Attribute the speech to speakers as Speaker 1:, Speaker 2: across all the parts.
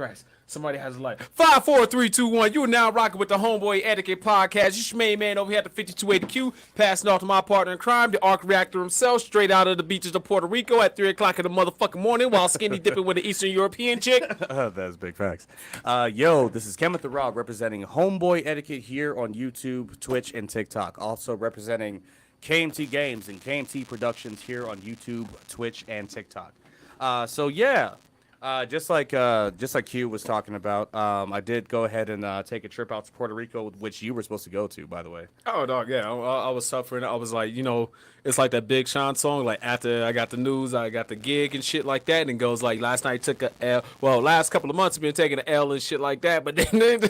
Speaker 1: Christ. Somebody has a light. 5, 4, 3, 2, 1. You are now rocking with the Homeboy Etiquette podcast. You main man over here at the 5280Q, passing off to my partner in crime, the arc reactor himself, straight out of the beaches of Puerto Rico at 3 o'clock in the motherfucking morning while skinny dipping with an Eastern European chick.
Speaker 2: That's big facts. Yo, this is Kenneth the Rob representing Homeboy Etiquette here on YouTube, Twitch, and TikTok. Also representing KMT Games and KMT Productions here on YouTube, Twitch, and TikTok. Just like Q was talking about, I did go ahead and take a trip out to Puerto Rico, which you were supposed to go to, by the way.
Speaker 1: Oh, dog, yeah. I was suffering. I was like, it's like that Big Sean song. Like, after I got the news, I got the gig and shit like that. And it goes like, last night took a L. Well, last couple of months I've been taking an L and shit like that. But then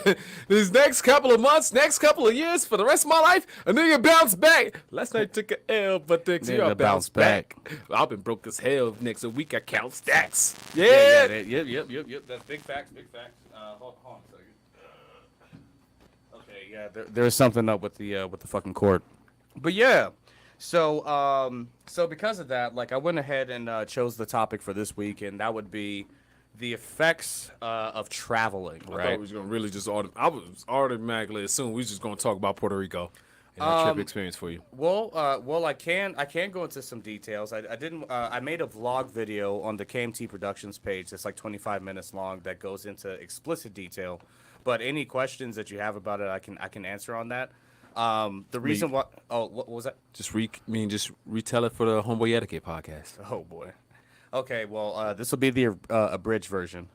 Speaker 1: these next couple of months, next couple of years, for the rest of my life, a nigga bounced back. Last night took a L, but next year I bounced back. I've been broke as hell. Next week I count stacks. Yeah.
Speaker 2: Yep. That's big facts, big facts. Hold on a second. Okay, yeah, there's something up with the fucking court. But yeah. So because of that, like, I went ahead and chose the topic for this week, and that would be the effects of traveling. Right?
Speaker 1: I thought we was gonna really just I was automatically assuming we was just gonna talk about Puerto Rico and that trip experience for you.
Speaker 2: Well, I can go into some details. I made a vlog video on the KMT Productions page that's like 25 minutes long that goes into explicit detail. But any questions that you have about it, I can answer on that. The reason why. Oh, what was that?
Speaker 1: Just retell it for the Homeboy Etiquette podcast.
Speaker 2: Oh boy. Okay. Well, this will be the abridged version.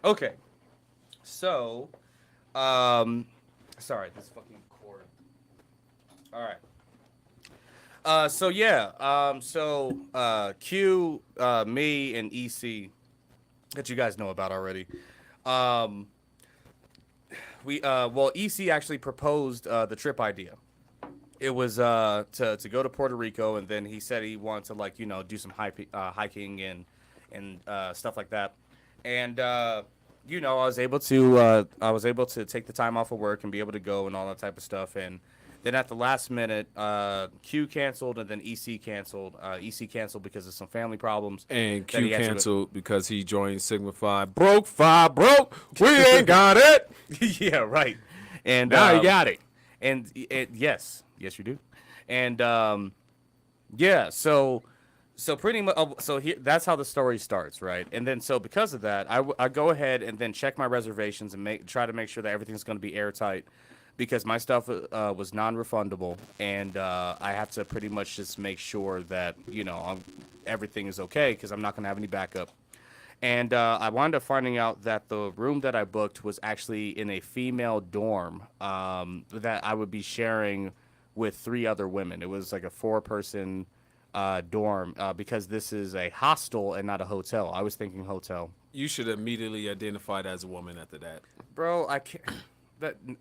Speaker 2: Okay. So, sorry, this fucking cord. All right. Q, me, and EC that you guys know about already. EC actually proposed the trip idea. It was to go to Puerto Rico, and then he said he wanted to do some hiking and stuff like that. And I was able to take the time off of work and be able to go and all that type of stuff. And then at the last minute, Q canceled, and then EC canceled. EC canceled because of some family problems.
Speaker 1: And Q canceled because he joined Sigma Phi. Broke. We ain't got it.
Speaker 2: Yeah, right. And
Speaker 1: now you got it.
Speaker 2: And yes, you do. And so pretty much. So here, that's how the story starts, right? And then so because of that, I go ahead and then check my reservations and try to make sure that everything's going to be airtight, because my stuff was non-refundable, and I have to pretty much just make sure that everything is okay, because I'm not going to have any backup. And I wound up finding out that the room that I booked was actually in a female dorm that I would be sharing with 3 other women. It was like a 4-person dorm because this is a hostel and not a hotel. I was thinking hotel.
Speaker 1: You should immediately identify as a woman after that.
Speaker 2: Bro, I can't.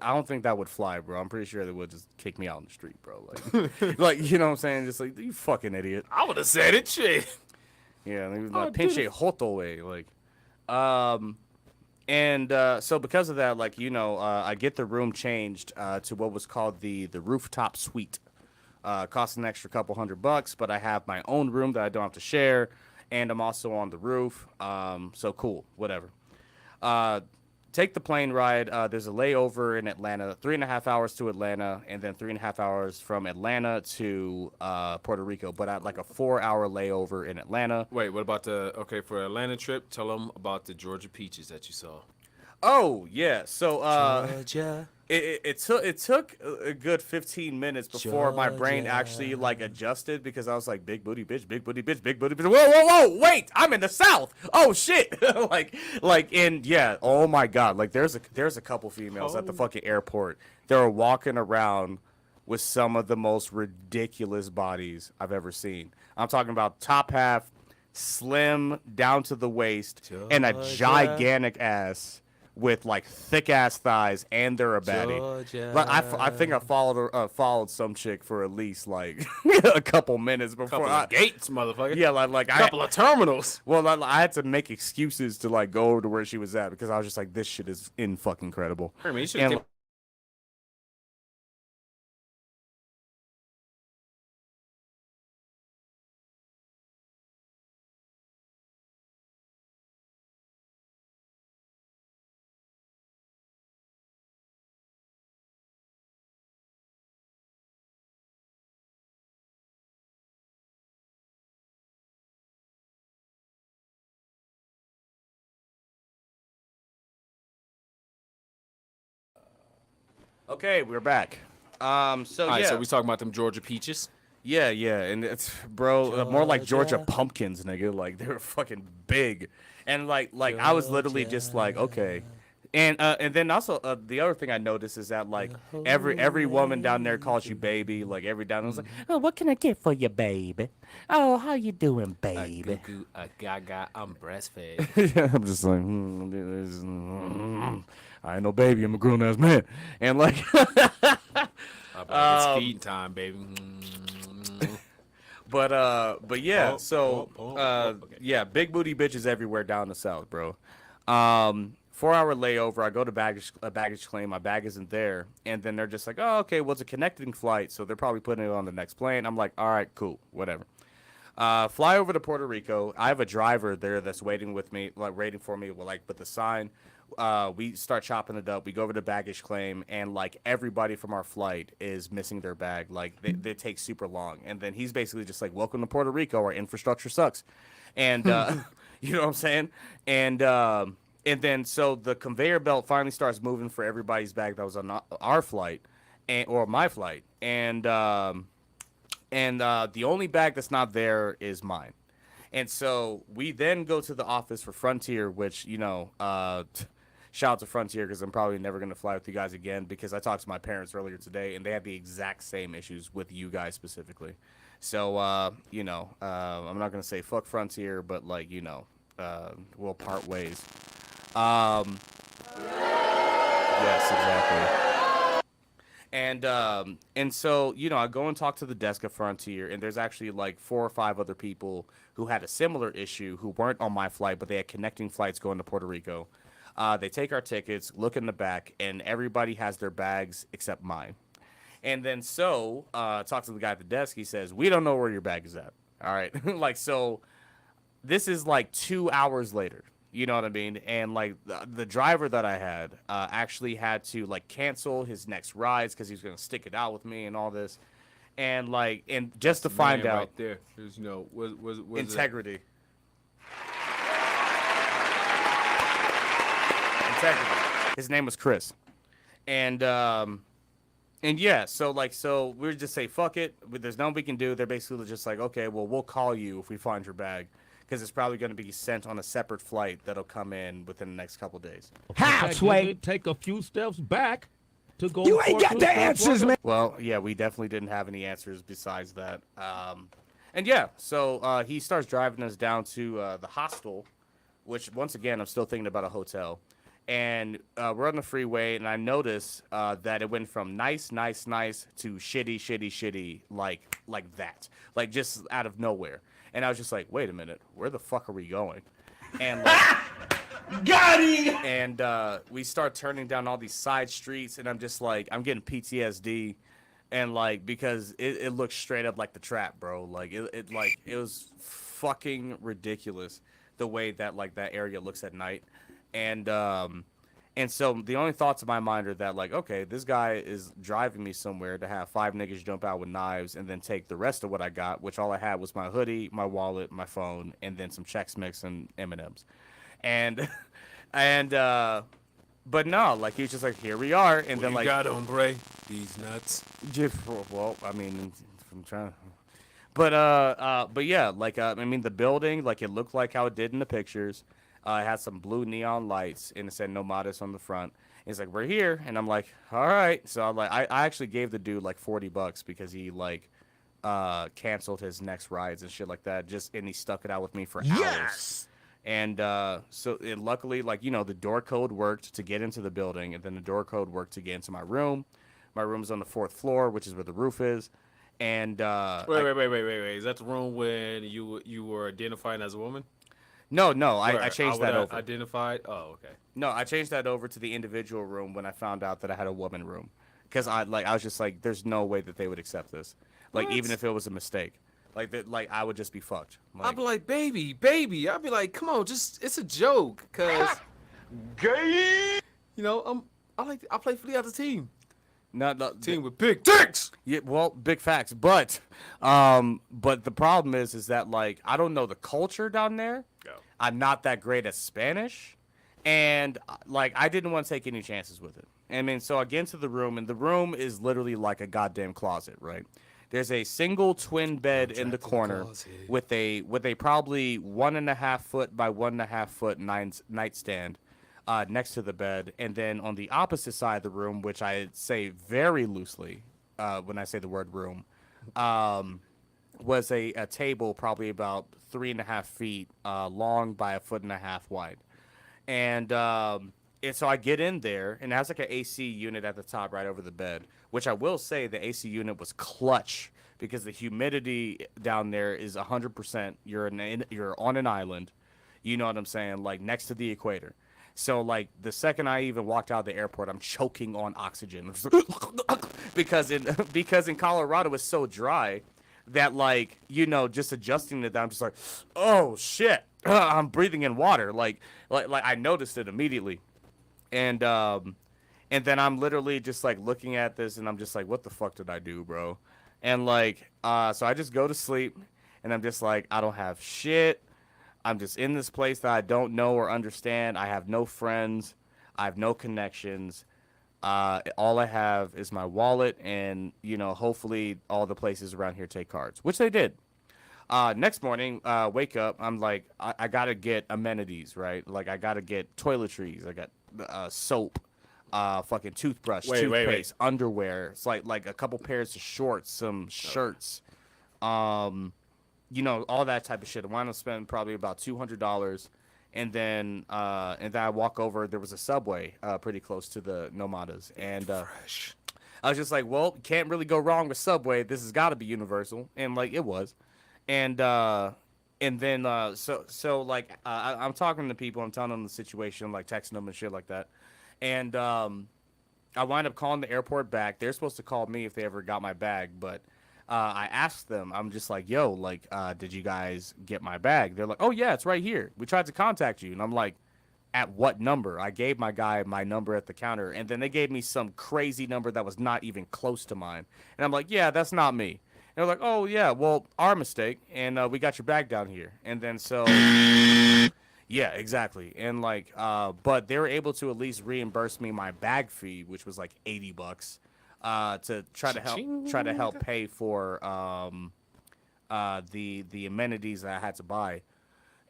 Speaker 2: I don't think that would fly, bro. I'm pretty sure they would just kick me out in the street, bro. Like, you know what I'm saying? Just like, you fucking idiot.
Speaker 1: I would have said it, shit.
Speaker 2: Yeah, like pinche joto way, like, so because of that, I get the room changed to what was called the rooftop suite. Costs an extra couple $100, but I have my own room that I don't have to share, and I'm also on the roof. So cool, whatever. Take the plane ride. There's a layover in Atlanta, 3.5 hours to Atlanta, and then 3.5 hours from Atlanta to Puerto Rico, but at like a 4-hour layover in Atlanta.
Speaker 1: Wait, what about for Atlanta trip? Tell them about the Georgia peaches that you saw.
Speaker 2: Oh yeah, so
Speaker 1: Georgia.
Speaker 2: It took a good 15 minutes before my brain actually adjusted, because I was like, big booty bitch, big booty bitch, big booty bitch. Whoa, wait, I'm in the South. Oh shit. And yeah, oh my God. Like there's a couple females at the fucking airport. They were walking around with some of the most ridiculous bodies I've ever seen. I'm talking about top half, slim down to the waist, and a gigantic ass with like thick ass thighs, and they're a baddie. Like, I think I followed some chick for at least like a couple minutes before.
Speaker 1: Gates, motherfucker.
Speaker 2: Yeah, like
Speaker 1: couple of terminals.
Speaker 2: Well, I had to make excuses to like go over to where she was at, because I was just like, this shit is fucking incredible.
Speaker 1: I mean, you should
Speaker 2: Okay, we're back. So
Speaker 1: All right,
Speaker 2: yeah,
Speaker 1: so we talking about them Georgia peaches.
Speaker 2: yeah, and it's bro, more like Georgia pumpkins, nigga. Like they were fucking big, and like I was literally just like, okay, and then also the other thing I noticed is that like every woman down there calls you baby. Like every down there was like, oh, what can I get for you, baby? Oh, how you doing,
Speaker 1: A
Speaker 2: baby?
Speaker 1: goo goo, a gaga, I'm breastfed.
Speaker 2: Yeah, I'm just like, I ain't no baby. I'm a grown ass man, and like.
Speaker 1: I'm like, it's feeding time, baby.
Speaker 2: But yeah, so
Speaker 1: Okay.
Speaker 2: yeah, big booty bitches everywhere down the south, bro. 4 hour layover. I go to baggage claim. My bag isn't there, and then they're just like, oh, okay, well it's a connecting flight, so they're probably putting it on the next plane. I'm like, all right, cool, whatever. Fly over to Puerto Rico. I have a driver there that's waiting with me, like waiting for me, like with the sign. We start chopping it up. We go over to baggage claim, and like everybody from our flight is missing their bag. Like they take super long, and then he's basically just like, "Welcome to Puerto Rico. Our infrastructure sucks," and you know what I'm saying. And then so the conveyor belt finally starts moving for everybody's bag that was on our flight, or my flight, and the only bag that's not there is mine. And so we then go to the office for Frontier, which, shout out to Frontier because I'm probably never going to fly with you guys again because I talked to my parents earlier today and they had the exact same issues with you guys specifically. So, I'm not going to say fuck Frontier, but we'll part ways. Yes, exactly. And so I go and talk to the desk at Frontier, and there's actually like 4 or 5 other people who had a similar issue who weren't on my flight, but they had connecting flights going to Puerto Rico. They take our tickets, look in the back, and everybody has their bags except mine. And then talk to the guy at the desk. He says, "We don't know where your bag is at." All right, this is like 2 hours later. You know what I mean? And like the driver that I had actually had to like cancel his next rides because he was gonna stick it out with me and all this, and just to find out
Speaker 1: right there, there's was
Speaker 2: integrity. Integrity. His name was Chris, and yeah, so we just say fuck it. There's nothing we can do. They're basically just like, okay, well we'll call you if we find your bag. Because it's probably going to be sent on a separate flight that'll come in within the next couple days.
Speaker 3: How, Sway? Take a few steps back to go.
Speaker 4: You ain't got the answers, man.
Speaker 2: Well, yeah, we definitely didn't have any answers besides that. And yeah, so he starts driving us down to the hostel, which once again, I'm still thinking about a hotel. And we're on the freeway, and I notice that it went from nice to shitty, like that, like just out of nowhere. And I was just like, wait a minute, where the fuck are we going? And
Speaker 4: Got him!
Speaker 2: And we start turning down all these side streets, and I'm just like, I'm getting PTSD, and because it looks straight up like the trap, bro. Like it was fucking ridiculous the way that that area looks at night, and so the only thoughts in my mind are that okay, this guy is driving me somewhere to have 5 niggas jump out with knives and then take the rest of what I got, which all I had was my hoodie, my wallet, my phone, and then some Chex Mix and M&Ms. And but no, he was just like, here we are, and then
Speaker 1: you got hombre, these nuts.
Speaker 2: Well, I mean, I'm trying. But yeah, I mean, the building, it looked like how it did in the pictures. It had some blue neon lights, and it said "No Modest" on the front. And he's like, "We're here," and I'm like, "All right." So I'm like, I actually gave the dude $40 because he canceled his next rides and shit like that. And he stuck it out with me for hours. And luckily, the door code worked to get into the building, and then the door code worked to get into my room. My room's on the 4th floor, which is where the roof is. And
Speaker 1: wait. Is that the room when you were identifying as a woman?
Speaker 2: No, I changed that over.
Speaker 1: Identified? Oh, okay.
Speaker 2: No, I changed that over to the individual room when I found out that I had a woman room. Because I was just like, there's no way that they would accept this. Even if it was a mistake. I would just be fucked.
Speaker 1: I'd be like, baby. I'd be like, come on, it's a joke. Because,
Speaker 4: Gay!
Speaker 1: I play for the other team.
Speaker 2: No,
Speaker 1: Team with big dicks!
Speaker 2: Yeah, well, big facts. But the problem is that, I don't know the culture down there.
Speaker 1: Go.
Speaker 2: I'm not that great at Spanish. And like I didn't want to take any chances with it. I mean, so I get into the room, and the room is literally like a goddamn closet, right? There's a single twin bed in the corner with a probably 1.5 foot by 1.5 foot nightstand next to the bed, and then on the opposite side of the room, which I say very loosely when I say the word room, was a table probably about 3.5 feet long by 1.5 foot wide. And so I get in there, and it has like an AC unit at the top right over the bed, which I will say the AC unit was clutch because the humidity down there is 100%. You're on an island, you know what I'm saying, like next to the equator. So like the second I even walked out of the airport, I'm choking on oxygen because in Colorado it's so dry that like just adjusting to that, I'm just like, oh shit, I'm breathing in water. Like I noticed it immediately, and then I'm literally just like looking at this, and I'm just like, what the fuck did I do, bro? And like so I just go to sleep, and I'm just like, I don't have shit. I'm just in this place that I don't know or understand. I have no friends. I have no connections. All I have is my wallet, and hopefully all the places around here take cards, which they did. Next morning, wake up. I'm like, I gotta get amenities, right? Like I gotta get toiletries. I got soap, fucking toothbrush, toothpaste, underwear. It's like a couple pairs of shorts, some shirts, all that type of shit. I wound up spending probably about $200. And then I walk over. There was a Subway pretty close to the Nomadas, and I was just like, well, can't really go wrong with Subway. This has got to be Universal, and like it was. And then so like I'm talking to people. I'm telling them the situation, like texting them and shit like that. And I wind up calling the airport back. They're supposed to call me if they ever got my bag, but I asked them. I'm just like, yo, like, did you guys get my bag? They're like, oh yeah, it's right here. We tried to contact you, and I'm like, at what number? I gave my guy my number at the counter, and then they gave me some crazy number that was not even close to mine. And I'm like, yeah, that's not me. And they're like, oh yeah, well, our mistake, and we got your bag down here. And then so, yeah, exactly. And like, but they were able to at least reimburse me my bag fee, which was like $80. To try to help pay for the amenities that I had to buy.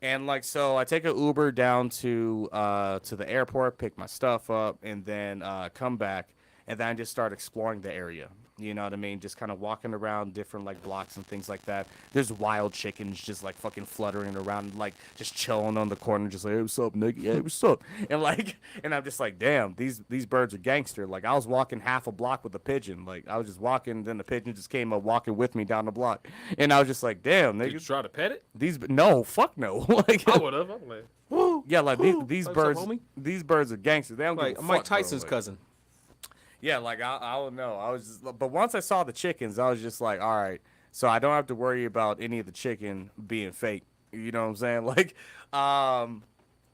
Speaker 2: And like, so I take an Uber down to the airport, pick my stuff up, and then come back, and then I just start exploring the area. You know what I mean? Just kind of walking around different like blocks and things like that. There's wild chickens just like fucking fluttering around, like just chilling on the corner, just like, hey, what's up, nigga? Hey, what's up? And like, and I'm just like, damn, these birds are gangster. Like I was walking half a block with a pigeon. Like I was just walking, then the pigeon just came up walking with me down the block, and I was just like, damn, nigga.
Speaker 1: Did you try to pet it?
Speaker 2: No, fuck no. Like
Speaker 1: I would have. I'm like, woo.
Speaker 2: Yeah, like these
Speaker 1: What's
Speaker 2: birds,
Speaker 1: up, homie?
Speaker 2: these birds are gangster. They don't
Speaker 1: Like
Speaker 2: give a
Speaker 1: Mike
Speaker 2: fuck, bro.
Speaker 1: Tyson's
Speaker 2: Like,
Speaker 1: cousin.
Speaker 2: yeah, like I don't know. I was just, but once I saw the chickens, I was just like, all right, so I don't have to worry about any of the chicken being fake. You know what I'm saying? Like,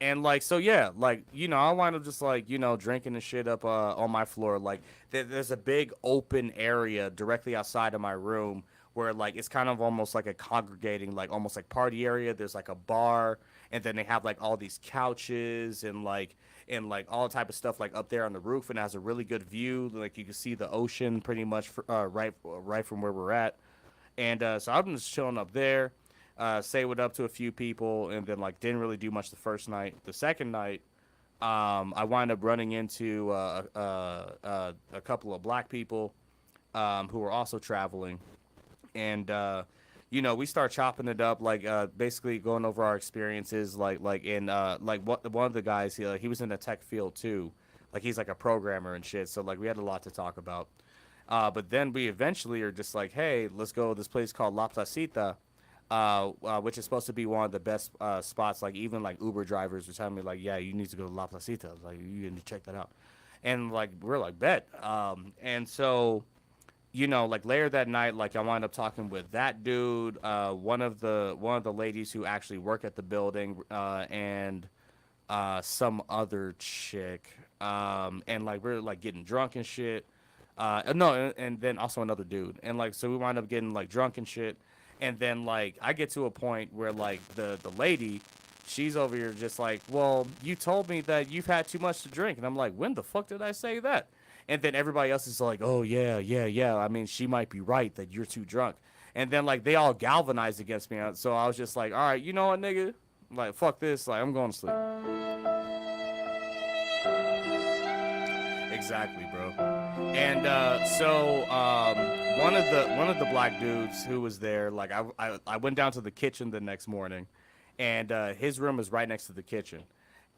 Speaker 2: and like, so yeah, like, I wind up just like, drinking the shit up on my floor. Like, there's a big open area directly outside of my room where like it's kind of almost like a congregating, like almost like party area. There's like a bar, and then they have like all these couches and like all type of stuff like up there on the roof, and it has a really good view. Like you can see the ocean pretty much right from where we're at. And so I'm just chilling up there, say what up to a few people, and then like didn't really do much the first night. The second night, I wind up running into a couple of black people who were also traveling, and we start chopping it up, like basically going over our experiences, like one of the guys, he was in the tech field too, like he's like a programmer and shit. So like we had a lot to talk about, but then we eventually are just like, hey, let's go to this place called La Placita, which is supposed to be one of the best spots. Like even like Uber drivers were telling me like, yeah, you need to go to La Placita. I was like, you need to check that out, and like we're like bet, and so. Like later that night, like I wound up talking with that dude, one of the ladies who actually work at the building, and some other chick, and like we're like getting drunk and shit. No, and then also another dude, and like so we wind up getting like drunk and shit, and then like I get to a point where like the lady, she's over here just like, well, you told me that you've had too much to drink. And I'm like, when the fuck did I say that? And then everybody else is like, oh, yeah. I mean, she might be right that you're too drunk. And then, like, they all galvanized against me. So I was just like, all right, you know what, nigga? Like, fuck this. Like, I'm going to sleep. Exactly, bro. And one of the black dudes who was there, like, I went down to the kitchen the next morning, and his room is right next to the kitchen.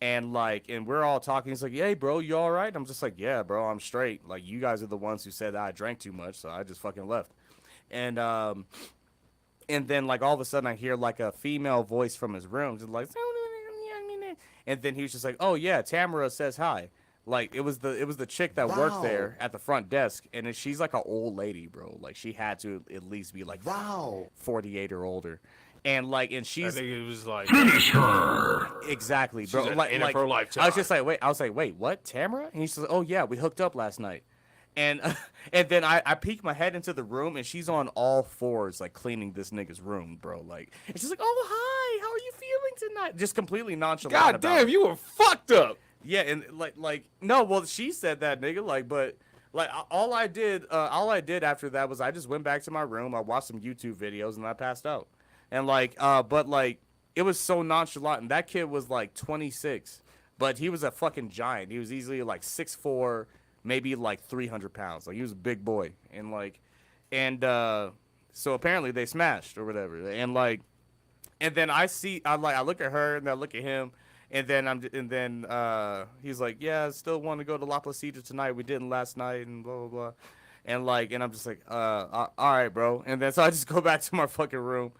Speaker 2: And we're all talking. He's like, "Hey, bro, you all right?" I'm just like, "Yeah, bro, I'm straight. Like, you guys are the ones who said that I drank too much, so I just fucking left." And then like all of a sudden I hear like a female voice from his room, just like, and then he was just like, "Oh yeah, Tamara says hi." Like it was the chick that worked there at the front desk, and she's like an old lady, bro. Like she had to at least be like 48 or older. And she's,
Speaker 1: I think it was like
Speaker 4: Finish her.
Speaker 2: exactly, bro.
Speaker 1: She's at
Speaker 2: Like,
Speaker 1: the end of her lifetime.
Speaker 2: I was just like, wait, what, Tamara? And he says, oh yeah, we hooked up last night. And and then I peek my head into the room, and she's on all fours, like cleaning this nigga's room, bro. Like, and she's like, oh hi, how are you feeling tonight? Just completely nonchalant.
Speaker 1: God
Speaker 2: about
Speaker 1: damn,
Speaker 2: it.
Speaker 1: you were fucked up.
Speaker 2: Yeah, and no, well, she said that, nigga. Like, but like all I did after that was I just went back to my room, I watched some YouTube videos, and I passed out. And but it was so nonchalant, and that kid was like 26, but he was a fucking giant. He was easily like 6'4", maybe like 300 pounds. Like he was a big boy, and so apparently they smashed or whatever. And then I look at her and I look at him, and then he's like, yeah, I still want to go to La Placita tonight. We didn't last night, and blah blah blah. And I'm just like, all right, bro. And then so I just go back to my fucking room.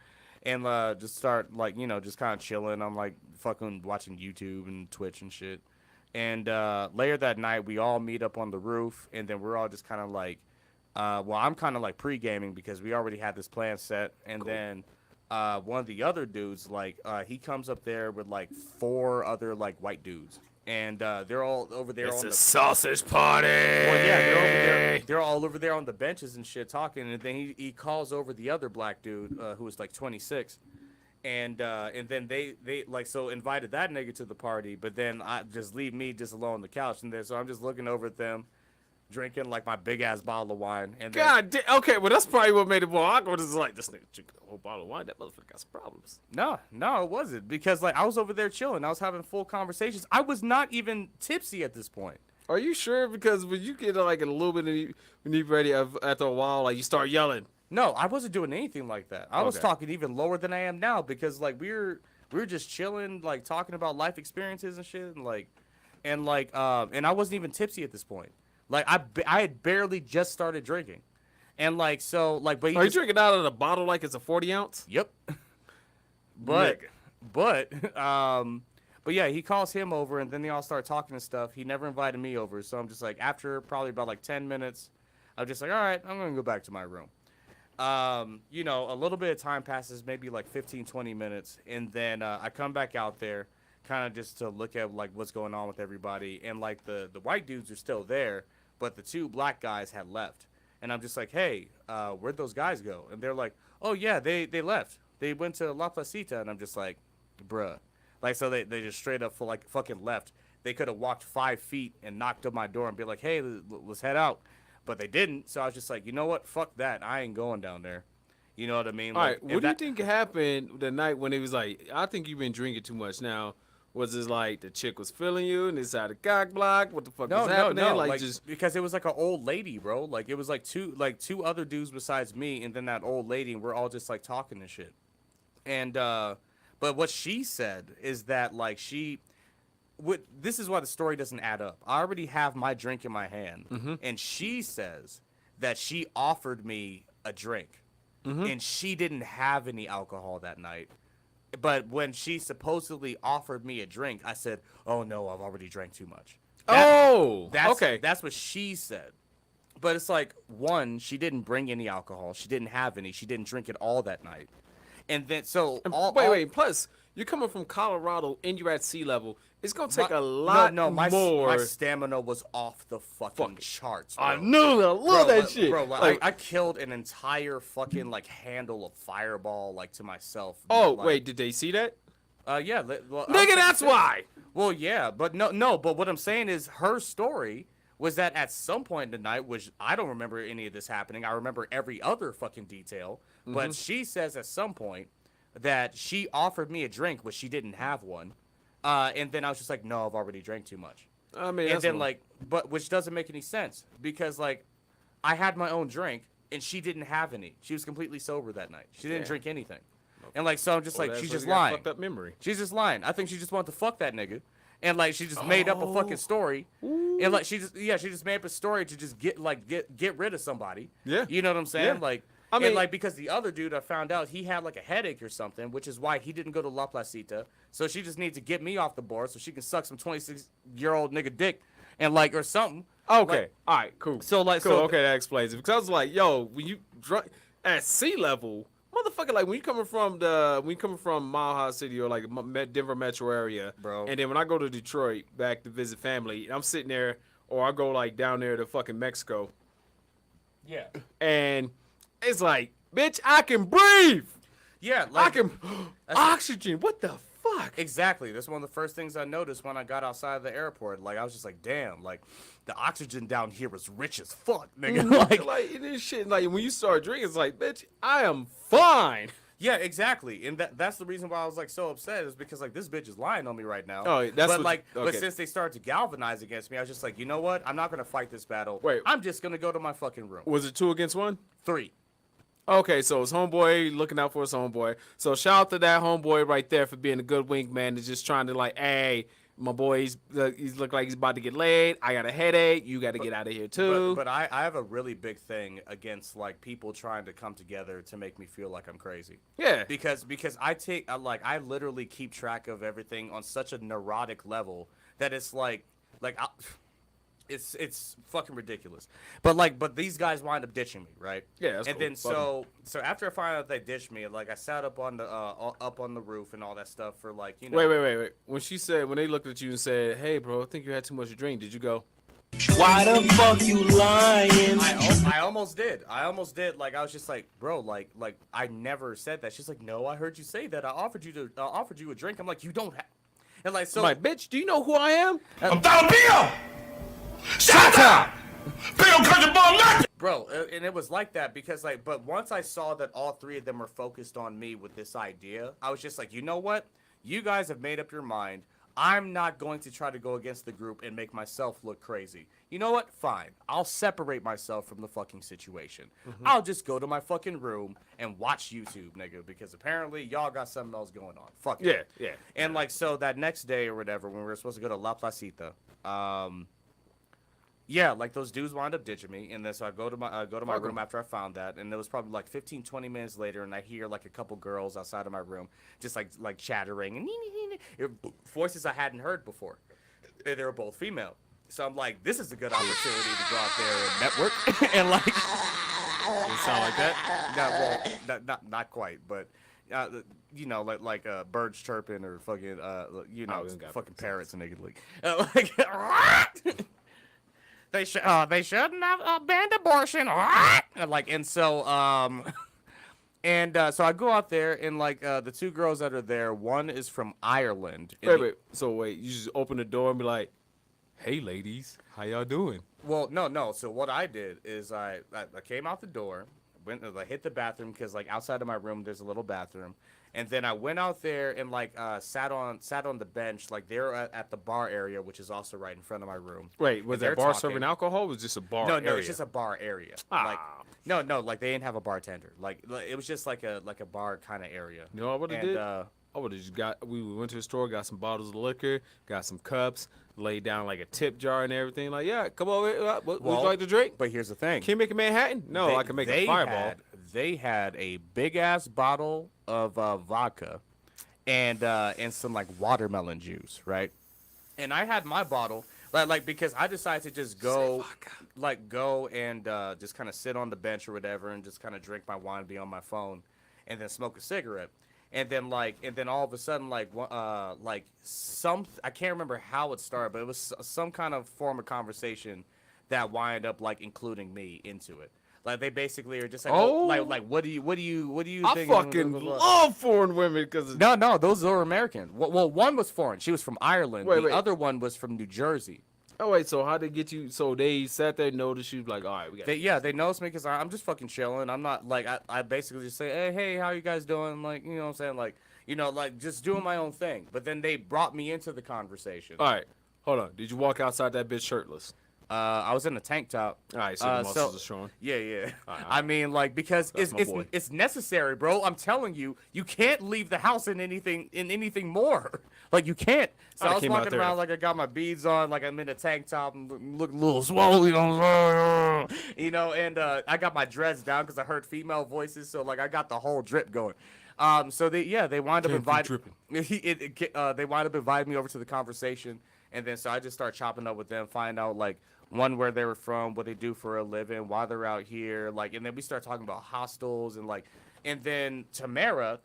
Speaker 2: And just start just kind of chilling. I'm like fucking watching YouTube and Twitch and shit. And later that night, we all meet up on the roof, and then we're all just kind of like, I'm kind of like pre-gaming because we already had this plan set. And then one of the other dudes, he comes up there with like 4 other like white dudes. And they're all over there
Speaker 1: It's
Speaker 2: on
Speaker 1: a
Speaker 2: the
Speaker 1: sausage party.
Speaker 2: Well, yeah, they're over there. They're all over there on the benches and shit talking. And then he calls over the other black dude who was like 26, and then they so invited that nigga to the party. But then I just leave me just alone on the couch, and then so I'm just looking over at them, drinking like my big ass bottle of wine. And then,
Speaker 1: God damn. Okay, well that's probably what made it more awkward. Is like this nigga drinking a whole bottle of wine. That motherfucker got some problems.
Speaker 2: No, it wasn't, because like I was over there chilling. I was having full conversations. I was not even tipsy at this point.
Speaker 1: Are you sure? Because when you get like a little bit of when you're ready after a while, like you start yelling.
Speaker 2: No, I wasn't doing anything like that. I was
Speaker 1: Okay.
Speaker 2: talking even lower than I am now, because like we were just chilling, like talking about life experiences and shit, and I wasn't even tipsy at this point. Like I had barely just started drinking, and but
Speaker 1: Are you drinking out of the bottle like it's a 40 ounce?
Speaker 2: Yep. But yeah, he calls him over, and then they all start talking and stuff. He never invited me over, so I'm just like, after probably about like 10 minutes, I'm just like, all right, I'm gonna go back to my room. A little bit of time passes, maybe like 15, 20 minutes, and then I come back out there, kind of just to look at like what's going on with everybody, and like the white dudes are still there, but the 2 black guys had left. And I'm just like, hey, where'd those guys go? And they're like, oh yeah, they left. They went to La Placita. And I'm just like, bruh. Like, so they just straight up fucking left. They could have walked 5 feet and knocked on my door and be like, hey, let's head out. But they didn't. So I was just like, you know what? Fuck that. I ain't going down there. You know what I mean?
Speaker 1: All right. What do you think happened the night when it was like, I think you've been drinking too much now? Was it like the chick was feeling you and it's out of cock block? What the fuck was happening?
Speaker 2: No.
Speaker 1: Like just
Speaker 2: because it was like an old lady, bro. Like it was like two other dudes besides me, and then that old lady, and we're all just like talking and shit. And but what she said is that like this is why the story doesn't add up. I already have my drink in my hand, and she says that she offered me a drink, and she didn't have any alcohol that night. But when she supposedly offered me a drink, I said, oh no, I've already drank too much. Okay. That's what she said. But it's like, one, she didn't bring any alcohol. She didn't have any. She didn't drink it all that night. And then, so
Speaker 1: wait. Plus, you're coming from Colorado and you're at sea level. It's gonna take a lot more.
Speaker 2: My stamina was off the fucking charts, bro.
Speaker 1: I love that shit.
Speaker 2: Bro, I killed an entire fucking like handle of Fireball like to myself.
Speaker 1: Oh, wait, did they see that?
Speaker 2: Yeah. Well,
Speaker 1: Nigga, that's why.
Speaker 2: Well, yeah, but no. But what I'm saying is, her story was that at some point in the night, which I don't remember any of this happening. I remember every other fucking detail. But she says at some point that she offered me a drink, but she didn't have one. And then I was just like, no, I've already drank too much.
Speaker 1: I mean,
Speaker 2: And then but which doesn't make any sense because like, I had my own drink and she didn't have any. She was completely sober that night. She didn't drink anything. And like, so I'm just like, she's just lying.
Speaker 1: Fucked up memory.
Speaker 2: She's just lying. I think she just wanted to fuck that nigga. And like, she just made up a fucking story. And like, she just made up a story to just get rid of somebody.
Speaker 1: Yeah.
Speaker 2: You know what I'm saying?
Speaker 1: Yeah.
Speaker 2: Like,
Speaker 1: I mean,
Speaker 2: and like, because the other dude, I found out he had like a headache or something, which is why he didn't go to La Placita. So she just needs to get me off the board so she can suck some 26-year-old nigga dick and like, or something.
Speaker 1: Okay.
Speaker 2: Like,
Speaker 1: All right. Cool.
Speaker 2: So, like,
Speaker 1: cool.
Speaker 2: so
Speaker 1: okay, that explains it. Because I was like, yo, when you drunk at sea level, motherfucker, like when you coming from Mile High City or like Denver metro area,
Speaker 2: Bro.
Speaker 1: And then when I go to Detroit back to visit family, I'm sitting there, or I go like down there to fucking Mexico,
Speaker 2: yeah.
Speaker 1: and it's like, bitch, I can breathe.
Speaker 2: Yeah.
Speaker 1: I
Speaker 2: Like,
Speaker 1: can oxygen. What the fuck?
Speaker 2: exactly. That's one of the first things I noticed when I got outside of the airport. Like, I was just like, damn, like, the oxygen down here was rich as fuck, nigga.
Speaker 1: like this shit. Like when you start drinking, it's like, bitch, I am fine.
Speaker 2: Yeah, exactly. And that's the reason why I was like so upset is because like this bitch is lying on me right now.
Speaker 1: Oh, that's
Speaker 2: but
Speaker 1: what-
Speaker 2: like
Speaker 1: okay.
Speaker 2: but since they started to galvanize against me, I was just like, you know what? I'm not gonna fight this battle.
Speaker 1: Wait.
Speaker 2: I'm just gonna go to my fucking room.
Speaker 1: Was it 2 against 1?
Speaker 2: 3.
Speaker 1: Okay, so it's homeboy looking out for his homeboy. So shout out to that homeboy right there for being a good wingman and just trying to like, hey, my boy, he's look like he's about to get laid. I got a headache. You got to get out of here too.
Speaker 2: But I have a really big thing against like people trying to come together to make me feel like I'm crazy.
Speaker 1: Yeah.
Speaker 2: Because I literally keep track of everything on such a neurotic level that it's like it's fucking ridiculous. But these guys wind up ditching me, right?
Speaker 1: Yeah, that's
Speaker 2: and
Speaker 1: cool.
Speaker 2: then
Speaker 1: Fuck
Speaker 2: so after I find out they ditched me, like I sat up on the roof and all that stuff for like, you know.
Speaker 1: Wait. When they looked at you and said, "Hey, bro, I think you had too much to drink," did you go?
Speaker 4: Why the fuck you lying?
Speaker 2: I almost did. Like I was just like, bro, like I never said that. She's like, no, I heard you say that. I offered you a drink. I'm like, you don't have. And like, so
Speaker 1: I'm like, bitch, do you know who I am?
Speaker 4: I'm Dollar Bill! Shut up! Bill country boy nothing!
Speaker 2: bro, and it was like that because like, but once I saw that all 3 of them were focused on me with this idea, I was just like, you know what? You guys have made up your mind. I'm not going to try to go against the group and make myself look crazy. You know what? Fine. I'll separate myself from the fucking situation. I'll just go to my fucking room and watch YouTube, nigga, because apparently y'all got something else going on. Fuck it.
Speaker 1: Yeah.
Speaker 2: And like, so that next day or whatever, when we were supposed to go to La Placita, yeah, like those dudes wound up ditching me, and then so I go to my room after I found that, and it was probably like 15, 20 minutes later, and I hear like a couple girls outside of my room just like chattering and voices I hadn't heard before. And they were both female, so I'm like, this is a good opportunity to go out there and network, and like, does it sound like that? Not quite, but. You know, like birds chirping or fucking, you know, fucking parrots and nigga like they shouldn't have banned abortion. And so so I go out there and like the 2 girls that are there, one is from Ireland.
Speaker 1: Wait. So you just open the door and be like, "Hey, ladies, how y'all doing?"
Speaker 2: Well, no. So what I did is I came out the door, I hit the bathroom because like outside of my room there's a little bathroom, and then I went out there and like sat on the bench like they're at the bar area, which is also right in front of my room.
Speaker 1: Wait, was that bar serving alcohol? Or was it just a bar?
Speaker 2: No,
Speaker 1: area?
Speaker 2: it's just a bar area.
Speaker 1: Ah.
Speaker 2: Like no, like they didn't have a bartender. Like it was just like a bar kind of area.
Speaker 1: You know what I would have did? I would have just we went to the store, got some bottles of liquor, got some cups, laid down like a tip jar and everything. Like, yeah, come over here. What would you like to drink?
Speaker 2: But here's the thing.
Speaker 1: Can you make a Manhattan? No, I can make a Fireball.
Speaker 2: They had a big ass bottle of vodka and some like watermelon juice, right? And I had my bottle like because I decided to just go and just kind of sit on the bench or whatever and just kind of drink my wine, be on my phone, and then smoke a cigarette. And then all of a sudden I can't remember how it started, but it was some kind of form of conversation that wind up like including me into it. Like they basically are just like,
Speaker 1: Oh.
Speaker 2: like what do you
Speaker 1: I
Speaker 2: think?
Speaker 1: fucking love foreign women because
Speaker 2: No, those are American. Well, one was foreign. She was from Ireland.
Speaker 1: Wait,
Speaker 2: the
Speaker 1: wait.
Speaker 2: other one was from New Jersey.
Speaker 1: Oh wait, so how they get you? So they sat there, noticed you, like, all right, we got.
Speaker 2: They noticed me because I'm just fucking chilling. I'm not like I basically just say, hey, how you guys doing? Like, you know what I'm saying? Like, like just doing my own thing. But then they brought me into the conversation.
Speaker 1: All right, hold on. Did you walk outside that bitch shirtless?
Speaker 2: I was in a tank top.
Speaker 1: All right, so the muscles are showing.
Speaker 2: Yeah.
Speaker 1: All right.
Speaker 2: I mean, like, because
Speaker 1: That's my boy.
Speaker 2: it's necessary, bro. I'm telling you, you can't leave the house in anything more. Like, you can't. So I was
Speaker 1: came out
Speaker 2: walking
Speaker 1: there.
Speaker 2: around like I got my beads on, like I'm in a tank top and look a little swollen, and I got my dreads down because I heard female voices, so like I got the whole drip going. So they wind up inviting they wind up inviting me over to the conversation, and then so I just start chopping up with them, find out like one where they were from, what they do for a living, why they're out here, like, and then we start talking about hostels and like, and then Tamara,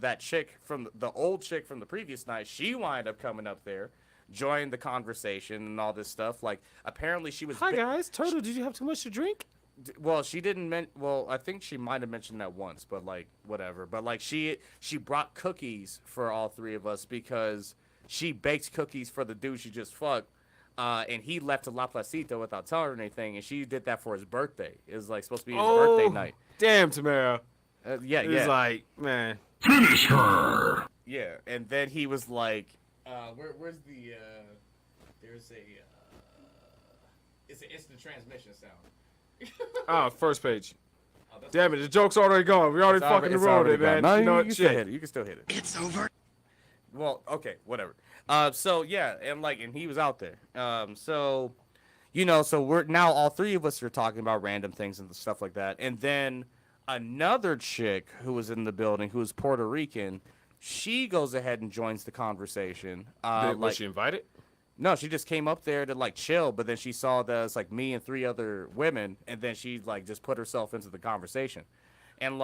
Speaker 2: that chick from the old chick from the previous night, she wind up coming up there, joined the conversation and all this stuff. Like apparently she was.
Speaker 1: Hi guys, Turtle. Did you have too much to drink?
Speaker 2: Well, she didn't well, I think she might have mentioned that once, but like whatever. But like she brought cookies for all three of us because she baked cookies for the dude she just fucked. And he left to La Placita without telling her anything, and she did that for his birthday. It was like supposed to be his birthday night.
Speaker 1: Damn, Tamara.
Speaker 2: Yeah.
Speaker 1: It's like, man.
Speaker 4: Finish her.
Speaker 2: Yeah, and then he was like, where's the, there's a, it's an instant transmission sound.
Speaker 1: First page. Damn it, the joke's already gone. We already fucking ruined it, man.
Speaker 2: No,
Speaker 1: you know
Speaker 2: you
Speaker 1: what?
Speaker 2: can still
Speaker 1: Shit.
Speaker 2: hit it. You can still hit it.
Speaker 4: It's over.
Speaker 2: Well, okay, whatever. So yeah, and he was out there. So we're now all three of us are talking about random things and stuff like that. And then another chick who was in the building, who was Puerto Rican, she goes ahead and joins the conversation.
Speaker 1: Was she invited?
Speaker 2: No, she just came up there to like chill, but then she saw that it's like me and three other women, and then she like just put herself into the conversation. And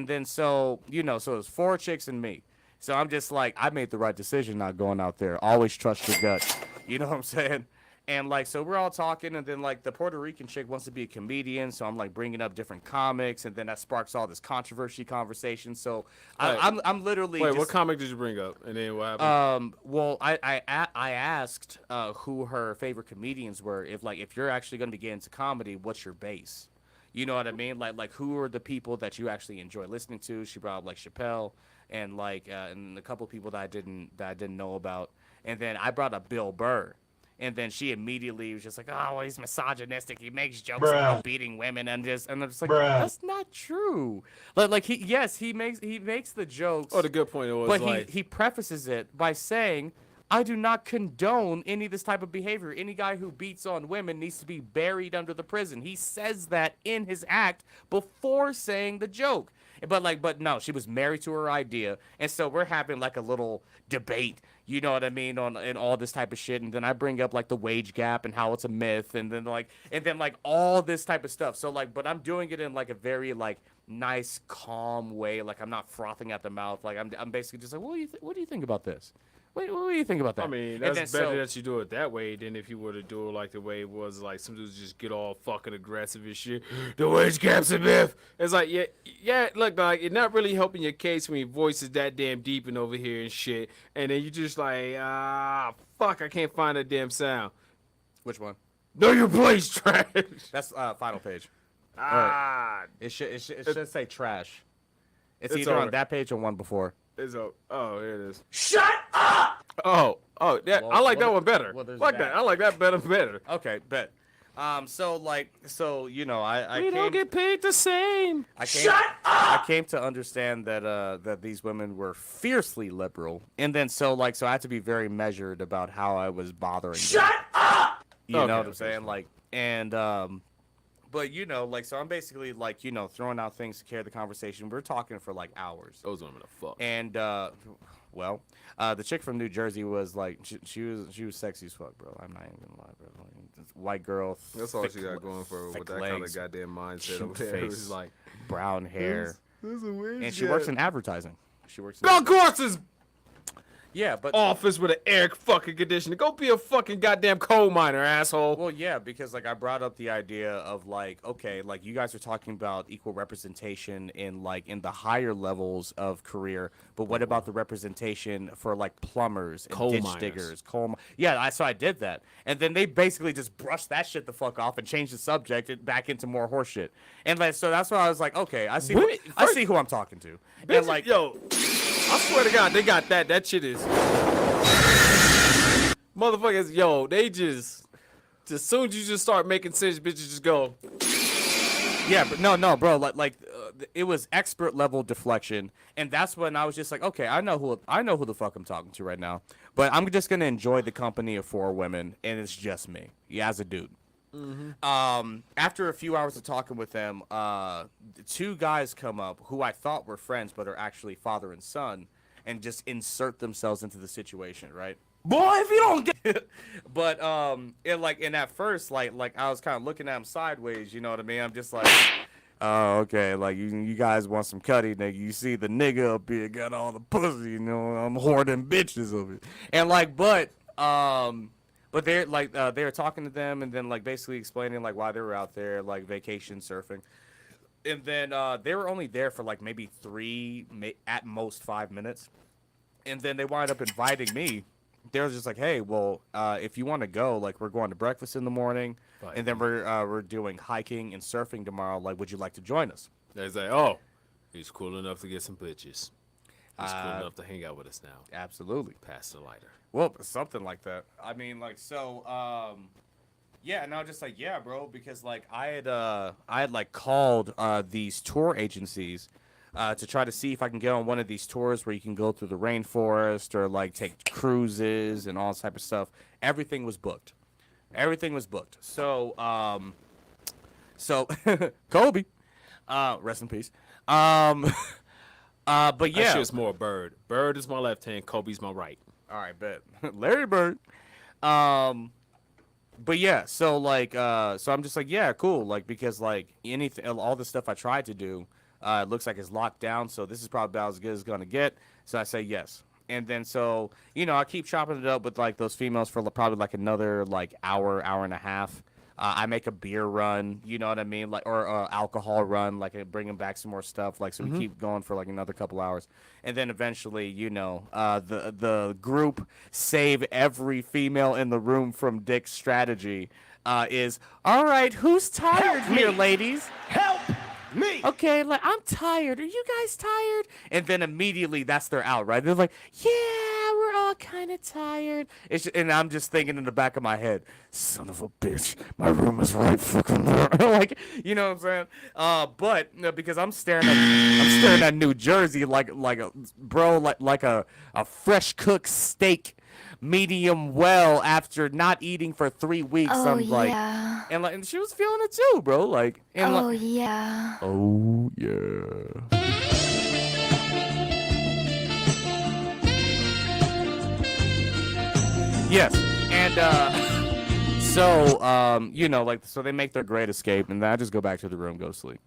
Speaker 2: then so it was 4 chicks and me. So I'm just like, I made the right decision not going out there. Always trust your gut. You know what I'm saying? And so we're all talking, and then the Puerto Rican chick wants to be a comedian, so I'm like bringing up different comics, and then that sparks all this controversy conversation. So I'm literally.
Speaker 1: Wait,
Speaker 2: just,
Speaker 1: what comic did you bring up? And then what happened?
Speaker 2: Well, I asked who her favorite comedians were. If you're actually going to get into comedy, what's your base? You know what I mean? Like who are the people that you actually enjoy listening to? She brought up Chappelle and and a couple people that I didn't know about, and then I brought up Bill Burr. And then she immediately was just like, "Oh, well, he's misogynistic. He makes jokes about beating women," and I'm just like, "That's not true." He makes the jokes.
Speaker 1: Oh, the good point was,
Speaker 2: but he prefaces it by saying, "I do not condone any of this type of behavior. Any guy who beats on women needs to be buried under the prison." He says that in his act before saying the joke. But no, she was married to her idea, and so we're having a little debate. You know what I mean, and all this type of shit, and then I bring up the wage gap and how it's a myth, and then all this type of stuff. So but I'm doing it in a very nice, calm way. I'm not frothing at the mouth. I'm basically just like, what do you think about this? What do you think about that?
Speaker 1: I mean, that's better that you do it that way than if you were to do it the way it was some dudes just get all fucking aggressive and shit. The wage gap's a myth. It's yeah, look, it's not really helping your case when your voice is that damn deep and over here and shit. And then you just fuck, I can't find a damn sound.
Speaker 2: Which one?
Speaker 1: Know your place, trash.
Speaker 2: That's final page.
Speaker 1: Ah,
Speaker 2: It should say trash. It's
Speaker 1: It's
Speaker 2: either
Speaker 1: over.
Speaker 2: on that page or one before.
Speaker 1: it's here it is.
Speaker 4: Shut up!
Speaker 1: Oh, yeah,
Speaker 2: Well,
Speaker 1: I like that
Speaker 2: well,
Speaker 1: one better.
Speaker 2: well, there's
Speaker 1: Fuck
Speaker 2: that.
Speaker 1: that. I like that better.
Speaker 2: Okay, bet. I
Speaker 1: We
Speaker 2: came,
Speaker 1: don't get paid the same.
Speaker 2: I came to understand that these women were fiercely liberal, and then so I had to be very measured about how I was bothering them.
Speaker 4: Shut up!
Speaker 2: You
Speaker 1: Okay,
Speaker 2: know what I'm
Speaker 1: okay,
Speaker 2: saying? But so I'm basically throwing out things to carry the conversation. We're talking for hours.
Speaker 1: Those women are fuck.
Speaker 2: And the chick from New Jersey was she was sexy as fuck, bro. I'm not even gonna lie, bro. This white girl.
Speaker 1: That's all
Speaker 2: thick
Speaker 1: she got going for her
Speaker 2: thick
Speaker 1: with that
Speaker 2: legs,
Speaker 1: kind of goddamn mindset
Speaker 2: cute
Speaker 1: over there. It was
Speaker 2: face, brown hair,
Speaker 1: this is a weird
Speaker 2: and she works in advertising. She works.
Speaker 1: Bill Courses.
Speaker 2: Yeah, but
Speaker 1: office with an air fucking conditioner. Go be a fucking goddamn coal miner, asshole.
Speaker 2: well, yeah, because like I brought up the idea of like, okay, like you guys are talking about equal representation in the higher levels of career, but what about the representation for like plumbers and
Speaker 1: Coal
Speaker 2: ditch
Speaker 1: miners.
Speaker 2: diggers, yeah, so I did that, and then they basically just brushed that shit the fuck off and changed the subject back into more horseshit, and like so that's why I was like, okay, I see, I see who I'm talking to, and like,
Speaker 1: yo, I swear to God, they got that. That shit is motherfuckers. Yo, they just soon as you just start making sense, bitches just go.
Speaker 2: yeah, but no, bro, it was expert level deflection, and that's when I was just like, okay, I know who the fuck I'm talking to right now, but I'm just gonna enjoy the company of 4 women, and it's just me, yeah, as a dude. After a few hours of talking with them, 2 guys come up who I thought were friends, but are actually father and son, and just insert themselves into the situation, right? Boy, if you don't get it. But and at first, like I was kind of looking at him sideways, you know what I mean? I'm just like, oh, okay, like you guys want some cutty, nigga. You see the nigga up here got all the pussy, you know, I'm hoarding bitches of it. And like, but they're like they were talking to them and then like basically explaining like why they were out there, like vacation surfing. And then they were only there for like maybe 3, at most 5 minutes. And then they wound up inviting me. They were just like, hey, well, if you want to go, like we're going to breakfast in the morning, and then we're doing hiking and surfing tomorrow. Like, would you like to join us?
Speaker 1: They say, oh, he's cool enough to get some bitches. He's cool enough to hang out with us now.
Speaker 2: Absolutely.
Speaker 1: Pass the lighter.
Speaker 2: Well, something like that. I mean, like, so, yeah, and I was just like, yeah, bro, because like I had like called these tour agencies to try to see if I can get on one of these tours where you can go through the rainforest or like take cruises and all this type of stuff. Everything was booked. So, Kobe, rest in peace. But yeah,
Speaker 1: That shit's more Bird. Bird is my left hand. Kobe's my right.
Speaker 2: all right, bet. Larry Bird. But yeah, so like, so I'm just like, yeah, cool, like because like anything, all the stuff I tried to do, it looks like it's locked down. So this is probably about as good as it's gonna get. So I say yes, and then so I keep chopping it up with like those females for probably like another like hour and a half. I make a beer run, you know what I mean, like or alcohol run, like bringing back some more stuff, like so we keep going for like another couple hours, and then eventually, the group save every female in the room from Dick's strategy is all right. Who's tired here, ladies?
Speaker 4: Help me!
Speaker 2: Okay, like I'm tired. Are you guys tired? And then immediately that's their out, right? They're like, yeah, we're all kind of tired. And I'm just thinking in the back of my head, son of a bitch, my room is right fucking there. Like, you know what I'm saying? But because I'm staring at New Jersey like a fresh cooked steak. Medium well after not eating for 3 weeks.
Speaker 5: Oh,
Speaker 2: I'm like,
Speaker 5: yeah.
Speaker 2: and she was feeling it too, bro. Like, and
Speaker 5: Oh,
Speaker 2: like,
Speaker 5: yeah.
Speaker 2: oh yeah. Yes, and so they make their great escape, and then I just go back to the room, go to sleep.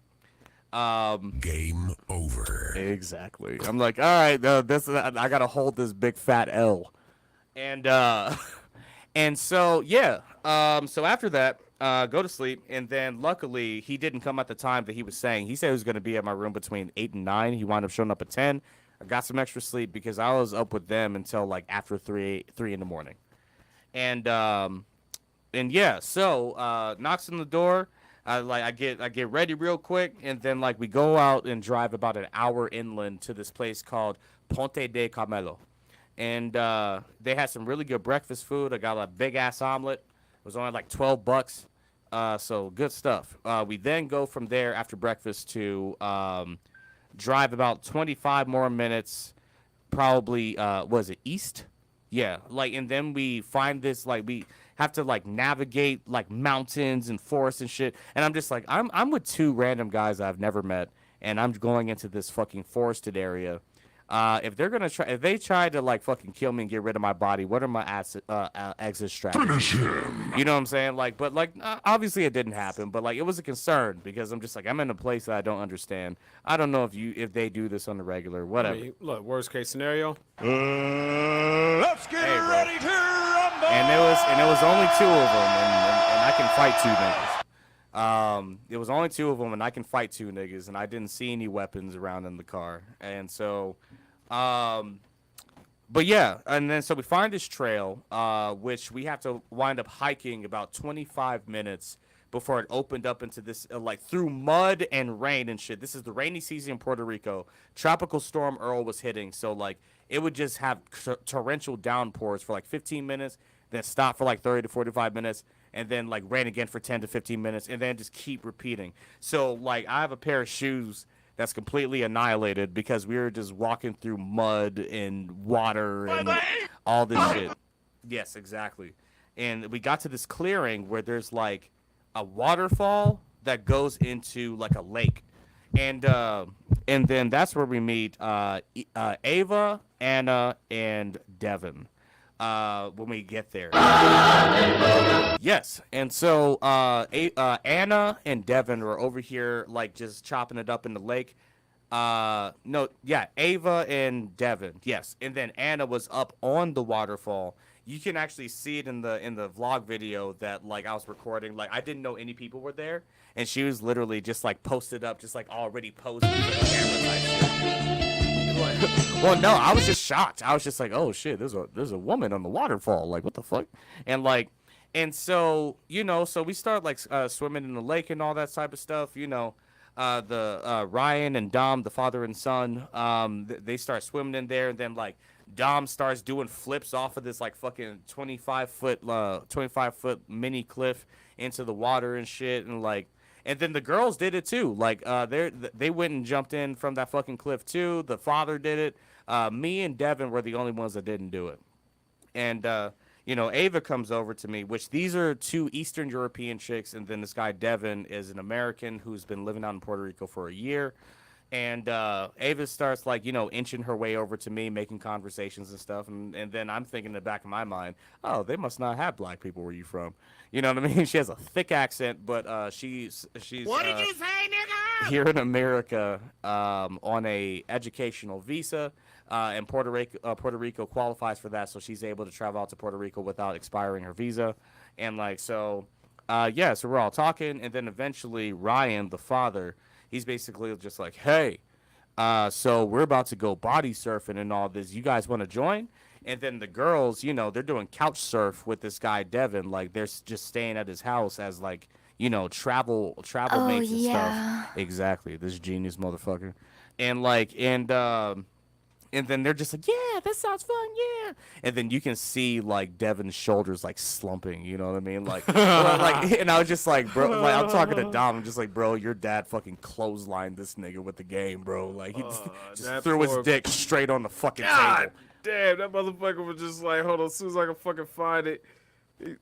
Speaker 4: Game over.
Speaker 2: Exactly. I'm like, all right, I gotta hold this big fat L. And and so yeah, so after that, go to sleep, and then luckily he didn't come at the time that he was saying. He said he was going to be at my room between 8 and 9. He wound up showing up at 10. I got some extra sleep because I was up with them until like after 3 in the morning. And yeah, so knocks on the door. I get ready real quick, and then like we go out and drive about an hour inland to this place called Ponte de Carmelo. And they had some really good breakfast food. I got a big ass omelet. It was only like $12. So good stuff. We then go from there after breakfast to drive about 25 more minutes, probably was it east? Yeah, like, and then we find this, like, we have to like navigate like mountains and forests and shit. And I'm just like, I'm with 2 random guys I've never met, and I'm going into this fucking forested area. if they try to like fucking kill me and get rid of my body, what are my exit strategies? You know what I'm saying? Like, but like, obviously it didn't happen, but like, it was a concern because I'm just like, I'm in a place that I don't understand. I don't know if they do this on the regular, whatever.
Speaker 1: I mean, look, worst case scenario.
Speaker 4: Let's get ready to rumble.
Speaker 2: And it was only two of them, and I can fight two niggas. It was only two of them, and I can fight two niggas, and I didn't see any weapons around in the car, and so, but yeah, and then so we find this trail, which we have to wind up hiking about 25 minutes before it opened up into this, like through mud and rain and shit. This is the rainy season in Puerto Rico. Tropical Storm Earl was hitting, so like it would just have torrential downpours for like 15 minutes, then stop for like 30 to 45 minutes, and then like rain again for 10 to 15 minutes, and then just keep repeating. So like I have a pair of shoes that's completely annihilated because we were just walking through mud and water and all this shit. Yes, exactly. And we got to this clearing where there's like a waterfall that goes into like a lake. And then that's where we meet Ava, Anna, and Devin. When we get there. Yes, and so Anna and Devin were over here like just chopping it up in the lake. Ava and Devin, yes, and then Anna was up on the waterfall. You can actually see it in the vlog video that like I was recording. Like I didn't know any people were there, and she was literally just like posted up, just like already posing for the camera like shit. Well, no, I was just shocked. I was just like, "Oh shit, there's a woman on the waterfall. Like, what the fuck?" And so so we start like swimming in the lake and all that type of stuff. The Ryan and Dom, the father and son, they start swimming in there, and then like Dom starts doing flips off of this like fucking 25-foot mini cliff into the water and shit, and like. And then the girls did it too. Like they went and jumped in from that fucking cliff too. The father did it. Me and Devin were the only ones that didn't do it. And Ava comes over to me, which these are two Eastern European chicks, and then this guy Devin is an American who's been living out in Puerto Rico for a year. And Ava starts like inching her way over to me, making conversations and stuff. And then I'm thinking in the back of my mind, oh, they must not have black people where you from. You know what I mean? She has a thick accent, but she's
Speaker 4: What did you say, nigga?
Speaker 2: here in America on a educational visa, and Puerto Rico qualifies for that, so she's able to travel out to Puerto Rico without expiring her visa, and like so we're all talking, and then eventually Ryan, the father, he's basically just like, hey, so we're about to go body surfing and all this. You guys want to join? And then the girls, they're doing couch surf with this guy Devin, like they're just staying at his house as like travel mates and stuff. Exactly, this genius motherfucker, and then they're just like, yeah, that sounds fun, yeah. And then you can see like Devin's shoulders like slumping, you know what I mean? Like, and I was just like, bro, like I'm talking to Dom, I'm just like, bro, your dad fucking clotheslined this nigga with the game, bro. Like he just threw his dick straight on the fucking table.
Speaker 1: Damn, that motherfucker was just like, hold on, as soon as I can fucking find it.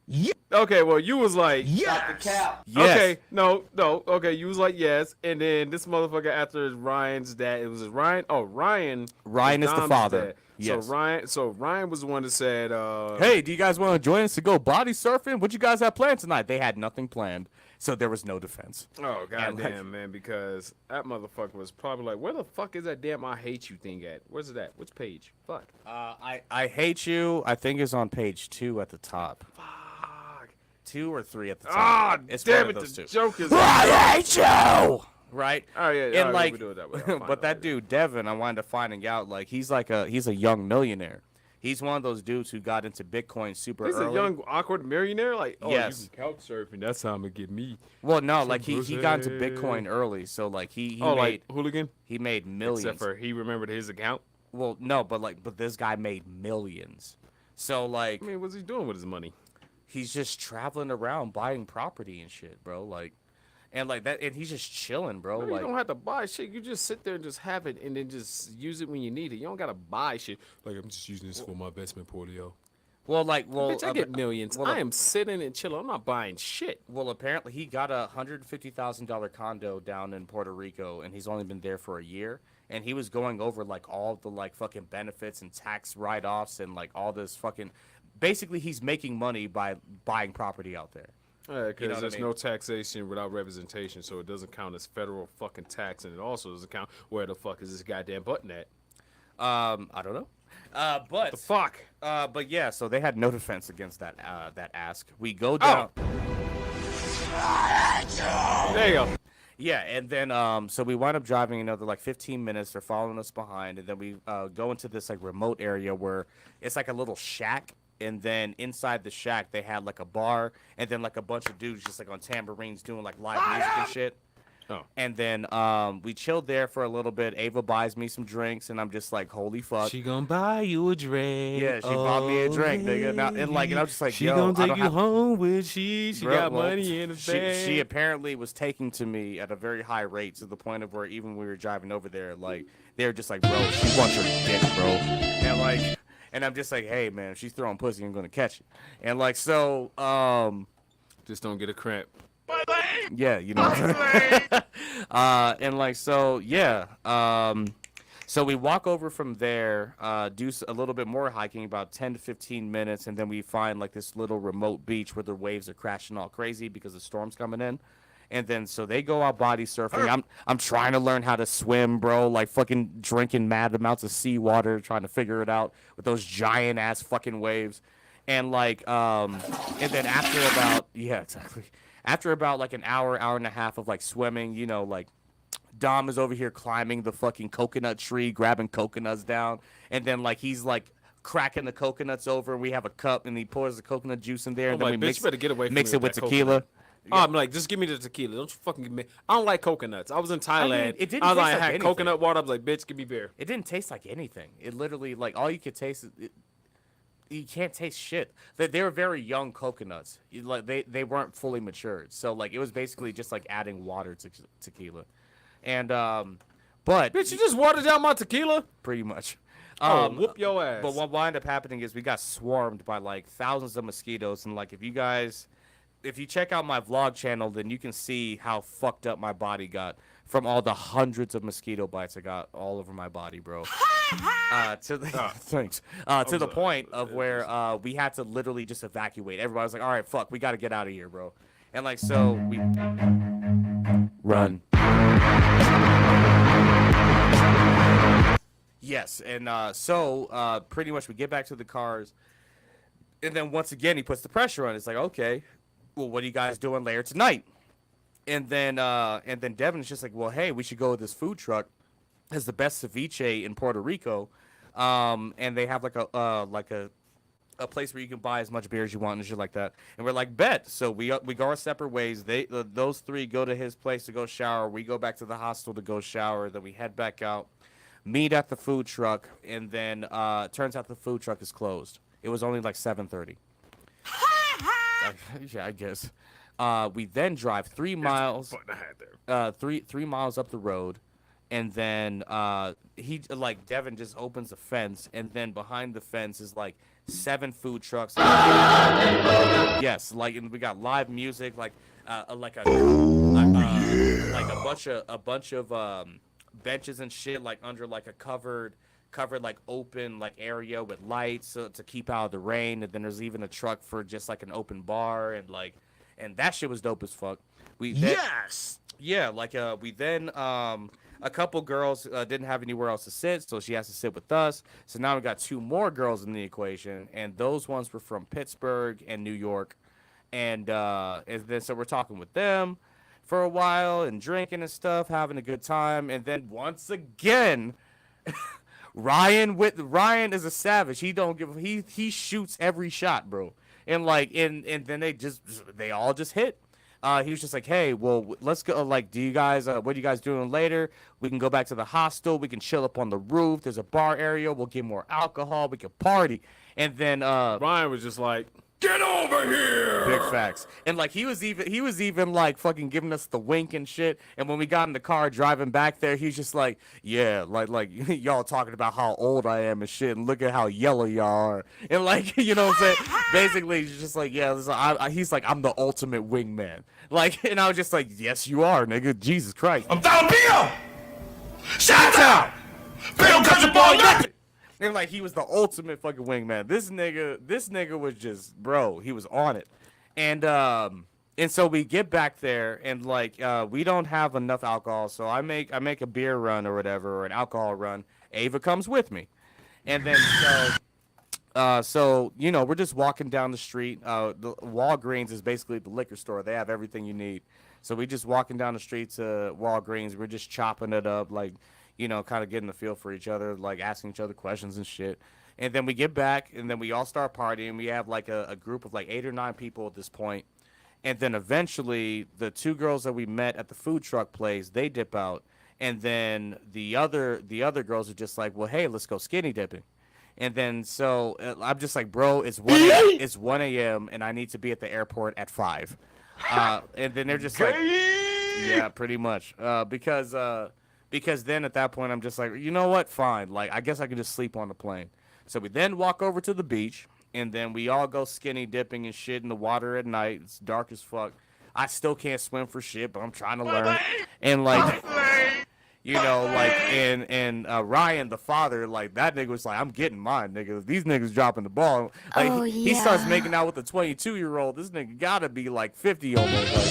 Speaker 1: Yeah. Okay, well, you was like,
Speaker 4: Yes.
Speaker 2: Yes.
Speaker 1: Okay, no, okay, you was like, yes, and then this motherfucker after Ryan's dad, it was Ryan. Oh, Ryan.
Speaker 2: Ryan is the
Speaker 1: Dom's
Speaker 2: father.
Speaker 1: dad.
Speaker 2: Yes.
Speaker 1: So Ryan was the one that said,
Speaker 2: hey, do you guys want to join us to go body surfing? What you guys have planned tonight? They had nothing planned, so there was no defense.
Speaker 1: oh goddamn, man, because that motherfucker was probably like, where the fuck is that damn I hate you thing at? Where's it at? Which page? Fuck.
Speaker 2: I hate you. I think is on page 2 at the top.
Speaker 1: Fuck.
Speaker 2: 2 or 3 at the top.
Speaker 1: Ah,
Speaker 2: it's
Speaker 1: damn
Speaker 2: one
Speaker 1: it,
Speaker 2: of those
Speaker 1: the
Speaker 2: two.
Speaker 1: joke is.
Speaker 2: I hate you. Right?
Speaker 1: Oh yeah,
Speaker 2: And
Speaker 1: all right,
Speaker 2: like,
Speaker 1: we do it that way. I'll find
Speaker 2: but
Speaker 1: it
Speaker 2: that
Speaker 1: later.
Speaker 2: dude Devin, I wound up finding out like he's a young millionaire. He's one of those dudes who got into Bitcoin super
Speaker 1: He's
Speaker 2: early.
Speaker 1: a young awkward millionaire. Like, oh,
Speaker 2: Yes.
Speaker 1: you can couch surfing. That's how I'm gonna get me.
Speaker 2: Well, no, like he got into
Speaker 1: pussy.
Speaker 2: Bitcoin early, so like he
Speaker 1: Oh,
Speaker 2: made
Speaker 1: like hooligan.
Speaker 2: he made millions.
Speaker 1: Except for he remembered his account.
Speaker 2: Well, no, but this guy made millions. So like
Speaker 1: I mean, what's he doing with his money?
Speaker 2: he's just traveling around buying property and shit, bro. Like, and like that, and he's just chilling, bro.
Speaker 1: No, you
Speaker 2: Like,
Speaker 1: don't have to buy shit. You just sit there and just have it, and then just use it when you need it. You don't gotta buy shit. Like I'm just using this for my investment portfolio. Bitch, I get millions.
Speaker 2: well,
Speaker 1: I am sitting and chilling. I'm not buying shit.
Speaker 2: Well, apparently he got a $150,000 condo down in Puerto Rico, and he's only been there for a year. and he was going over like all the like fucking benefits and tax write-offs and like all this fucking. Basically, he's making money by buying property out there.
Speaker 1: Because
Speaker 2: You know what I
Speaker 1: there's
Speaker 2: mean?
Speaker 1: no taxation without representation, so it doesn't count as federal fucking tax, and it also doesn't count where the fuck is this goddamn button at?
Speaker 2: I don't know. But
Speaker 1: The fuck?
Speaker 2: but yeah, so they had no defense against that that ask. We go down.
Speaker 1: There you go.
Speaker 2: Yeah, and then so we wind up driving another like 15 minutes. They're following us behind, and then we go into this like remote area where it's like a little shack, and then inside the shack they had like a bar, and then like a bunch of dudes just like on tambourines doing like live music and shit.
Speaker 1: Oh.
Speaker 2: And then we chilled there for a little bit. Ava buys me some drinks, and I'm just like, holy fuck.
Speaker 1: She gonna buy you a drink.
Speaker 2: Yeah, she bought me a drink, nigga. Now, and I was just like,
Speaker 1: she
Speaker 2: yo,
Speaker 1: gonna
Speaker 2: I
Speaker 1: take
Speaker 2: don't
Speaker 1: you
Speaker 2: have-
Speaker 1: home with she
Speaker 2: Bro,
Speaker 1: got
Speaker 2: well,
Speaker 1: money in the bag.
Speaker 2: She apparently was taking to me at a very high rate to the point of where even when we were driving over there, like they were just like, bro, she wants your dick, bro. And like, and I'm just like, hey man, if she's throwing pussy, I'm gonna catch it. And like so,
Speaker 1: Just don't get a cramp.
Speaker 2: yeah, you know. And like so, yeah. So we walk over from there, do a little bit more hiking, about 10 to 15 minutes, and then we find like this little remote beach where the waves are crashing all crazy because the storm's coming in. And then so they go out body surfing. I'm trying to learn how to swim, bro. Like fucking drinking mad amounts of seawater, trying to figure it out with those giant ass fucking waves. And like and then after about like an hour and a half of like swimming, you know, like Dom is over here climbing the fucking coconut tree, grabbing coconuts down, and then like he's like cracking the coconuts over. We have a cup, and he pours the coconut juice in there, and then
Speaker 1: like,
Speaker 2: we
Speaker 1: bitch,
Speaker 2: mix
Speaker 1: you better get away from
Speaker 2: mix
Speaker 1: me
Speaker 2: it with
Speaker 1: that
Speaker 2: tequila.
Speaker 1: coconut. Oh, I'm like, just give me the tequila. Don't you fucking give me. I don't like coconuts. I was in Thailand.
Speaker 2: it didn't
Speaker 1: I was
Speaker 2: taste
Speaker 1: like,
Speaker 2: like
Speaker 1: I had
Speaker 2: anything.
Speaker 1: coconut water. I was like, bitch, give me beer.
Speaker 2: It didn't taste like anything. It literally like all you could taste is. You can't taste shit. They were very young coconuts. Like they weren't fully matured, so like it was basically just like adding water to tequila, and but
Speaker 1: Bitch, you just watered down my tequila?
Speaker 2: pretty much.
Speaker 1: Whoop your ass.
Speaker 2: But what wound up happening is we got swarmed by like thousands of mosquitoes, and like if you check out my vlog channel, then you can see how fucked up my body got from all the hundreds of mosquito bites I got all over my body, bro. Thanks. To the point of where we had to literally just evacuate. Everybody was like, "All right, fuck, we got to get out of here, bro." And like so we run. Yes, and so pretty much we get back to the cars, and then once again he puts the pressure on. It's like, okay, well, what are you guys doing later tonight? And then Devin's just like, well, hey, we should go to this food truck. It has the best ceviche in Puerto Rico, and they have like a place where you can buy as much beer as you want and shit like that. And we're like, bet. So we go our separate ways. Those three go to his place to go shower. We go back to the hostel to go shower. Then we head back out, meet at the food truck, and then turns out the food truck is closed. It was only like 7:30. Yeah, I guess. We then drive 3 miles. Three miles up the road, and then Devin just opens a fence, and then behind the fence is like 7 food trucks. Yes, like, and we got live music, like a bunch of benches and shit, like under like a covered like open like area with lights so to keep out of the rain. And then there's even a truck for just like an open bar, and that shit was dope as fuck. We then a couple girls didn't have anywhere else to sit, so she has to sit with us. So now we got 2 more girls in the equation, and those ones were from Pittsburgh and New York. And then so we're talking with them for a while and drinking and stuff, having a good time. And then once again, Ryan is a savage. He shoots every shot, bro. And then they all just hit. He was just like, hey, well, let's go. Like, do you guys, what are you guys doing later? We can go back to the hostel. We can chill up on the roof. There's a bar area. We'll get more alcohol. We can party. And then
Speaker 1: Ryan was just like,
Speaker 4: Get over here!
Speaker 2: big facts. And like he was even like fucking giving us the wink and shit. And when we got in the car driving back there, he's just like, yeah, like y'all talking about how old I am and shit, and look at how yellow y'all are. And like, you know what I'm saying? Basically, he's just like, yeah, he's like, I'm the ultimate wingman. Like, and I was just like, yes, you are, nigga. Jesus Christ.
Speaker 4: I'm down beer! Shut up! Bill country boy nothing.
Speaker 2: And like he was the ultimate fucking wingman. This nigga was just, bro, he was on it. And so we get back there and like we don't have enough alcohol, so I make a beer run or whatever, or an alcohol run. Ava comes with me. And then so you know, we're just walking down the street. The Walgreens is basically the liquor store. They have everything you need. So we just walking down the street to Walgreens. We're just chopping it up, like, you know, kind of getting the feel for each other, like asking each other questions and shit. And then we get back, and then we all start partying. We have like a group of like 8 or 9 people at this point. And then eventually, the 2 girls that we met at the food truck place, they dip out. And then the other girls are just like, well, hey, let's go skinny dipping. And then so I'm just like, bro, it's 1 a.m. and I need to be at the airport at 5. And then they're just like, yeah, pretty much. Because then at that point I'm just like, you know what? Fine. Like, I guess I can just sleep on the plane. So we then walk over to the beach, and then we all go skinny dipping and shit in the water at night. It's dark as fuck. I still can't swim for shit, but I'm trying to learn. And like, you know, like, and Ryan, the father, like, that nigga was like, I'm getting mine, nigga. These niggas dropping the ball. Like, he starts making out with a 22-year-old. This nigga gotta be like 50 almost. Like,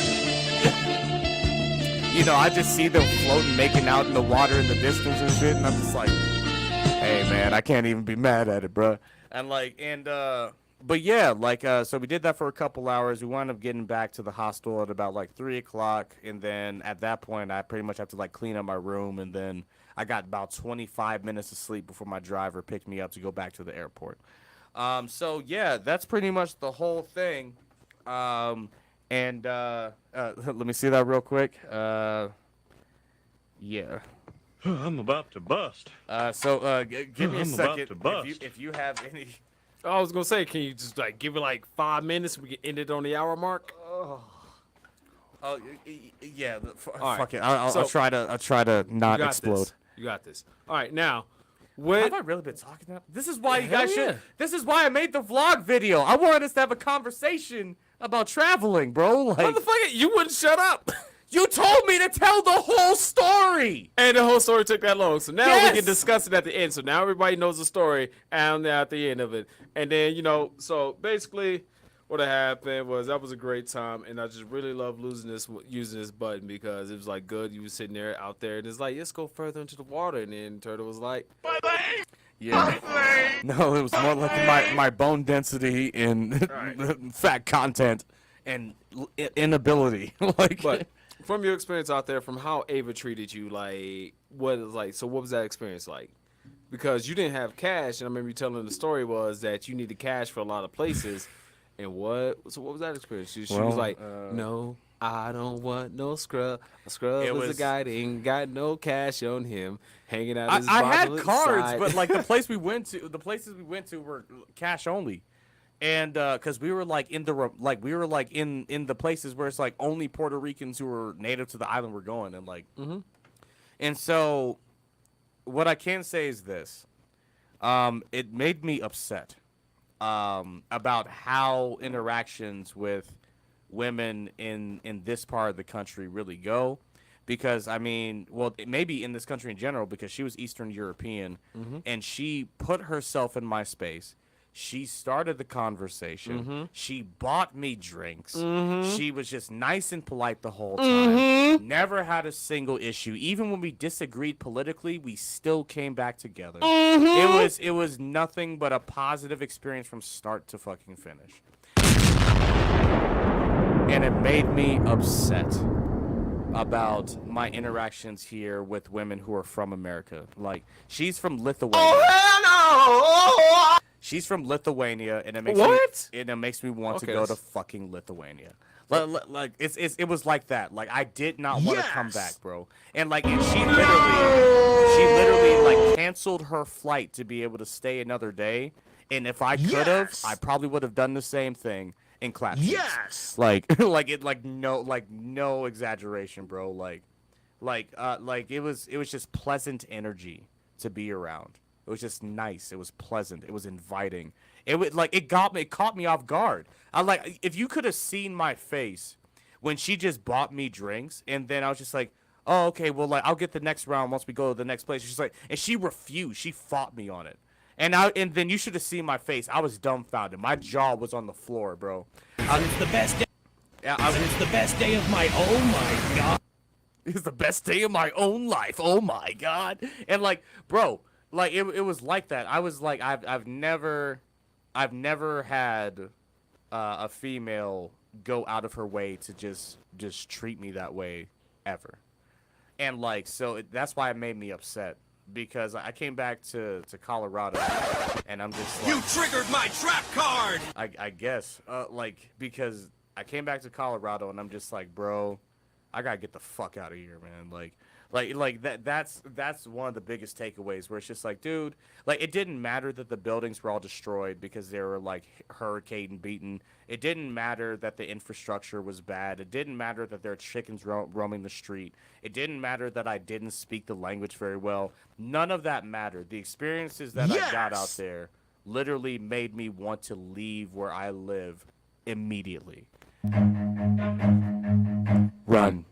Speaker 2: you know, I just see them floating, making out in the water in the distance and shit, and I'm just like, hey, man, I can't even be mad at it, bro. And like, but yeah, like, so we did that for a couple hours. We wound up getting back to the hostel at about like 3 o'clock. And then at that point, I pretty much have to like clean up my room. And then I got about 25 minutes of sleep before my driver picked me up to go back to the airport. So yeah, that's pretty much the whole thing. Let me see that real quick. Yeah.
Speaker 3: I'm about to bust.
Speaker 2: Give me a
Speaker 3: I'm
Speaker 2: second.
Speaker 3: about to bust.
Speaker 2: If you have any.
Speaker 1: I was gonna say, can you just like give it like 5 minutes? We can end it on the hour mark.
Speaker 2: Yeah.
Speaker 1: All
Speaker 2: Fuck
Speaker 1: right.
Speaker 2: it. I'll try to not explode.
Speaker 1: You got this. All right, now.
Speaker 2: Have I really been talking now? This is why you
Speaker 1: Hell
Speaker 2: guys
Speaker 1: yeah.
Speaker 2: should. This is why I made the vlog video. I wanted us to have a conversation about traveling, bro. Like,
Speaker 1: Motherfucker, you wouldn't shut up.
Speaker 2: you told me to tell the whole story.
Speaker 1: And the whole story took that long. So now
Speaker 2: Yes.
Speaker 1: we can discuss it at the end. So now everybody knows the story and at the end of it. And then, you know, so basically what happened was that was a great time. And I just really love using this button because it was like good. You was sitting there out there and it's like, let's go further into the water. And then Turtle was like,
Speaker 2: Yeah. No, it was more like my bone density and fat content and inability. Like,
Speaker 1: but from your experience out there, from how Ava treated you, like, what was that experience like? Because you didn't have cash, and I remember you telling the story was that you needed cash for a lot of places. And what was that experience? She was like, no, I don't want no scrub. A scrub is a guy that ain't got no cash on him, hanging out his
Speaker 2: I had
Speaker 1: bottle
Speaker 2: cards,
Speaker 1: inside.
Speaker 2: but like the places we went to were cash only. And because we were like in the places where it's like only Puerto Ricans who were native to the island were going, and like, and so what I can say is this: it made me upset about how interactions with women in this part of the country really go. Because I mean, well, maybe in this country in general, because she was Eastern European, and she put herself in my space. She started the conversation. She bought me drinks. She was just nice and polite the whole time. Never had a single issue. Even when we disagreed politically, we still came back together. It was nothing but a positive experience from start to fucking finish. And it made me upset about my interactions here with women who are from America. Like, she's from Lithuania. She's from Lithuania, and it makes me want to go to fucking Lithuania. Like it was like that. Like, I did not want to come back, bro. And like, and she literally like canceled her flight to be able to stay another day. And if I could have, I probably would have done the same thing in class.
Speaker 4: Yes.
Speaker 2: Like no exaggeration, bro. Like it was just pleasant energy to be around. It was just nice. It was pleasant. It was inviting. It caught me off guard. If you could have seen my face when she just bought me drinks, and then I was just like, oh, okay, well, like, I'll get the next round once we go to the next place. She's like, and she refused. She fought me on it. And then you should have seen my face. I was dumbfounded. My jaw was on the floor, bro.
Speaker 3: It's the best day.
Speaker 2: Yeah,
Speaker 3: It's the best day of my. Oh my god.
Speaker 2: It's the best day of my own life. Oh my god. And like, bro, like it was like that. I was like, I've never had a female go out of her way to just treat me that way ever. And like, so that's why it made me upset, because I came back to Colorado and I'm just like,
Speaker 4: You triggered my trap card!
Speaker 2: I guess like, because I came back to Colorado and I'm just like, bro, I gotta get the fuck out of here, man. Like that's one of the biggest takeaways, where it's just like, dude, like, it didn't matter that the buildings were all destroyed because they were like hurricane beaten. It didn't matter that the infrastructure was bad. It didn't matter that there are chickens roaming the street. It didn't matter that I didn't speak the language very well. None of that mattered. The experiences that I got out there literally made me want to leave where I live immediately. Run.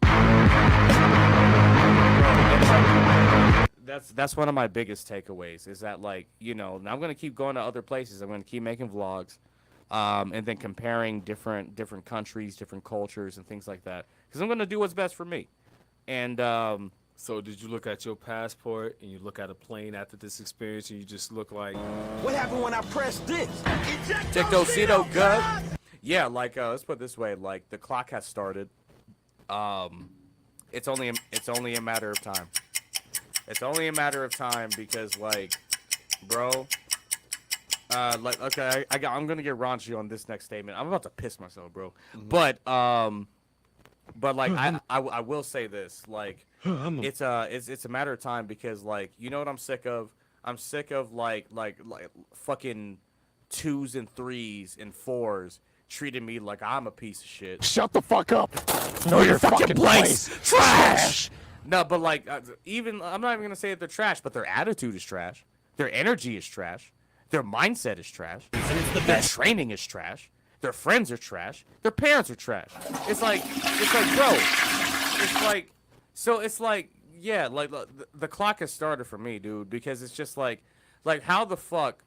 Speaker 2: That's one of my biggest takeaways, is that, like, you know, I'm gonna keep going to other places. I'm gonna keep making vlogs, and then comparing different countries, different cultures, and things like that. Because I'm gonna do what's best for me. And
Speaker 1: So did you look at your passport and you look at a plane after this experience and you just look like,
Speaker 5: What happened when I pressed this?
Speaker 2: Ejectocito gut. Yeah, like, let's put it this way, like, the clock has started. It's only a matter of time. It's only a matter of time, because, like, bro, like, okay, I'm gonna get raunchy on this next statement. I'm about to piss myself, bro. But like, I will say this, like, it's a matter of time, because, like, you know what I'm sick of? I'm sick of like fucking 2s and 3s and 4s treating me like I'm a piece of shit.
Speaker 5: Shut the fuck up. Know your fucking place. Trash.
Speaker 2: No, but like, even, I'm not even gonna say that they're trash, but their attitude is trash. Their energy is trash. Their mindset is trash. Their training is trash. Their friends are trash. Their parents are trash. It's like, bro, it's like, so it's like, yeah, like, the clock has started for me, dude, because it's just like, how the fuck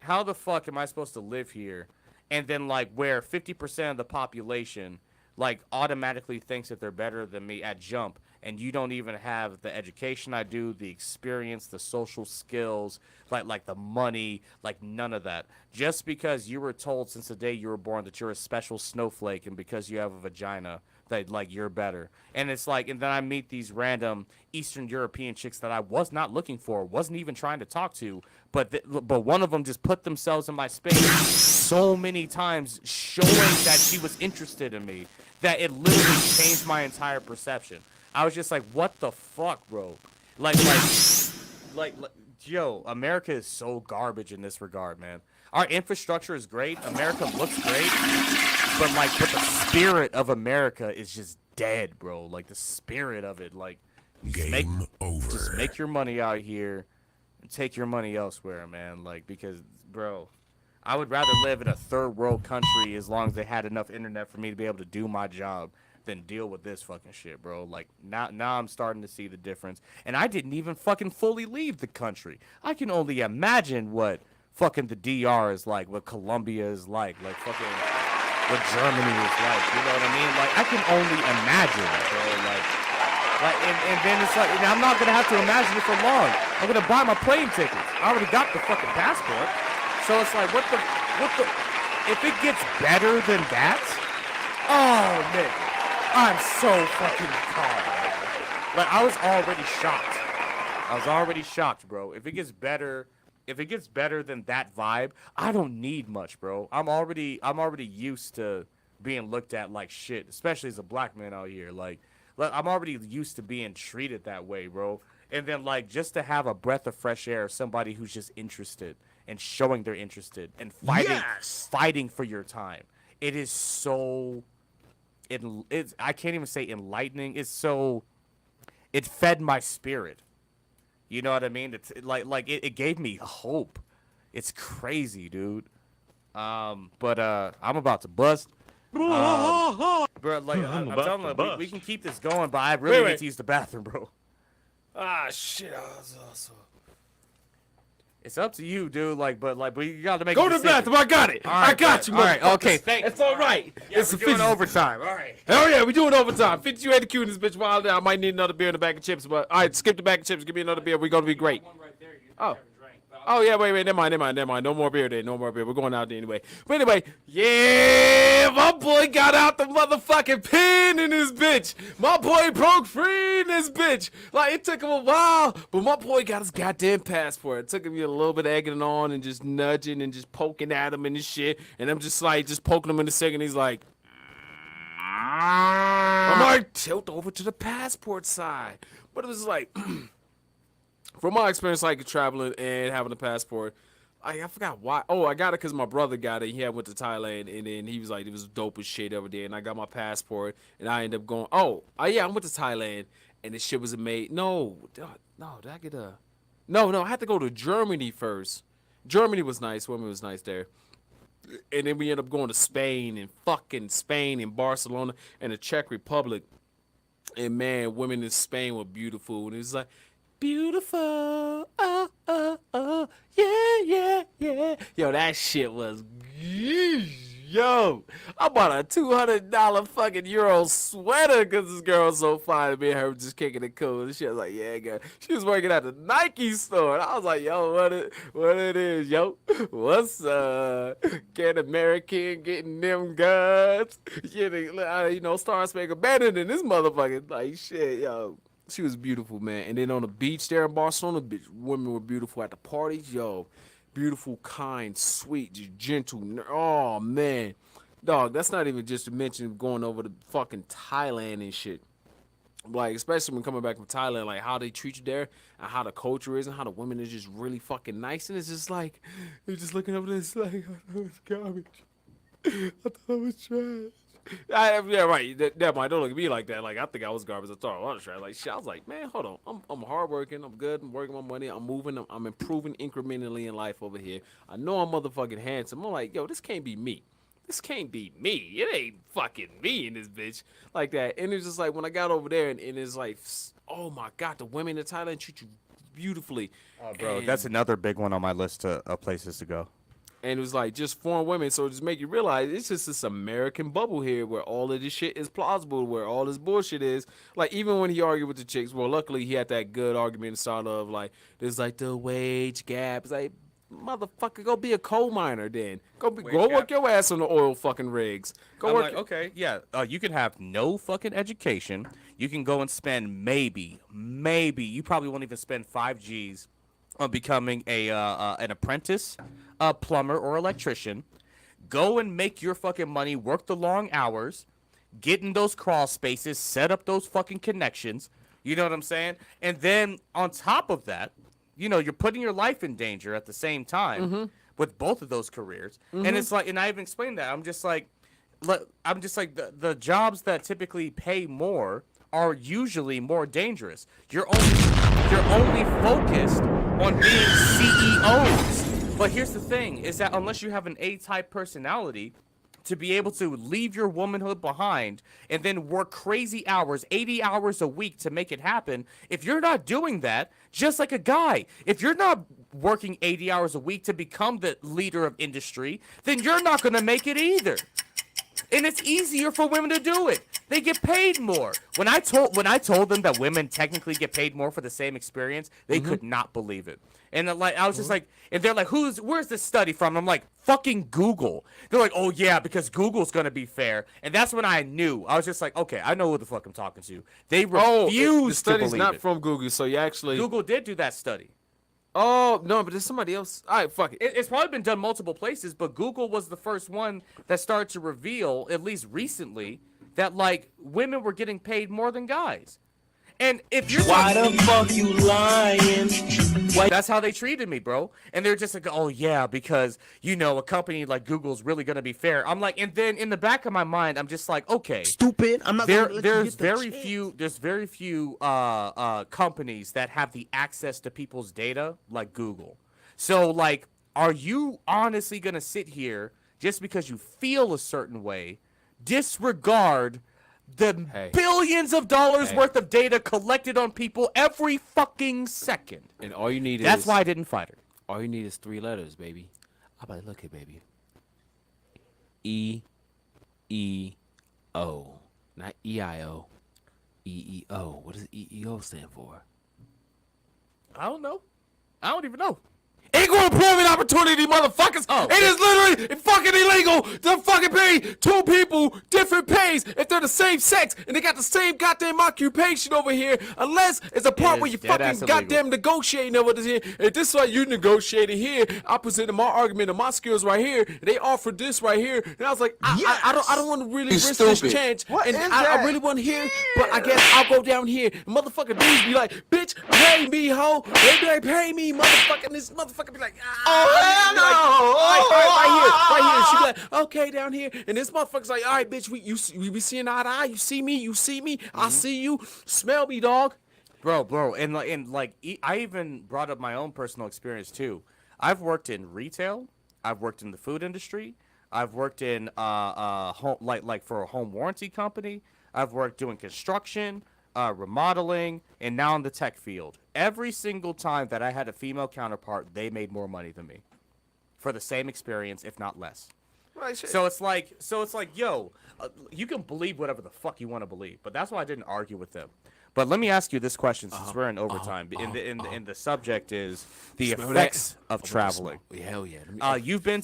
Speaker 2: am I supposed to live here, and then, like, where 50% of the population, like, automatically thinks that they're better than me at jump, and you don't even have the education I do, the experience, the social skills, like the money, like, none of that. Just because you were told since the day you were born that you're a special snowflake, and because you have a vagina, that, like, you're better. And it's like, and then I meet these random Eastern European chicks that I was not looking for, wasn't even trying to talk to, but one of them just put themselves in my space so many times, showing that she was interested in me, that it literally changed my entire perception. I was just like, what the fuck, bro? Like, yo, America is so garbage in this regard, man. Our infrastructure is great. America looks great. But the spirit of America is just dead, bro. Like, the spirit of it, like,
Speaker 4: Game over.
Speaker 2: just make your money out here and take your money elsewhere, man. Like, because, bro, I would rather live in a third world country as long as they had enough internet for me to be able to do my job than deal with this fucking shit, bro. Like, now I'm starting to see the difference. And I didn't even fucking fully leave the country. I can only imagine what fucking the DR is like, what Colombia is like fucking what Germany is like. You know what I mean? Like, I can only imagine, bro. Like and then it's like, and I'm not gonna have to imagine it for long. I'm gonna buy my plane tickets. I already got the fucking passport. So it's like, what the if it gets better than that, oh nigga, I'm so fucking calm. Like, I was already shocked, bro. If it gets better than that vibe, I don't need much, bro. I'm already used to being looked at like shit, especially as a black man out here. Like I'm already used to being treated that way, bro. And then, like, just to have a breath of fresh air of somebody who's just interested and showing they're interested and fighting for your time. It is so, I can't even say enlightening. It fed my spirit. You know what I mean? It's it gave me hope. It's crazy, dude. But I'm about to bust. Bro, like
Speaker 3: I'm
Speaker 2: I'm
Speaker 3: about
Speaker 2: telling
Speaker 3: to
Speaker 2: you, we
Speaker 3: bust.
Speaker 2: can keep this going, but I really
Speaker 1: Wait.
Speaker 2: need to use the bathroom, bro.
Speaker 1: Ah, shit. I was also...
Speaker 2: It's up to you, dude. But you gotta make.
Speaker 1: Go
Speaker 2: a
Speaker 1: to the
Speaker 2: decision.
Speaker 1: bathroom. I got it.
Speaker 2: All right,
Speaker 1: I got you,
Speaker 2: all right,
Speaker 1: motherfucker.
Speaker 2: okay, thank you.
Speaker 1: It's all right.
Speaker 2: Yeah,
Speaker 1: It's
Speaker 2: we're doing
Speaker 1: sufficient.
Speaker 2: overtime. All right.
Speaker 1: Hell yeah, we doing overtime. 52 at the Q in this bitch. Wild out. I might need another beer in the bag of chips, but all right, skip the bag of chips. Give me another beer. We're gonna be great. Oh. Oh yeah, wait, never mind. No more beer there. No more beer. We're going out there anyway. But anyway, yeah, my boy got out the motherfucking pin in this bitch. My boy broke free in this bitch. Like it took him a while, but my boy got his goddamn passport. It took him a little bit of egging on and just nudging and just poking at him and this shit. And I'm just like, just poking him in the second. He's like, I'm like, tilt over to the passport side. But it was like. From my experience, like traveling and having a passport, I forgot why. Oh, I got it because my brother got it. He had went to Thailand, and then he was like, it was dope as shit over there. And I got my passport, and I ended up going. Yeah, I went to Thailand, and the shit was amazing. No, did I get a? No, I had to go to Germany first. Germany was nice. Women was nice there. And then we ended up going to Spain and Barcelona and the Czech Republic. And man, women in Spain were beautiful, and it was like. Beautiful, yeah. Yo, that shit was, yo. I bought a $200 fucking Euro sweater because this girl was so fine. Me and her just kicking it cool. And she was like, yeah, girl. She was working at the Nike store. And I was like, yo, what it is, yo? What's get American getting them guns? Star Spangled Banner than this motherfucker. Like, shit, yo. She was beautiful, man. And then on the beach there in Barcelona, women were beautiful at the parties. Yo, beautiful, kind, sweet, just gentle. Oh, man. Dog, that's not even just to mention going over to fucking Thailand and shit. Like, especially when coming back from Thailand, like how they treat you there and how the culture is and how the women are just really fucking nice. And it's just like, you're just looking over this like, I thought it was garbage. I thought it was trash. Yeah, right. That might don't look at me like that. Like I think I was garbage. I thought I was trash. Like shit. I was like, man, hold on. I'm hardworking. I'm good. I'm working my money. I'm moving. I'm improving incrementally in life over here. I know I'm motherfucking handsome. I'm like, yo, this can't be me. This can't be me. It ain't fucking me in this bitch like that. And it's just like when I got over there and it's like, oh my god, the women in Thailand treat you beautifully.
Speaker 2: Oh, bro, that's another big one on my list of places to go.
Speaker 1: And it was like just foreign women, so it just make you realize it's just this American bubble here where all of this shit is plausible, where all this bullshit is. Like even when he argued with the chicks, well, luckily he had that good argument sort of like there's like the wage gap. It's like motherfucker, go be a coal miner then. Go work your ass on the oil fucking rigs.
Speaker 2: I'm like, okay, yeah, you can have no fucking education. You can go and spend maybe you probably won't even spend 5 G's on becoming an apprentice, a plumber or electrician. Go and make your fucking money, work the long hours, get in those crawl spaces, set up those fucking connections. You know what I'm saying? And then on top of that, you're putting your life in danger at the same time with both of those careers. And it's like, and I even explained that. I'm just like the jobs that typically pay more are usually more dangerous. You're only focused on being CEOs. But here's the thing, is that unless you have an A-type personality, to be able to leave your womanhood behind and then work crazy hours, 80 hours a week to make it happen, if you're not doing that, just like a guy, if you're not working 80 hours a week to become the leader of industry, then you're not going to make it either. And it's easier for women to do it. They get paid more. When I told them that women technically get paid more for the same experience, they could not believe it. And I was just like, and they're like, where's this study from? I'm like, fucking Google. They're like, oh yeah, because Google's gonna be fair. And that's when I knew. I was just like, okay, I know who the fuck I'm talking to. They refused
Speaker 1: the study's
Speaker 2: to believe
Speaker 1: not
Speaker 2: it.
Speaker 1: from Google, so you actually
Speaker 2: Google did do that study.
Speaker 1: Oh no, but there's somebody else. All right, fuck it.
Speaker 2: It's probably been done multiple places, but Google was the first one that started to reveal, at least recently, that like women were getting paid more than guys. And if you're
Speaker 5: Why the fuck you lying?
Speaker 2: That's how they treated me, bro. And they're just like, oh yeah, because a company like Google's really gonna be fair. I'm like, and then in the back of my mind, I'm just like, okay,
Speaker 5: Stupid. I'm not gonna let you get the chance.
Speaker 2: There's very few companies that have the access to people's data like Google. So like, are you honestly gonna sit here just because you feel a certain way, disregard the
Speaker 1: Hey.
Speaker 2: billions of dollars
Speaker 1: Hey.
Speaker 2: worth of data collected on people every fucking second.
Speaker 1: And all you need
Speaker 2: That's
Speaker 1: is
Speaker 2: why I didn't fight her.
Speaker 1: all you need is 3 letters, baby. I'm like, look at baby. E-E-O. Not E-I-O. E-E-O. What does E-E-O stand for?
Speaker 2: I don't know. I don't even know.
Speaker 1: Equal employment opportunity, motherfuckers.
Speaker 2: Oh.
Speaker 1: It is literally fucking illegal to fucking pay 2 people different pays if they're the same sex and they got the same goddamn occupation over here, unless it's a part
Speaker 2: is
Speaker 1: where you
Speaker 2: dead ass
Speaker 1: fucking
Speaker 2: illegal.
Speaker 1: goddamn negotiating over this here. If this is like you negotiated here, I presented my argument and my skills right here. And they offered this right here, and I was like, I don't want to really risk this chance, and I really want to hear, but I guess I'll go down here. And motherfucker dudes be like, bitch, pay me, ho. They be like, pay me, motherfucker. And this motherfucker be like,
Speaker 4: hell no.
Speaker 1: right here. She be like, okay, down here. And this motherfucker's like, all right, bitch, we be seeing eye to eye. You see me, I see you. Smell me, dog.
Speaker 2: Bro, and I even brought up my own personal experience too. I've worked in retail. I've worked in the food industry. I've worked in home, like for a home warranty company. I've worked doing construction, remodeling, and now in the tech field. Every single time that I had a female counterpart, they made more money than me for the same experience, if not less.
Speaker 1: Right, shit.
Speaker 2: So it's like, yo, you can believe whatever the fuck you want to believe, but that's why I didn't argue with them. But let me ask you this question, since we're in overtime. And the subject is the
Speaker 1: Smell
Speaker 2: effects
Speaker 1: that?
Speaker 2: of traveling.
Speaker 1: Hell yeah. Let me-
Speaker 2: You've been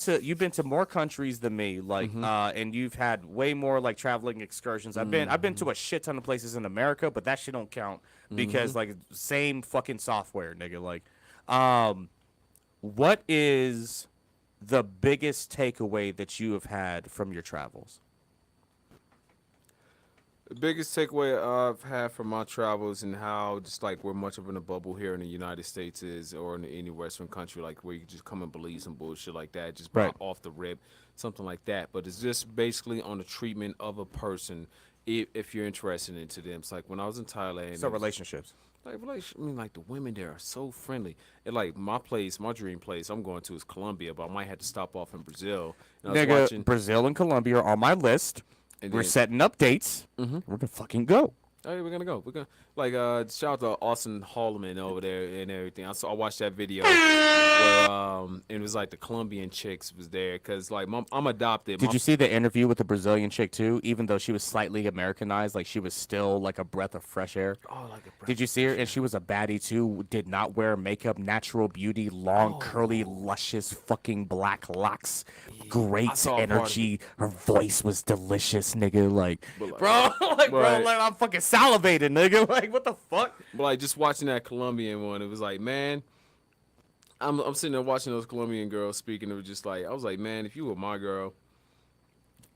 Speaker 2: to more countries than me, like, and you've had way more like traveling excursions. I've been to a shit ton of places in America, but that shit don't count because like same fucking software, nigga. Like, what is the biggest takeaway that you have had from your travels?
Speaker 1: The biggest takeaway I've had from my travels and how just like we're much of in a bubble here in the United States is, or in any Western country, like where you can just come and believe some bullshit like that, just
Speaker 2: Right.
Speaker 1: off the rip, something like that. But it's just basically on the treatment of a person if you're interested into them. It's like when I was in Thailand.
Speaker 2: So
Speaker 1: it was-
Speaker 2: relationships.
Speaker 1: I mean, like the women there are so friendly. And like my dream place I'm going to is Colombia, but I might have to stop off in Brazil. And I was
Speaker 2: Nigga,
Speaker 1: watching.
Speaker 2: Brazil and Colombia are on my list.
Speaker 1: And
Speaker 2: We're
Speaker 1: then-
Speaker 2: setting up dates. We're gonna fucking go.
Speaker 1: Oh, yeah, we're gonna go. We're gonna like shout out to Austin Holloman over there and everything. I watched that video where and it was like the Colombian chicks was there because like I'm adopted.
Speaker 2: Did you see the interview with the Brazilian chick too? Even though she was slightly Americanized, like she was still like a breath of fresh air.
Speaker 1: Oh, like a
Speaker 2: Did you see her? And she was a baddie too. Did not wear makeup, natural beauty, long, curly, luscious, fucking black locks, great
Speaker 1: saw a part of
Speaker 2: energy. Her voice was delicious, nigga. Like,
Speaker 1: like-
Speaker 2: bro, like, bro,
Speaker 1: Right.
Speaker 2: like I'm fucking salivating, nigga. Like, what the fuck?
Speaker 1: But like just watching that Colombian one, it was like, man, I'm sitting there watching those Colombian girls speaking. It was just like I was like, man, if you were my girl,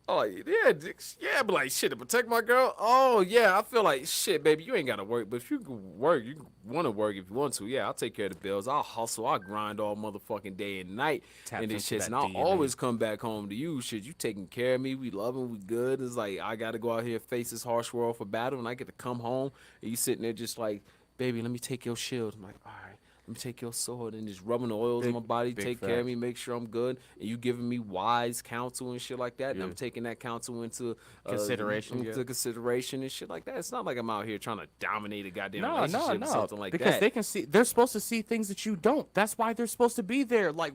Speaker 1: oh like, yeah, but like shit to protect my girl. Oh yeah, I feel like shit, baby, you ain't gotta work, but if you can work, you want to work if you want to. Yeah, I'll take care of the bills. I'll hustle. I'll grind all motherfucking day and night
Speaker 2: Tap
Speaker 1: and this
Speaker 2: into
Speaker 1: shit. And
Speaker 2: that
Speaker 1: I'll
Speaker 2: DNA.
Speaker 1: always come back home to you. Shit, you taking care of me. We loving. We good. It's like I gotta go out here face this harsh world for battle, and I get to come home and you sitting there just like, baby, let me take your shield. I'm like, all right. Let me take your sword and just rubbing the oils in my body,
Speaker 2: big
Speaker 1: take care of
Speaker 2: facts.
Speaker 1: me, make sure I'm good, and you giving me wise counsel and shit like that, and
Speaker 2: Yeah.
Speaker 1: I'm taking that counsel into
Speaker 2: Consideration,
Speaker 1: into
Speaker 2: yeah.
Speaker 1: consideration and shit like that. It's not like I'm out here trying to dominate a goddamn
Speaker 2: No,
Speaker 1: relationship or something like
Speaker 2: because
Speaker 1: that.
Speaker 2: they can see. They're supposed to see things that you don't. That's why they're supposed to be there. Like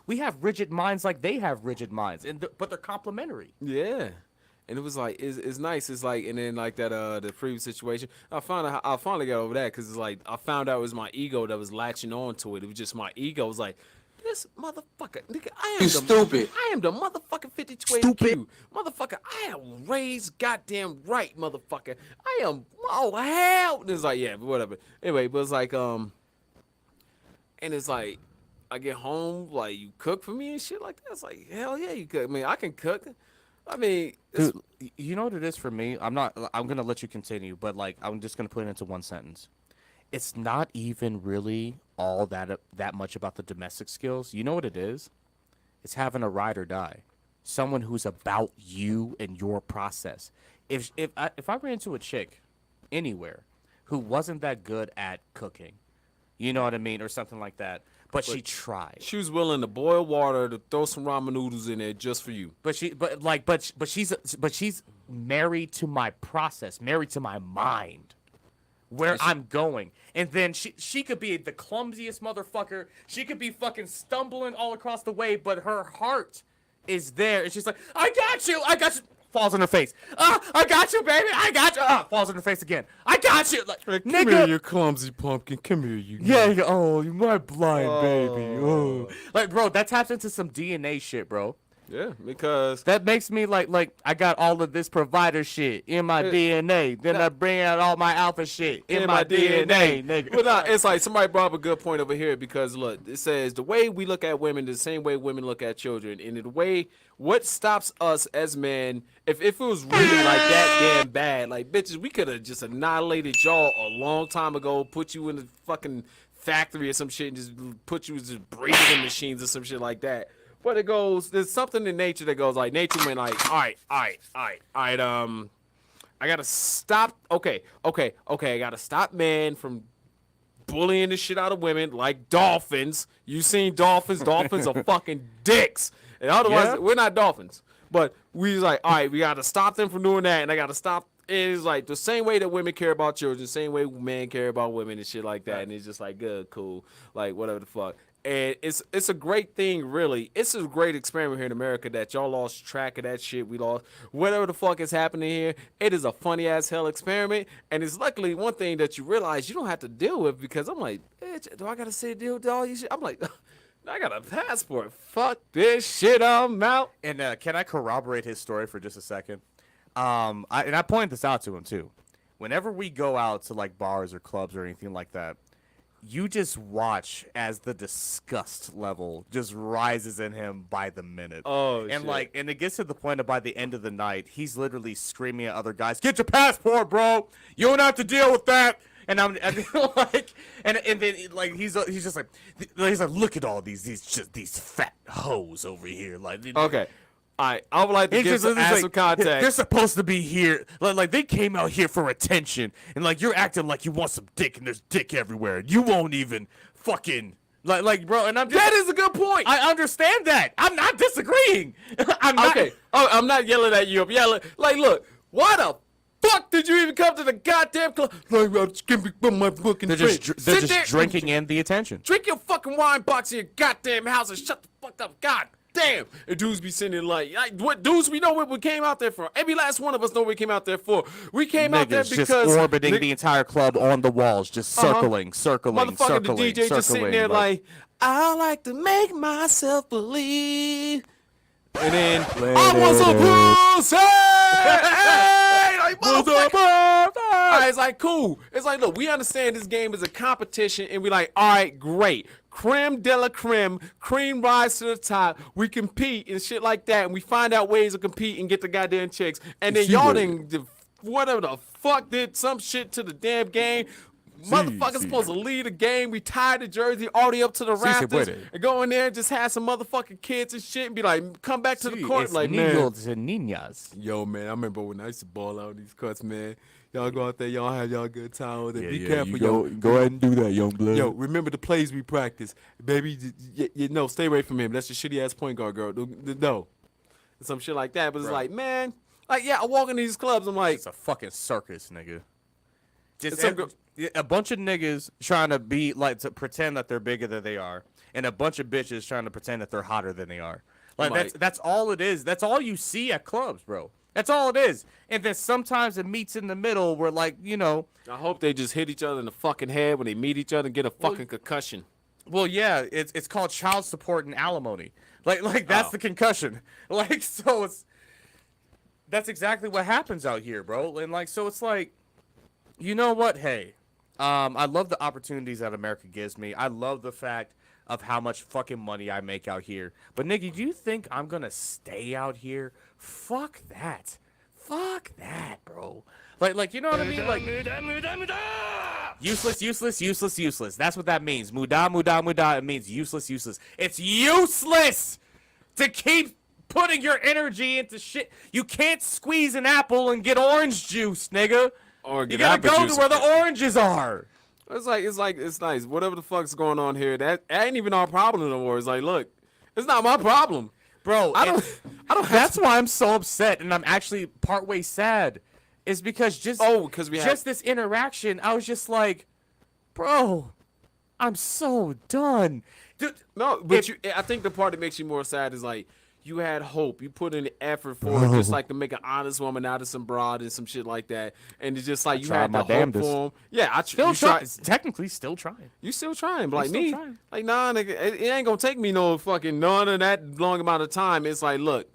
Speaker 2: we have rigid minds, like they have rigid minds, but they're complementary.
Speaker 1: Yeah. And it was like it's nice. It's like and then like that the previous situation. I finally got over that because it's like I found out it was my ego that was latching on to it. It was just my ego. It was like this motherfucker, nigga. I am
Speaker 5: stupid.
Speaker 1: I am the motherfucking 52 motherfucker. I am raised goddamn right, motherfucker. I am hell. And it's like yeah, but whatever. Anyway, but it's like and it's like I get home like you cook for me and shit like that. It's like hell yeah, you cook. I mean I can cook. I mean, it's,
Speaker 2: Dude, you know what it is for me? I'm gonna let you continue, but like I'm just gonna put it into one sentence. It's not even really all that much about the domestic skills. You know what it is? It's having a ride or die, someone who's about you and your process. If I ran into a chick anywhere who wasn't that good at cooking, you know what I mean, or something like that, but she tried.
Speaker 1: She was willing to boil water to throw some ramen noodles in there just for you.
Speaker 2: But she's married to my process, married to my mind, where I'm going. And then she could be the clumsiest motherfucker. She could be fucking stumbling all across the way, but her heart is there. And she's like, I got you. Falls on her face. I got you, baby. I got you. Falls on her face again. I got you. Like,
Speaker 1: Come
Speaker 2: nigga.
Speaker 1: here, you clumsy pumpkin. Come here, you.
Speaker 2: Yeah. Oh, you my blind baby. Oh. Like, bro, that taps into some DNA shit, bro.
Speaker 1: Yeah, because
Speaker 2: That makes me like I got all of this provider shit in my DNA. Then I bring out all my alpha shit in my DNA, nigga.
Speaker 1: But nah, it's like somebody brought up a good point over here because look, it says the way we look at women is the same way women look at children, and the way what stops us as men, if it was really like that damn bad, like bitches, we could have just annihilated y'all a long time ago, put you in the fucking factory or some shit, and just put you as just breathing machines or some shit like that. But it goes, there's something in nature that goes like, nature went like, all right, I gotta stop, okay, I gotta stop man from bullying the shit out of women like dolphins. You seen dolphins? Dolphins are fucking dicks. And otherwise, we're not dolphins. But we was like, all right, we gotta stop them from doing that, and I gotta stop. It's like the same way that women care about children, the same way men care about women and shit like that. And it's just like, good, cool, like whatever the fuck. And it's a great thing, really. It's a great experiment here in America that y'all lost track of that shit. We lost whatever the fuck is happening here. It is a funny ass hell experiment, and it's luckily one thing that you realize you don't have to deal with, because I'm like, bitch, do I gotta sit deal with all these shit? I'm like, I got a passport. Fuck this shit. I'm out.
Speaker 2: And can I corroborate his story for just a second? I pointed this out to him too. Whenever we go out to like bars or clubs or anything like that, you just watch as the disgust level just rises in him by the minute.
Speaker 1: Oh,
Speaker 2: and
Speaker 1: shit.
Speaker 2: like, and it gets to the point of by the end of the night, he's literally screaming at other guys, "Get your passport, bro! You don't have to deal with that." And I'm like, and then like he's just like, look at all these fat hoes over here, like.
Speaker 1: Okay. All right, I would like to give some context.
Speaker 2: They're supposed to be here. Like they came out here for attention, and like you're acting like you want some dick, and there's dick everywhere. You won't even fucking like bro. And I'm just,
Speaker 1: That is a good point.
Speaker 2: I understand that. I'm not disagreeing. I'm not.
Speaker 1: Okay. Oh, I'm not yelling at you. I'm yelling like, look, why the fuck did you even come to the goddamn club? Like, give me my fucking drink.
Speaker 2: They're just drinking in the attention.
Speaker 1: Drink your fucking wine box in your goddamn house and shut the fuck up. God damn. And dudes be sitting like what dudes we know what we came out there for. Every last one of us know what we came out there for. We came out there because
Speaker 2: just orbiting the entire club on the walls, just circling.
Speaker 1: Motherfucker, the DJ just sitting there like, I like to make myself believe. And then I want some pussy. Hey, like, motherfucker. All right, it's like cool. It's like, look, we understand this game is a competition, and we like, all right, great. Creme de la creme, cream rise to the top. We compete and shit like that, and we find out ways to compete and get the goddamn chicks. And then y'all didn't, whatever the fuck, did some shit to the damn game. Motherfuckers supposed to lead the game. We tied the jersey all the way up to the rafters and go in there and just have some motherfucking kids and shit and be like, come back to the court. Like, man.
Speaker 2: And niñas.
Speaker 1: Yo, man, I remember when I used to ball out these cuts, man. Y'all go out there, y'all have y'all good time with it. Be careful, yo.
Speaker 2: Go ahead and do that, young blood.
Speaker 1: Yo, remember the plays we practice. Baby, no, stay away from him. That's the shitty ass point guard, girl. No. Some shit like that. But it's like, man, like, yeah, I walk into these clubs, I'm like,
Speaker 2: it's a fucking circus, nigga. Just a bunch of niggas trying to be like to pretend that they're bigger than they are, and a bunch of bitches trying to pretend that they're hotter than they are. Like that's all it is. That's all you see at clubs, bro. That's all it is. And then sometimes it meets in the middle where, like, you know.
Speaker 1: I hope they just hit each other in the fucking head when they meet each other and get a fucking concussion.
Speaker 2: Well, yeah, it's called child support and alimony. Like that's the concussion. Like, so that's exactly what happens out here, bro. And like, so it's like, you know what? Hey, I love the opportunities that America gives me. I love the fact of how much fucking money I make out here. But nigga, do you think I'm gonna stay out here? Fuck that. Fuck that, bro. Like you know what I mean? Like useless. That's what that means. Muda. It means useless. It's useless to keep putting your energy into shit. You can't squeeze an apple and get orange juice, nigga.
Speaker 1: Or get
Speaker 2: you gotta
Speaker 1: apple
Speaker 2: go
Speaker 1: juice.
Speaker 2: to where the oranges are.
Speaker 1: It's nice. Whatever the fuck's going on here, that ain't even our problem no more. It's like, look, it's not my problem.
Speaker 2: Bro,
Speaker 1: I don't have
Speaker 2: that's
Speaker 1: to.
Speaker 2: why I'm so upset, and I'm actually partway sad, is because
Speaker 1: Because we
Speaker 2: just this interaction, I was just like, bro, I'm so done. Dude,
Speaker 1: No, but
Speaker 2: if-
Speaker 1: I think the part that makes you more sad is like you had hope. You put in the effort for it, just like to make an honest woman out of some broad and some shit like that. And it's just like you
Speaker 2: tried
Speaker 1: had
Speaker 2: my
Speaker 1: the hope
Speaker 2: damnedest.
Speaker 1: for him. Yeah,
Speaker 2: still
Speaker 1: you
Speaker 2: trying. Technically, still trying.
Speaker 1: You still trying, but like
Speaker 2: still
Speaker 1: me,
Speaker 2: trying.
Speaker 1: like nah, nigga, it ain't gonna take me no fucking none of that long amount of time. It's like, look,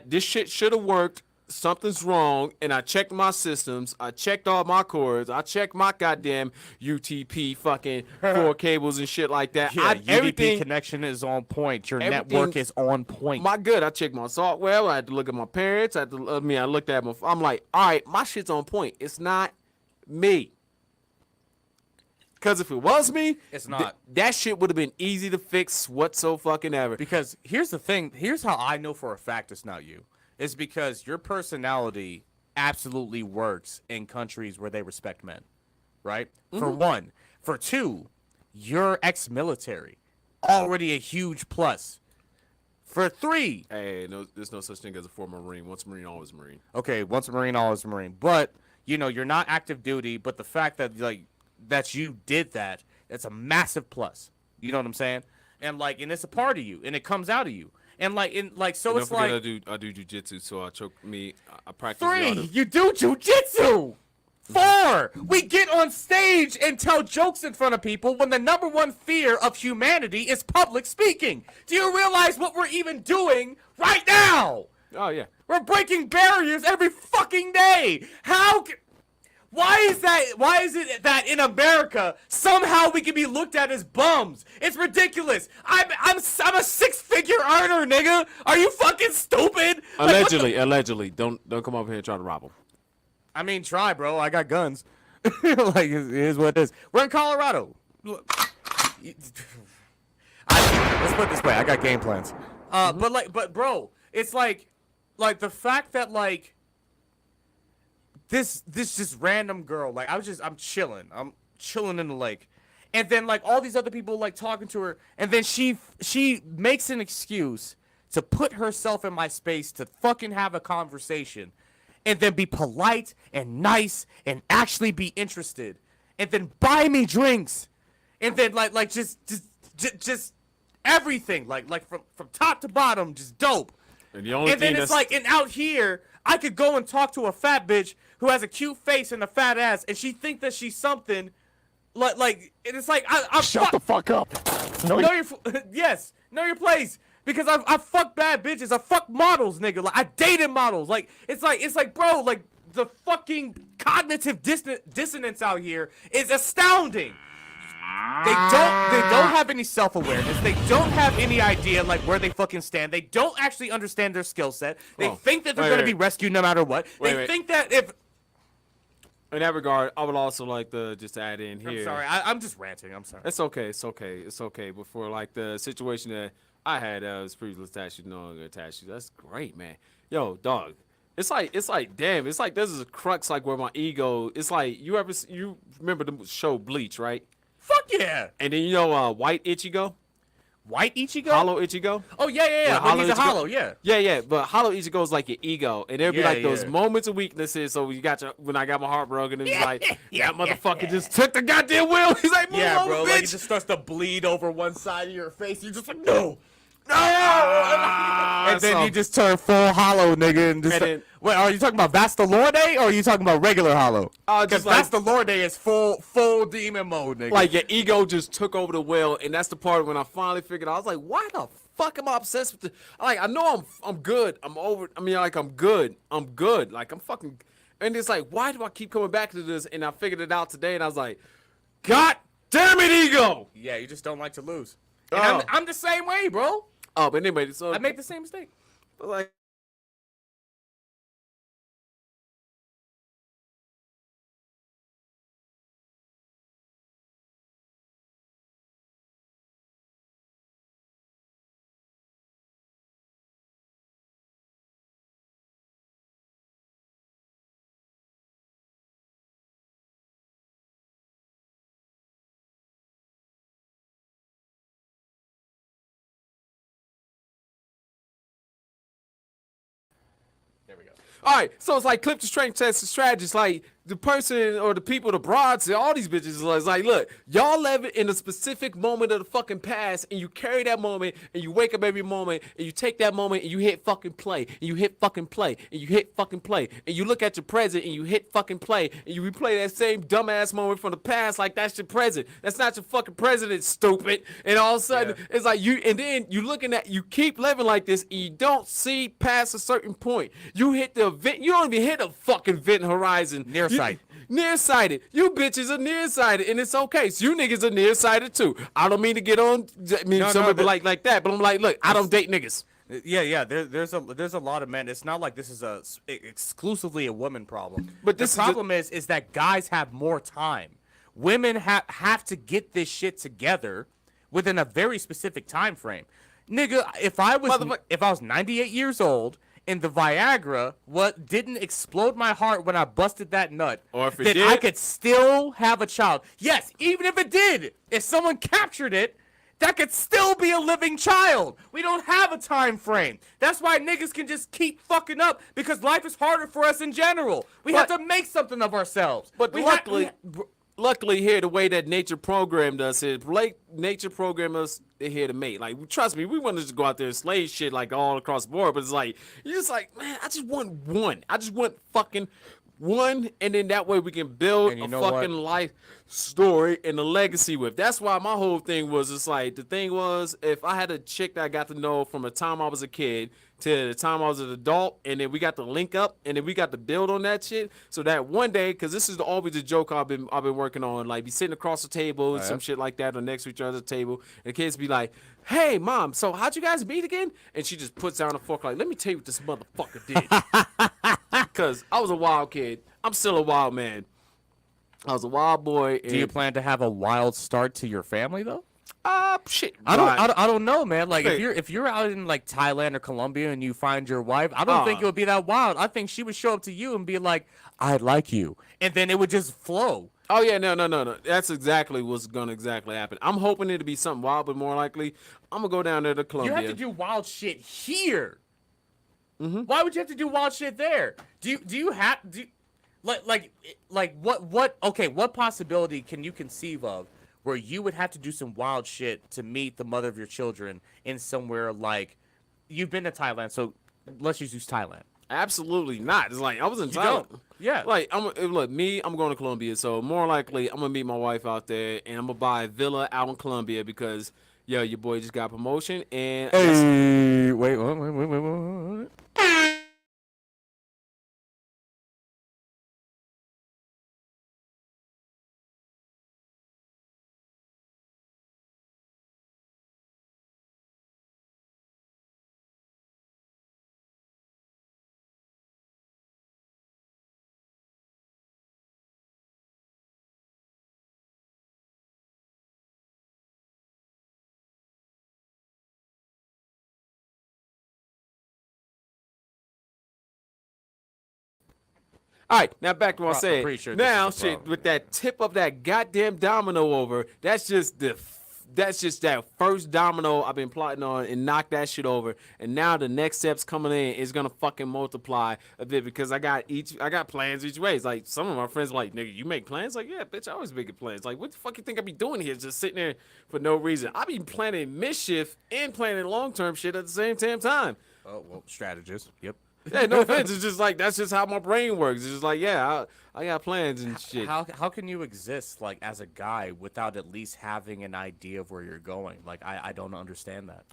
Speaker 1: this shit should have worked. Something's wrong, and I checked my systems. I checked all my cords. I checked my goddamn UTP fucking 4 cables and shit like that.
Speaker 2: Yeah, UDP
Speaker 1: everything
Speaker 2: connection is on point. Your
Speaker 1: everything-
Speaker 2: network is on point.
Speaker 1: my good. I checked my software. I had to look at my parents. I looked at my. I'm like, all right, my shit's on point. It's not me. Because if it was me,
Speaker 2: It's not.
Speaker 1: that shit would have been easy to fix whatsoever.
Speaker 2: Because here's the thing. Here's how I know for a fact it's not you. It's because your personality absolutely works in countries where they respect men, right? For one. For two, you're ex-military. Already a huge plus. For three,
Speaker 1: Hey, no, there's no such thing as a former Marine. Once a Marine, always a Marine.
Speaker 2: okay, once a Marine, always a Marine. But, you know, you're not active duty, but the fact that, like, that you did that, that's a massive plus. You know what I'm saying? And, like, and it's a part of you, and it comes out of you. And, like, so
Speaker 1: Don't
Speaker 2: it's
Speaker 1: forget,
Speaker 2: like...
Speaker 1: I do jujitsu, so I practice. the
Speaker 2: Three,
Speaker 1: art of-
Speaker 2: you do jujitsu. 4, we get on stage and tell jokes in front of people when the number one fear of humanity is public speaking. Do you realize what we're even doing right now?
Speaker 1: Oh yeah.
Speaker 2: We're breaking barriers every fucking day. Why is it that in America somehow we can be looked at as bums? It's ridiculous. I'm a 6-figure earner, nigga. Are you fucking stupid? Like, what the-
Speaker 1: Allegedly. Don't come over here and try to rob them.
Speaker 2: I mean, try, bro. I got guns. Like, it is what it is. We're in Colorado. Let's put it this way. I got game plans. But bro, it's like the fact that like this just random girl, like I'm chilling in the lake, and then like all these other people like talking to her, and then she makes an excuse to put herself in my space to fucking have a conversation. And then be polite and nice and actually be interested, and then buy me drinks, and then like just everything like from top to bottom, just dope.
Speaker 1: And the only
Speaker 2: And then
Speaker 1: thing
Speaker 2: it's
Speaker 1: that's
Speaker 2: like, and out here I could go and talk to a fat bitch who has a cute face and a fat ass, and she think that she's something, like and it's like I
Speaker 5: Shut the fuck up. No,
Speaker 2: know your yes, know your place. Because I fuck bad bitches. I fuck models, nigga. Like I dated models. Like it's like, bro, like the fucking cognitive dissonance out here is astounding. They don't have any self-awareness. They don't have any idea like where they fucking stand. They don't actually understand their skill set. They think that they're gonna be rescued no matter what. They think that if
Speaker 1: in that regard, I would also like to just add in here.
Speaker 2: I'm sorry, I'm just ranting. I'm sorry.
Speaker 1: It's okay. But for like the situation that I had was previously attached, that's great, man. Yo, dog. It's like, damn. It's like this is a crux, like where my ego. It's like you remember the show Bleach, right?
Speaker 2: Fuck yeah.
Speaker 1: And then White Ichigo,
Speaker 2: White Ichigo?
Speaker 1: Hollow Ichigo.
Speaker 2: Oh yeah.
Speaker 1: When
Speaker 2: When he's a
Speaker 1: Ichigo-
Speaker 2: hollow, yeah.
Speaker 1: Yeah. But Hollow Ichigo is like your ego, and there'll be
Speaker 2: Yeah,
Speaker 1: like those
Speaker 2: yeah.
Speaker 1: moments of weaknesses. So when I got my heart broken, it's like that motherfucker just took the goddamn wheel. He's like, move
Speaker 2: Yeah,
Speaker 1: over,
Speaker 2: bro.
Speaker 1: bitch.
Speaker 2: Like it just starts to bleed over one side of your face. You're just like, no. And then you just turn full hollow, nigga. And just
Speaker 1: And then-
Speaker 2: wait, are you talking about Vastalorde or are you talking about regular hollow? Because
Speaker 1: just like-
Speaker 2: Vastalorde is full demon mode, nigga.
Speaker 1: Like your ego just took over the wheel, and that's the part when I finally figured out. I was like, why the fuck am I obsessed with the? Like I know I'm good. I'm over. I mean, like I'm good. Like I'm fucking. And it's like, why do I keep coming back to this? And I figured it out today, and I was like, God damn it, ego.
Speaker 2: yeah, you just don't like to lose. And I'm the same way, bro.
Speaker 1: Oh, but anyway, so
Speaker 2: I make the same mistake.
Speaker 1: like.
Speaker 2: There we go.
Speaker 1: All right, so it's like clip the strength, test the strategy. It's like the person or the people, the broads, and all these bitches is like, look, y'all live in a specific moment of the fucking past, and you carry that moment, and you wake up every moment, and you take that moment, and you hit fucking play, and you hit fucking play, and you hit fucking play, and you look at your present, and you hit fucking play, and you replay that same dumbass moment from the past like that's your present. That's not your fucking president, stupid. And all of a sudden, it's like you, and then you looking at, you keep living like this, and you don't see past a certain point. You hit the event, you don't even hit a fucking event horizon.
Speaker 2: Nearsight.
Speaker 1: Nearsighted. You bitches are nearsighted, and it's okay. So you niggas are nearsighted too. I don't mean to get on. I mean, somebody like that, but I'm like, look, I don't date niggas.
Speaker 2: Yeah. There's a lot of men. It's not like this is exclusively a woman problem.
Speaker 1: But
Speaker 2: the problem is that guys have more time. Women have to get this shit together within a very specific time frame. Nigga, if I was 98 years old and the Viagra didn't explode my heart when I busted that nut,
Speaker 1: or if it
Speaker 2: then
Speaker 1: did,
Speaker 2: I could still have a child. Yes, even if it did, if someone captured it, that could still be a living child. We don't have a time frame. That's why niggas can just keep fucking up, because life is harder for us in general. We have to make something of ourselves.
Speaker 1: But luckily here, the way that nature programmed us is, nature programmed us here to mate. Like, trust me, we want to just go out there and slay shit like all across the board. But it's like, you're just like, man, I just want one. I just want fucking one, and then that way we can build a fucking life story and a legacy with. That's why my whole thing was just like, the thing was, if I had a chick that I got to know from the time I was a kid to the time I was an adult, and then we got to link up, and then we got to build on that shit, so that one day, because this is always a joke I've been working on, like be sitting across the table and some shit like that, or next to each other's table, and the kids be like, hey mom, so how'd you guys meet again? And she just puts down a fork like, let me tell you what this motherfucker did. Because I was a wild kid. I'm still a wild man. I was a wild boy.
Speaker 2: Do you plan to have a wild start to your family though?
Speaker 1: Shit.
Speaker 2: I don't know, man. Like, if you're out in like Thailand or Colombia and you find your wife, I don't think it would be that wild. I think she would show up to you and be like, I like you, and then it would just flow.
Speaker 1: Oh yeah, no. That's exactly what's gonna happen. I'm hoping it to be something wild, but more likely, I'm gonna go down there to Colombia.
Speaker 2: You have to do wild shit here. Mm-hmm. Why would you have to do wild shit there? What possibility can you conceive of where you would have to do some wild shit to meet the mother of your children in somewhere like, you've been to Thailand, so let's just use Thailand.
Speaker 1: Absolutely not. It's like I was in Thailand.
Speaker 2: Yeah.
Speaker 1: Like I'm going to Colombia, so more likely I'm gonna meet my wife out there, and I'm gonna buy a villa out in Colombia because your boy just got promotion, and
Speaker 2: wait.
Speaker 1: all right, now back to what I said.
Speaker 2: pretty sure
Speaker 1: Now,
Speaker 2: this is the
Speaker 1: shit,
Speaker 2: problem,
Speaker 1: with that tip of that goddamn domino over, that's just that first domino I've been plotting on and knock that shit over. And now the next steps coming in is gonna fucking multiply a bit, because I got plans each way. It's like some of my friends are like, nigga, you make plans? Like, yeah, bitch, I always make plans. Like, what the fuck you think I be doing here, just sitting there for no reason? I be planning mischief and planning long-term shit at the same damn time.
Speaker 2: Oh, well, strategist. Yep.
Speaker 1: Yeah, no offense. It's just like, that's just how my brain works. It's just like, yeah, I got plans and shit.
Speaker 2: How can you exist like as a guy without at least having an idea of where you're going? Like, I don't understand that.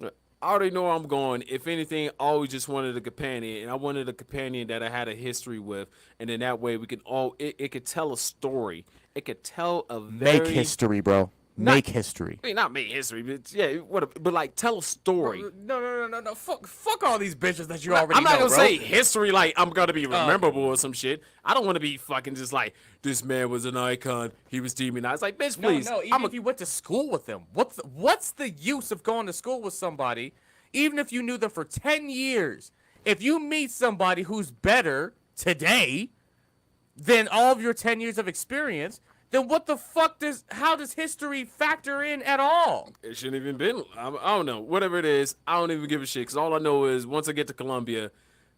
Speaker 1: I already know where I'm going. If anything, I always just wanted a companion, and I wanted a companion that I had a history with, and then that way we can it could tell a story. It could tell a
Speaker 2: Make history, bro. Make history.
Speaker 1: I mean, not make history, but yeah, but like tell a story.
Speaker 2: No. Fuck all these bitches that you already know,
Speaker 1: I'm not gonna
Speaker 2: bro.
Speaker 1: say history like I'm gonna be memorable or some shit. I don't want to be fucking just like, this man was an icon. He was demonized. Like, bitch, please.
Speaker 2: No. Even if you went to school with them, what's the use of going to school with somebody, even if you knew them for 10 years? If you meet somebody who's better today than all of your 10 years of experience, then what the fuck how does history factor in at all?
Speaker 1: It shouldn't even been. I don't know. Whatever it is, I don't even give a shit. Because all I know is once I get to Colombia,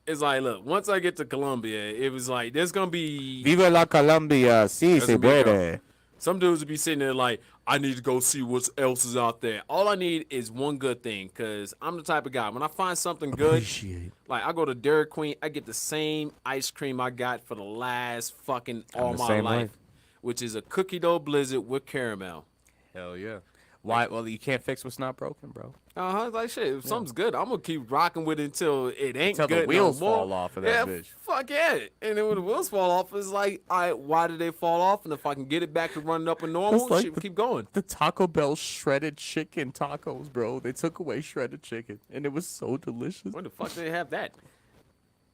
Speaker 1: it's like, look, once I get to Colombia, it was like there's gonna be
Speaker 2: Viva la Colombia, si
Speaker 1: That's
Speaker 2: se
Speaker 1: gonna be
Speaker 2: puede.
Speaker 1: some dudes would be sitting there like, I need to go see what else is out there. All I need is one good thing, because I'm the type of guy, when I find something good,
Speaker 2: Appreciate.
Speaker 1: like I go to Dairy Queen, I get the same ice cream I got for the last fucking all
Speaker 2: the
Speaker 1: my
Speaker 2: same way.
Speaker 1: life, which is a cookie dough blizzard with caramel.
Speaker 2: Hell yeah. Why? Well, you can't fix what's not broken, bro.
Speaker 1: Like shit, if something's good, I'm gonna keep rocking with it until it ain't
Speaker 2: Until the
Speaker 1: good
Speaker 2: wheels
Speaker 1: no more.
Speaker 2: fall off of that
Speaker 1: yeah,
Speaker 2: bitch.
Speaker 1: Fuck yeah. And then when the wheels fall off, it's like, all right, why did they fall off? And if I can get it back to running up and normal,
Speaker 2: It's like
Speaker 1: shit, keep going.
Speaker 2: The Taco Bell shredded chicken tacos, bro. They took away shredded chicken, and it was so delicious.
Speaker 1: When the fuck did they have that?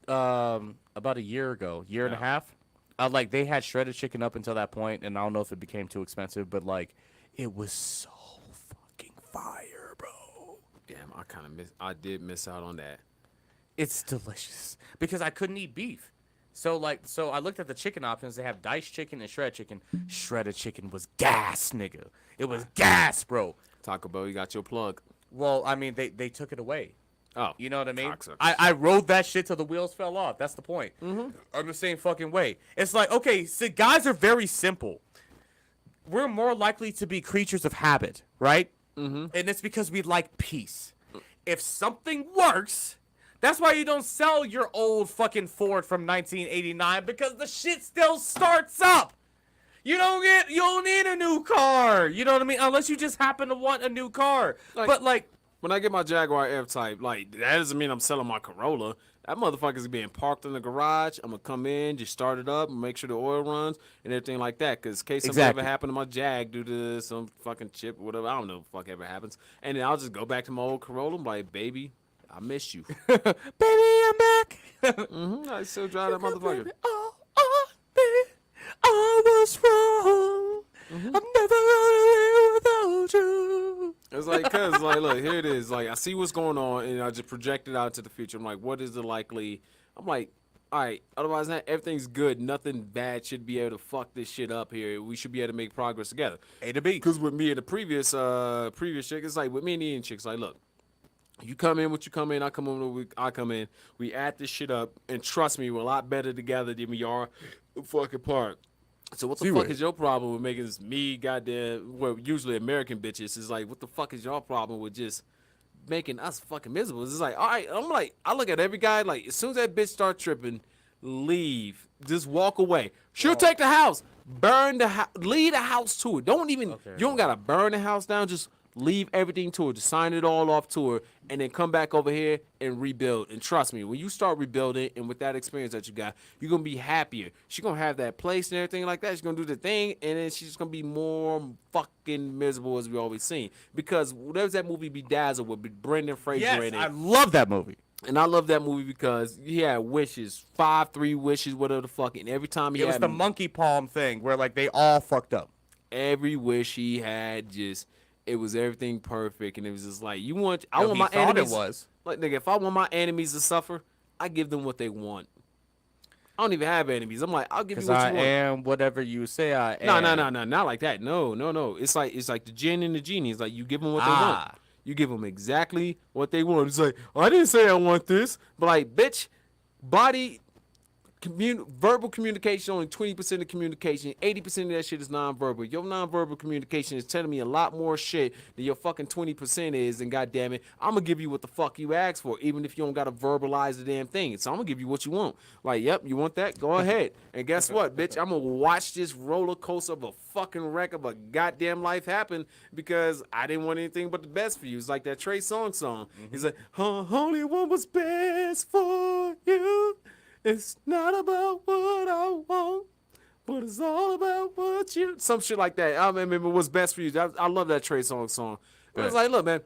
Speaker 2: About a year ago, year and a half. Like they had shredded chicken up until that point, and I don't know if it became too expensive, but like it was so fucking fire, bro.
Speaker 1: Damn, I did miss out on that.
Speaker 2: It's delicious because I couldn't eat beef. So I looked at the chicken options. They have diced chicken and shredded chicken. Shredded chicken was gas, nigga. It was gas, bro.
Speaker 1: Taco Bell, you got your plug.
Speaker 2: Well, I mean, they took it away.
Speaker 1: Oh,
Speaker 2: You know what I mean?
Speaker 1: cocksuckers.
Speaker 2: I rode that shit till the wheels fell off. That's the point. I'm the same fucking way. It's like, okay, so guys are very simple. We're more likely to be creatures of habit, right? And it's because we like peace. If something works, that's why you don't sell your old fucking Ford from 1989, because the shit still starts up. You don't need a new car. You know what I mean? Unless you just happen to want a new car. But like,
Speaker 1: when I get my Jaguar F-Type, like, that doesn't mean I'm selling my Corolla. That motherfucker's being parked in the garage. I'm going to come in, just start it up, and make sure the oil runs and everything like that. Because in case something
Speaker 2: Exactly.
Speaker 1: ever happened to my Jag due to some fucking chip or whatever, I don't know what the fuck ever happens. And then I'll just go back to my old Corolla. I'm like, baby, I miss you.
Speaker 2: baby, I'm back.
Speaker 1: I still drive that motherfucker.
Speaker 2: Baby, I was wrong. I'm never gonna live without you.
Speaker 1: It's like, cause like, look, here it is. Like, I see what's going on, and I just project it out to the future. I'm like, what is the likely? I'm like, all right. Otherwise, not everything's good. Nothing bad should be able to fuck this shit up here. We should be able to make progress together.
Speaker 2: A to B.
Speaker 1: Because with me and the previous chick, it's like with me and the Indian chicks. Like, look, you come in, what you come in, I come in, I come in. We add this shit up, and trust me, we're a lot better together than we are fucking apart. So what the fuck is your problem with making this me goddamn, well, usually American bitches is like, what the fuck is your problem with just making us fucking miserable? It's like, all right, I'm like, I look at every guy, like, as soon as that bitch start tripping, leave. Just walk away. She'll take the house. Burn the house. Leave the house to her. Don't even, you don't got to burn the house down. Just leave everything to her. Just sign it all off to her. And then come back over here and rebuild. And trust me, when you start rebuilding and with that experience that you got, you're going to be happier. She's going to have that place and everything like that. She's going to do the thing. And then she's going to be more fucking miserable as we always seen. Because there's that movie Bedazzled with Brendan Fraser
Speaker 2: Yes,
Speaker 1: in it.
Speaker 2: I love that movie.
Speaker 1: And I love that movie because he had wishes, 3 wishes, whatever the fuck. And every time he
Speaker 2: It
Speaker 1: had
Speaker 2: was the monkey palm thing where like they all fucked up.
Speaker 1: every wish he had, just it was everything perfect. And it was just like, I want
Speaker 2: he
Speaker 1: my
Speaker 2: thought
Speaker 1: enemies.
Speaker 2: it was.
Speaker 1: Like, nigga, if I want my enemies to suffer, I give them what they want. I don't even have enemies. I'm like, I'll give you
Speaker 2: Because
Speaker 1: what
Speaker 2: I
Speaker 1: you want.
Speaker 2: am whatever you say I am.
Speaker 1: No, not like that. No. It's like the gin and the genie. It's like you give them what they want. You give them exactly what they want. It's like, I didn't say I want this, but like, bitch, verbal communication, only 20% of communication. 80% of that shit is nonverbal. Your nonverbal communication is telling me a lot more shit than your fucking 20% is, and goddamn it, I'm gonna give you what the fuck you asked for, even if you don't gotta verbalize the damn thing. So I'm gonna give you what you want. Like, yep, you want that? Go ahead. And guess what, bitch? I'm gonna watch this roller coaster of a fucking wreck of a goddamn life happen because I didn't want anything but the best for you. It's like that Trey Songz song. He's like, only one was best for you. It's not about what I want, but it's all about what you... Some shit like that. I remember what's best for you. I love that Trey Songz song. But it's like, look, man.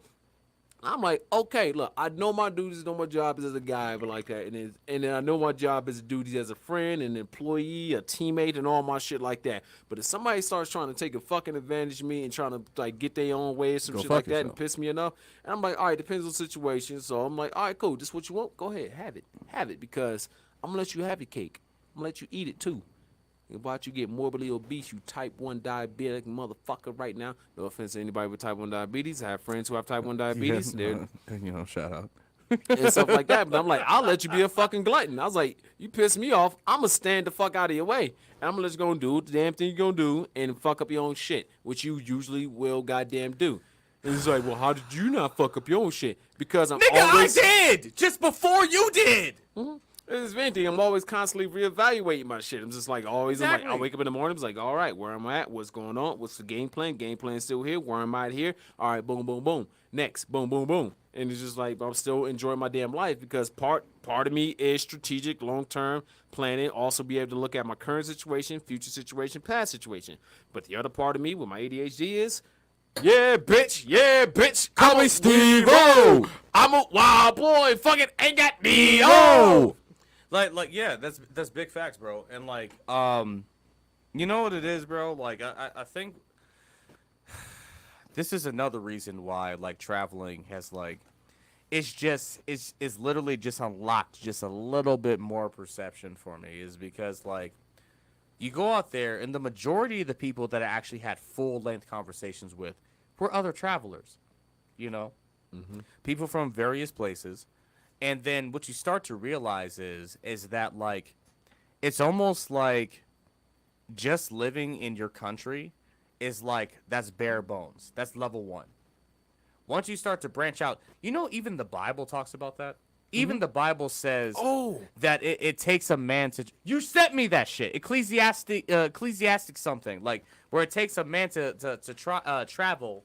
Speaker 1: I'm like, okay, look, I know my duties, know my job is as a guy, but like that. And then I know my job is duties as a friend, an employee, a teammate, and all my shit like that. But if somebody starts trying to take a fucking advantage of me and trying to like get their own way or some shit like that and piss me enough, and I'm like, all right, depends on the situation. So I'm like, all right, cool, this what you want? Go ahead, have it, because I'm gonna let you have your cake. I'm gonna let you eat it too. About you get morbidly obese, you type 1 diabetic motherfucker right now. No offense to anybody with type 1 diabetes. I have friends who have type 1 diabetes.
Speaker 2: Yeah, shout out.
Speaker 1: and stuff like that. But I'm like, I'll let you be a fucking glutton. I was like, you piss me off, I'm gonna stand the fuck out of your way, and I'm gonna let you go and do the damn thing you're gonna do and fuck up your own shit, which you usually will goddamn do. And he's like, well, how did you not fuck up your own shit? Because I'm
Speaker 2: Nigga,
Speaker 1: always...
Speaker 2: I did just before you did.
Speaker 1: It's anything. I'm always constantly reevaluating my shit. I'm just like always. I'm
Speaker 2: Exactly.
Speaker 1: like, I wake up in the morning. I'm like, all right, where am I at? What's going on? What's the game plan? Game plan still here. Where am I at here? All right, boom, boom, boom. Next, boom, boom, boom. And it's just like I'm still enjoying my damn life because part of me is strategic, long term planning. Also, be able to look at my current situation, future situation, past situation. But the other part of me with my ADHD is, yeah, bitch. Call me Steve-O. I'm a wild boy. Fucking ain't got me.
Speaker 2: Like, yeah, that's big facts, bro. And like, you know what it is, bro? Like, I think this is another reason why like traveling has like, it's literally just unlocked just a little bit more perception for me, is because like, you go out there and the majority of the people that I actually had full length conversations with were other travelers, you know, people from various places. And then what you start to realize is that, like, it's almost like just living in your country is like, that's bare bones. That's level one. Once you start to branch out, you know, even the Bible talks about that. Even the Bible says that it takes a man to... You sent me that shit. Ecclesiastic something. Like, where it takes a man to travel...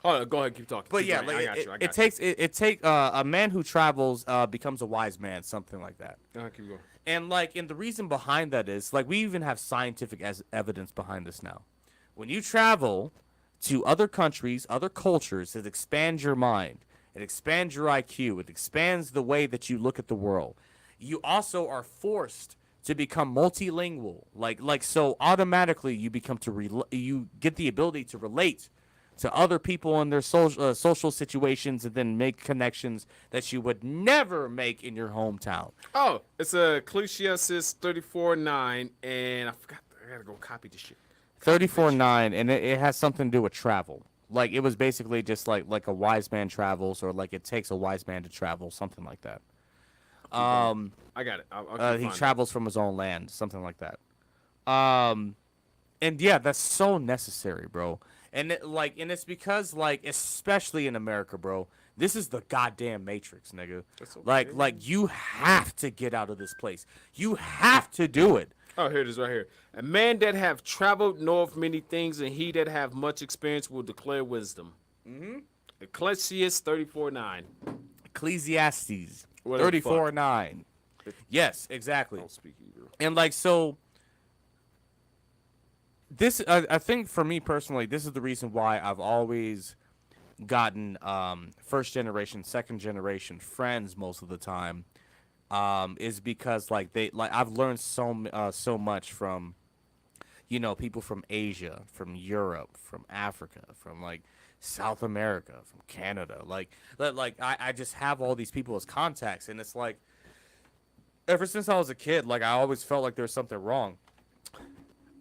Speaker 1: Hold on, go ahead, keep talking.
Speaker 2: But
Speaker 1: Keep
Speaker 2: yeah,
Speaker 1: going.
Speaker 2: like
Speaker 1: I got you.
Speaker 2: it takes a man who travels becomes a wise man, something like that.
Speaker 1: Keep going.
Speaker 2: And like, and the reason behind that is like we even have scientific evidence behind this now. When you travel to other countries, other cultures, it expands your mind, it expands your IQ, it expands the way that you look at the world. You also are forced to become multilingual, like so automatically you become you get the ability to relate to other people in their social situations and then make connections that you would never make in your hometown.
Speaker 1: Oh, it's a Ecclesiastes 34:9, and I forgot. I gotta go copy this shit.
Speaker 2: 34:9, and it has something to do with travel. Like, it was basically just like a wise man travels, or like it takes a wise man to travel, something like that.
Speaker 1: I got it. I'll
Speaker 2: He travels from his own land, something like that. And yeah, that's so necessary, bro. And and it's because, like, especially in America, bro, this is the goddamn Matrix, nigga. Okay. Like you have to get out of this place. You have to do it.
Speaker 1: Oh, here it is right here. A man that have traveled knoweth many things, and he that have much experience will declare wisdom. Ecclesiastes 34:9.
Speaker 2: Ecclesiastes 34:9. Yes, exactly.
Speaker 1: Don't speak Hebrew.
Speaker 2: And like, so this, I think for me personally, this is the reason why I've always gotten first generation, second generation friends most of the time, is because like I've learned so much from, you know, people from Asia, from Europe, from Africa, from like South America, from Canada. Like I just have all these people as contacts, and it's like, ever since I was a kid, like I always felt like there was something wrong.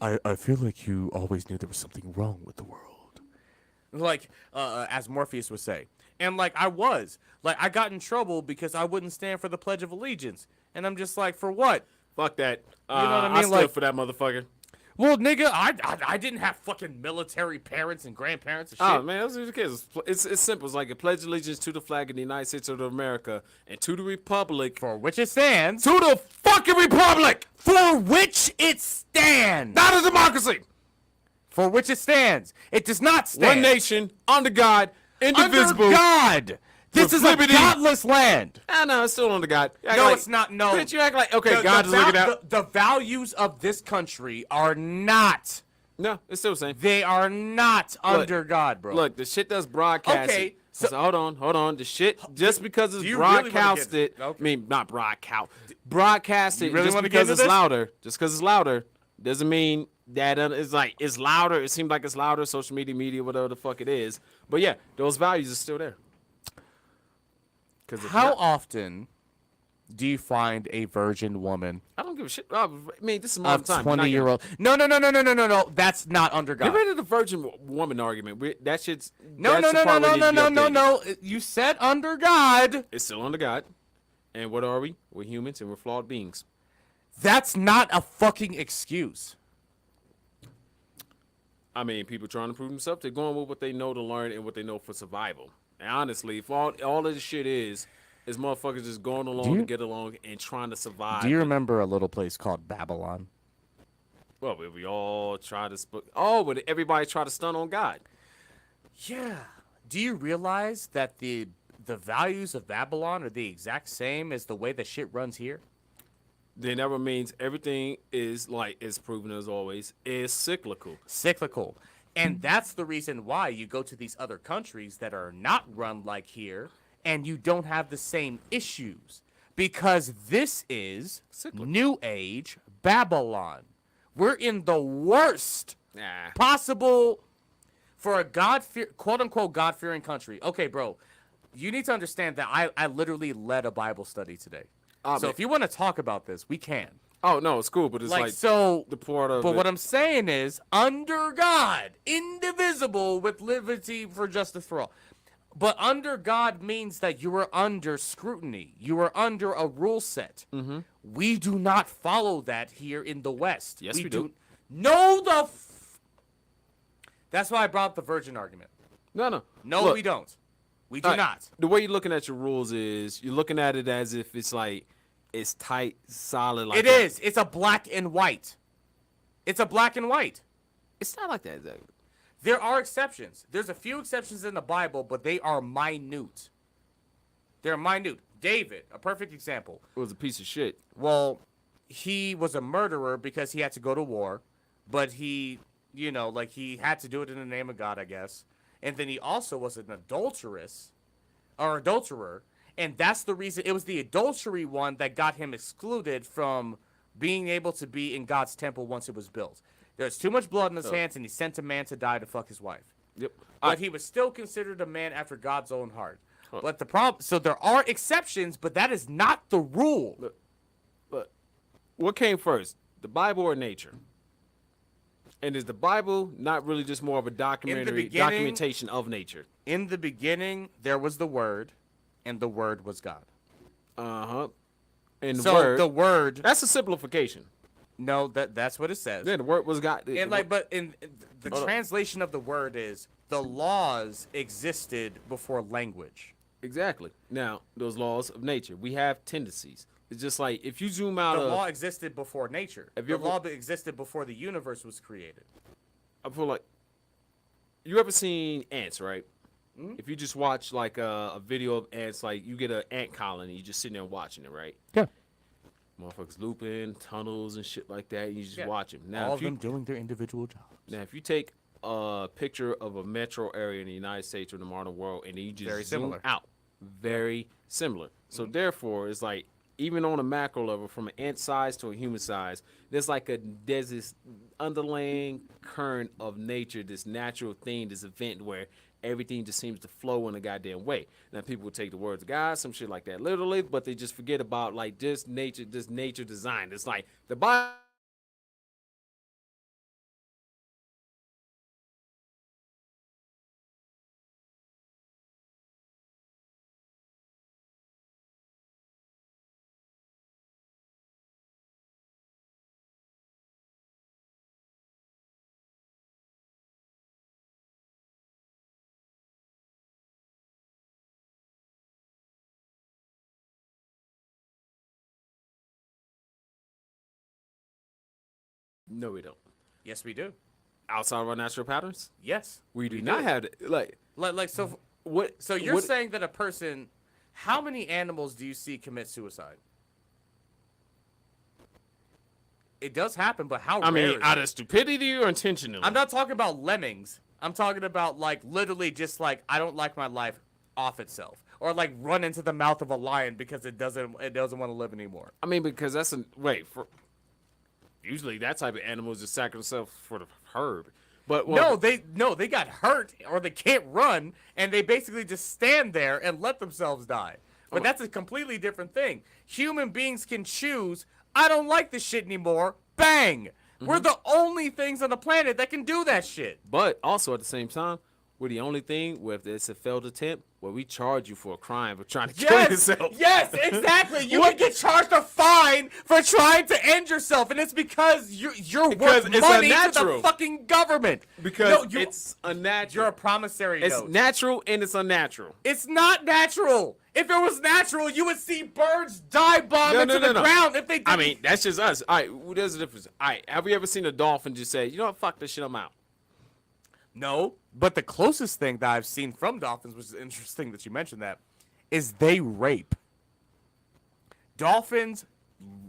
Speaker 2: I feel like you always knew there was something wrong with the world. Like, as Morpheus would say. And, like, I got in trouble because I wouldn't stand for the Pledge of Allegiance. And I'm just like, for what?
Speaker 1: Fuck that.
Speaker 2: You know what I mean?
Speaker 1: I stood
Speaker 2: Like,
Speaker 1: for that motherfucker.
Speaker 2: well, nigga, I didn't have fucking military parents and grandparents and shit.
Speaker 1: Oh, man, those are the kids. It's simple. It's like a pledge allegiance to the flag of the United States of America and to the republic.
Speaker 2: For which it stands.
Speaker 1: To the fucking republic!
Speaker 2: For which it stands.
Speaker 1: Not a democracy!
Speaker 2: For which it stands. It does not stand.
Speaker 1: One nation, under God, indivisible.
Speaker 2: Under God. This is
Speaker 1: liberty.
Speaker 2: a godless land.
Speaker 1: No, it's still under God.
Speaker 2: No, it's not. No.
Speaker 1: Bitch, you act like, okay, God is looking out.
Speaker 2: The values of this country are not.
Speaker 1: No, it's still the same.
Speaker 2: They are not under God, bro.
Speaker 1: Look, the shit that's broadcasted.
Speaker 2: Okay,
Speaker 1: So hold on. The shit, just because it's
Speaker 2: Do you really wanna
Speaker 1: broadcasted,
Speaker 2: okay.
Speaker 1: I mean, not broadcasted,
Speaker 2: really
Speaker 1: just
Speaker 2: wanna
Speaker 1: because
Speaker 2: get
Speaker 1: it's
Speaker 2: into this?
Speaker 1: louder, doesn't mean that it's like, it's louder. It seems like it's louder, social media, whatever the fuck it is. But yeah, those values are still there.
Speaker 2: How often do you find a virgin woman
Speaker 1: I don't give a shit. I mean, this is modern
Speaker 2: of
Speaker 1: time.
Speaker 2: 20-year-old? No. That's not under
Speaker 1: Get
Speaker 2: God.
Speaker 1: rid of the virgin woman argument. That shit's
Speaker 2: No.
Speaker 1: that's the part where it needs to be updated.
Speaker 2: You said under God.
Speaker 1: It's still under God. And what are we? We're humans and we're flawed beings.
Speaker 2: That's not a fucking excuse.
Speaker 1: I mean, people trying to prove themselves. They're going with what they know to learn and what they know for survival. And honestly, if all of this shit is motherfuckers just going along to get along and trying to survive.
Speaker 2: Do you remember a little place called Babylon?
Speaker 1: Well, we all try to... but everybody try to stun on God.
Speaker 2: Yeah. Do you realize that the values of Babylon are the exact same as the way the shit runs here?
Speaker 1: Then that means everything is proven as always, is cyclical.
Speaker 2: Cyclical. And that's the reason why you go to these other countries that are not run like here and you don't have the same issues. Because this is
Speaker 1: Cyclical.
Speaker 2: New Age Babylon. We're in the worst
Speaker 1: Nah.
Speaker 2: possible for a quote-unquote God-fearing country. Okay, bro, you need to understand that I literally led a Bible study today. So if you want to talk about this, we can.
Speaker 1: Oh, no, it's cool, but it's like
Speaker 2: so
Speaker 1: the part of
Speaker 2: But
Speaker 1: it.
Speaker 2: what I'm saying is, under God, indivisible with liberty for justice for all. But under God means that you are under scrutiny. You are under a rule set. Mm-hmm. We do not follow that here in the West.
Speaker 1: Yes, we do.
Speaker 2: No, that's why I brought up the virgin argument.
Speaker 1: No.
Speaker 2: No,
Speaker 1: Look,
Speaker 2: we don't. We do
Speaker 1: all right,
Speaker 2: not.
Speaker 1: The way you're looking at your rules is you're looking at it as if it's like it's tight, solid. Like
Speaker 2: It is. It's a black and white. It's a black and white.
Speaker 1: It's not like that. Exactly.
Speaker 2: There are exceptions. There's a few exceptions in the Bible, but they are minute. They're minute. David, a perfect example.
Speaker 1: It was a piece of shit.
Speaker 2: Well, he was a murderer because he had to go to war, but he had to do it in the name of God, I guess. And then he also was an adulterer. And that's the reason it was the adultery one that got him excluded from being able to be in God's temple once it was built. There's too much blood in his hands, and he sent a man to die to fuck his wife.
Speaker 1: Yep.
Speaker 2: But he was still considered a man after God's own heart. But the problem, so there are exceptions, but that is not the rule.
Speaker 1: But what came first, the Bible or nature? And is the Bible not really just more of a documentation of nature?
Speaker 2: In the beginning, there was the Word, and the Word was God.
Speaker 1: Uh-huh. And
Speaker 2: So the Word,
Speaker 1: that's a simplification.
Speaker 2: no, that's what it says.
Speaker 1: Yeah, the word was God.
Speaker 2: And but in the translation of the word is the laws existed before language.
Speaker 1: Exactly. Now, those laws of nature. We have tendencies. It's just like if you zoom out
Speaker 2: The law existed before nature.
Speaker 1: Have
Speaker 2: The
Speaker 1: you ever-
Speaker 2: law existed before the universe was created.
Speaker 1: I feel like you ever seen ants, right? If you just watch like a video of ants, like you get an ant colony, you just sitting there watching it, right?
Speaker 2: Yeah.
Speaker 1: Motherfuckers looping tunnels and shit like that. And you just
Speaker 2: Yeah.
Speaker 1: watch them. Now,
Speaker 2: All
Speaker 1: if
Speaker 2: of
Speaker 1: you,
Speaker 2: them doing their individual jobs.
Speaker 1: now, if you take a picture of a metro area in the United States or the modern world, and then you just
Speaker 2: Very
Speaker 1: zoom
Speaker 2: similar.
Speaker 1: out, very similar. So therefore, it's like even on a macro level, from an ant size to a human size, there's this underlying current of nature, this natural thing, this event where everything just seems to flow in a goddamn way. Now people will take the words of God, some shit like that literally, but they just forget about like this nature design. It's like the Bible. No, we don't.
Speaker 2: Yes, we do.
Speaker 1: Outside of our natural patterns,
Speaker 2: Yes.
Speaker 1: we do not have it. Like
Speaker 2: Like so.
Speaker 1: what?
Speaker 2: So you're
Speaker 1: what-
Speaker 2: saying that a person, how many animals do you see commit suicide? It does happen, but how
Speaker 1: I
Speaker 2: rare
Speaker 1: mean,
Speaker 2: is
Speaker 1: out
Speaker 2: it?
Speaker 1: of stupidity or intentionally?
Speaker 2: I'm not talking about lemmings. I'm talking about like literally just like I don't like my life off itself, or like run into the mouth of a lion because it doesn't want to live anymore.
Speaker 1: I mean, because that's for usually that type of animal is just sacrifice themselves for the herd. But
Speaker 2: No, they got hurt or they can't run and they basically just stand there and let themselves die. But that's a completely different thing. Human beings can choose, I don't like this shit anymore. Bang! We're the only things on the planet that can do that shit.
Speaker 1: But also at the same time, we're the only thing where if it's a failed attempt, where we charge you for a crime for trying to kill yourself.
Speaker 2: Yes, exactly. You would get charged a fine for trying to end yourself, and it's because you're worth
Speaker 1: it's
Speaker 2: money to
Speaker 1: unnatural.
Speaker 2: the fucking government.
Speaker 1: Because
Speaker 2: No,
Speaker 1: it's unnatural.
Speaker 2: You're a promissory
Speaker 1: It's
Speaker 2: note.
Speaker 1: natural and it's unnatural.
Speaker 2: It's not natural. If it was natural, you would see birds dive bomb
Speaker 1: No,
Speaker 2: into
Speaker 1: no,
Speaker 2: the
Speaker 1: no.
Speaker 2: ground if they didn't.
Speaker 1: I mean, that's just us. All right, well, there's a difference. All right, have we ever seen a dolphin just say, you know what, fuck this shit, I'm out?
Speaker 2: No, but the closest thing that I've seen from dolphins, which is interesting that you mentioned that, is they rape. Dolphins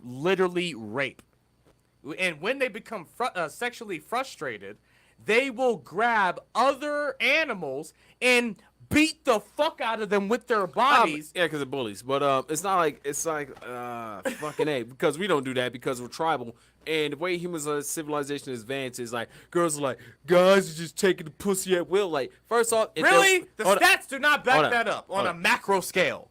Speaker 2: literally rape. And when they become sexually frustrated, they will grab other animals and beat the fuck out of them with their bodies.
Speaker 1: Yeah, because of bullies. But it's not like, it's like, fucking A, because we don't do that because we're tribal. And the way humans civilization is advanced is like, girls are like, guys are just taking the pussy at will. Like, first off, if
Speaker 2: Really?
Speaker 1: they're-
Speaker 2: The
Speaker 1: hold on.
Speaker 2: stats do not back
Speaker 1: Hold on.
Speaker 2: that up on
Speaker 1: Hold
Speaker 2: a
Speaker 1: on.
Speaker 2: macro scale.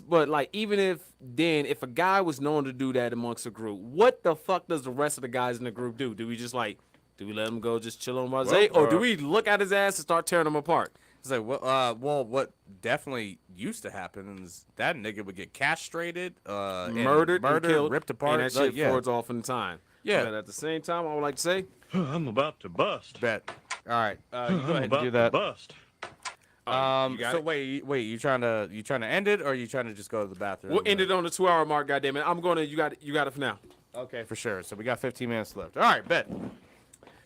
Speaker 1: But like, even if a guy was known to do that amongst a group, what the fuck does the rest of the guys in the group do? Do we just like, do we let him go just chill on Rosé? Or do we look at his ass and start tearing him apart?
Speaker 2: It's like, well, what definitely used to happen is that nigga would get castrated, and
Speaker 1: Murdered, and killed,
Speaker 2: ripped apart.
Speaker 1: and that shit
Speaker 2: yeah.
Speaker 1: forwards off in time.
Speaker 2: Yeah.
Speaker 1: But at the same time, I would like to say,
Speaker 4: I'm about to bust.
Speaker 2: Bet. All right, you go ahead and
Speaker 4: about
Speaker 2: do
Speaker 4: to
Speaker 2: that.
Speaker 4: bust.
Speaker 1: you got
Speaker 2: So
Speaker 1: it?
Speaker 2: wait, you trying to end it, or are you trying to just go to the bathroom?
Speaker 1: We'll end it on the 2-hour mark. Goddamn it, I'm gonna. You got it for now.
Speaker 2: Okay, for sure. So we got 15 minutes left. All right, bet.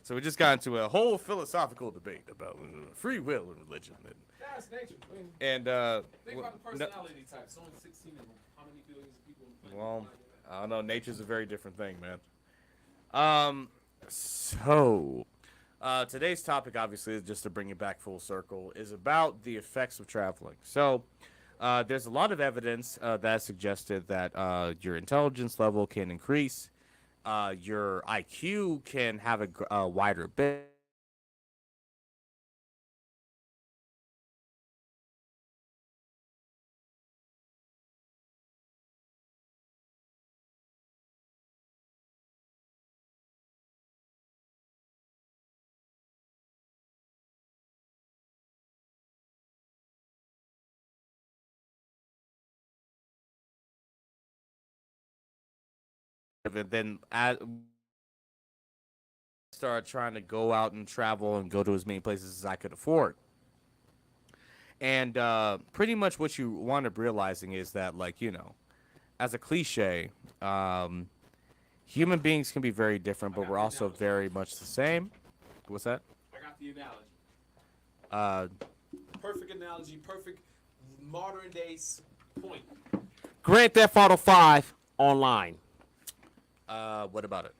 Speaker 2: So we just got into a whole philosophical debate about free will and religion,
Speaker 1: That's nature.
Speaker 2: and
Speaker 1: Think about the personality types. Only 16 of them. How many billions of people?
Speaker 2: well, I don't know. Nature's a very different thing, man. So today's topic, obviously, just to bring it back full circle, is about the effects of traveling. So there's a lot of evidence that suggested that your intelligence level can increase, your IQ can have a wider bit. And then started trying to go out and travel and go to as many places as I could afford. And pretty much what you wind up realizing is that, like, you know, as a cliche, human beings can be very different, but we're also very much the same. What's that?
Speaker 1: I got the analogy.
Speaker 2: Uh,
Speaker 1: Perfect analogy. Perfect modern days point. Grand Theft Auto 5 online.
Speaker 2: what about it?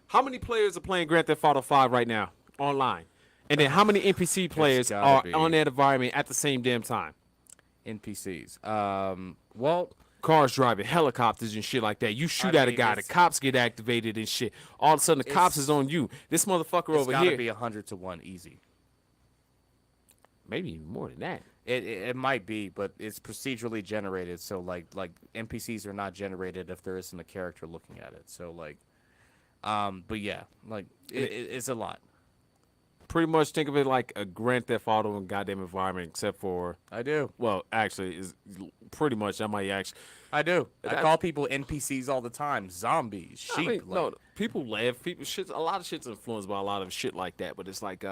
Speaker 1: How many players are playing Grand Theft Auto 5 right now online? And then how many NPC players
Speaker 2: gotta
Speaker 1: are
Speaker 2: be-
Speaker 1: on that environment at the same damn time?
Speaker 2: NPCs. Well,
Speaker 1: Cars driving, helicopters and shit like that. You shoot
Speaker 2: I
Speaker 1: at a
Speaker 2: mean,
Speaker 1: guy, the
Speaker 2: it's-
Speaker 1: cops get activated and shit. All of a sudden, the cops
Speaker 2: It's-
Speaker 1: is on you. This motherfucker
Speaker 2: it's
Speaker 1: over
Speaker 2: gotta
Speaker 1: here,
Speaker 2: be 100 to 1 easy.
Speaker 1: maybe even more than that.
Speaker 2: It might be, but it's procedurally generated. So like NPCs are not generated if there isn't a character looking at it. So like, but yeah, like it's a lot.
Speaker 1: Pretty much think of it like a Grand Theft Auto and goddamn environment, except for,
Speaker 2: I do.
Speaker 1: well, actually, is pretty much. I might actually.
Speaker 2: I do. I
Speaker 1: That's-
Speaker 2: call people NPCs all the time. Zombies, sheep.
Speaker 1: I mean,
Speaker 2: like-
Speaker 1: no, people laugh. People shit. A lot of shit's influenced by a lot of shit like that. But it's like,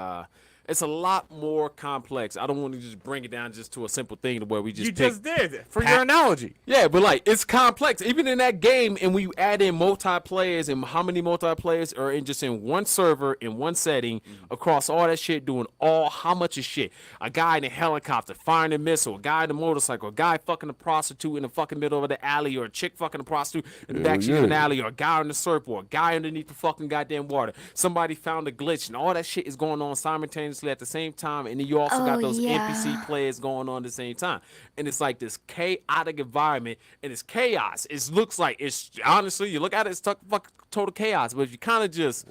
Speaker 1: it's a lot more complex. I don't want to just bring it down just to a simple thing to where we just
Speaker 2: you
Speaker 1: pick.
Speaker 2: just did for
Speaker 1: Pat-
Speaker 2: your analogy.
Speaker 1: Yeah, but like it's complex. Even in that game, and when you add in multiplayers and how many multiplayers are in just in one server in one setting across all that shit, doing all how much of shit. A guy in a helicopter firing a missile, a guy in a motorcycle, a guy fucking a prostitute in the fucking middle of the alley, or a chick fucking a prostitute in the backseat of an alley, or a guy on the surfboard, a guy underneath the fucking goddamn water. Somebody found a glitch, and all that shit is going on simultaneously at the same time. And then you also got those NPC players going on at the same time. And it's like this chaotic environment, and it's chaos. It looks like it's honestly, you look at it, it's total chaos. But if you kind of just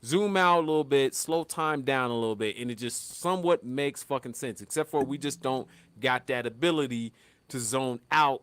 Speaker 1: zoom out a little bit, slow time down a little bit, and it just somewhat makes fucking sense. Except for we just don't got that ability to zone out,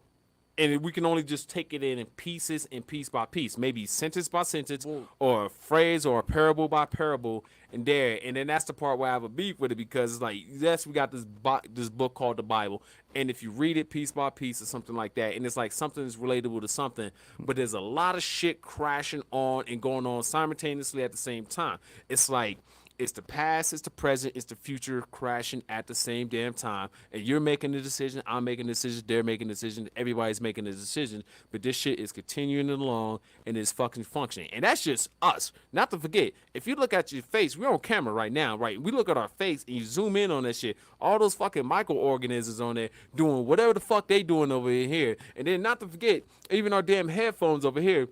Speaker 1: and we can only just take it in pieces and piece by piece, maybe sentence by sentence, or a phrase or a parable by parable, and then that's the part where I have a beef with it, because it's like, yes, we got this book called the Bible, and if you read it piece by piece or something like that, and it's like something is relatable to something, but there's a lot of shit crashing on and going on simultaneously at the same time. It's like, it's the past, it's the present, it's the future crashing at the same damn time. And you're making a decision, I'm making a decision, they're making a decision, everybody's making a decision. But this shit is continuing along and is fucking functioning. And that's just us. Not to forget, if you look at your face, we're on camera right now, right? We look at our face and you zoom in on that shit. All those fucking microorganisms on there doing whatever the fuck they doing over here. And then not to forget, even our damn headphones over here,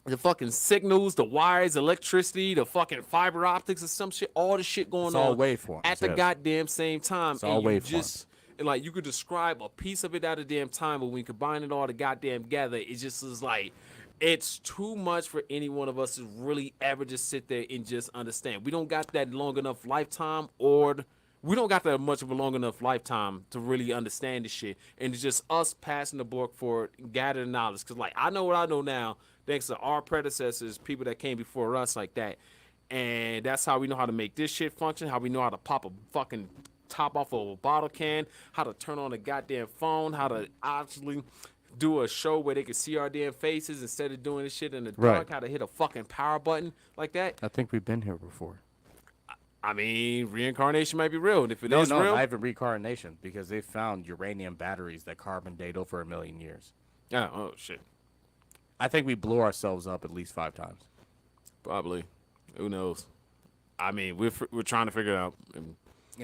Speaker 1: the fucking signals, the wires, electricity, the fucking fiber optics, and some shit, all the shit going
Speaker 2: It's
Speaker 1: on
Speaker 2: all waveforms,
Speaker 1: at the
Speaker 2: yes.
Speaker 1: goddamn same time.
Speaker 2: It's all
Speaker 1: and you
Speaker 2: waveforms.
Speaker 1: just, and like, you could describe a piece of it at a damn time, but when you combine it all the goddamn together, it just is like, it's too much for any one of us to really ever just sit there and just understand. We don't got that long enough lifetime, or we don't got that much of a long enough lifetime to really understand this shit. And it's just us passing the book for gathering knowledge. Because, like, I know what I know now, thanks to our predecessors, people that came before us like that. And that's how we know how to make this shit function, how we know how to pop a fucking top off of a bottle can, how to turn on a goddamn phone, how to actually do a show where they can see our damn faces instead of doing this shit in the dark,
Speaker 2: Right.
Speaker 1: how to hit a fucking power button like that.
Speaker 2: I think we've been here before.
Speaker 1: I mean, reincarnation might be real. And if it
Speaker 2: No,
Speaker 1: is
Speaker 2: no,
Speaker 1: real,
Speaker 2: not even reincarnation, because they found uranium batteries that carbon date over 1 million years.
Speaker 1: oh shit.
Speaker 2: I think we blew ourselves up at least 5 times.
Speaker 1: Probably. Who knows? I mean, we're trying to figure it out.
Speaker 2: And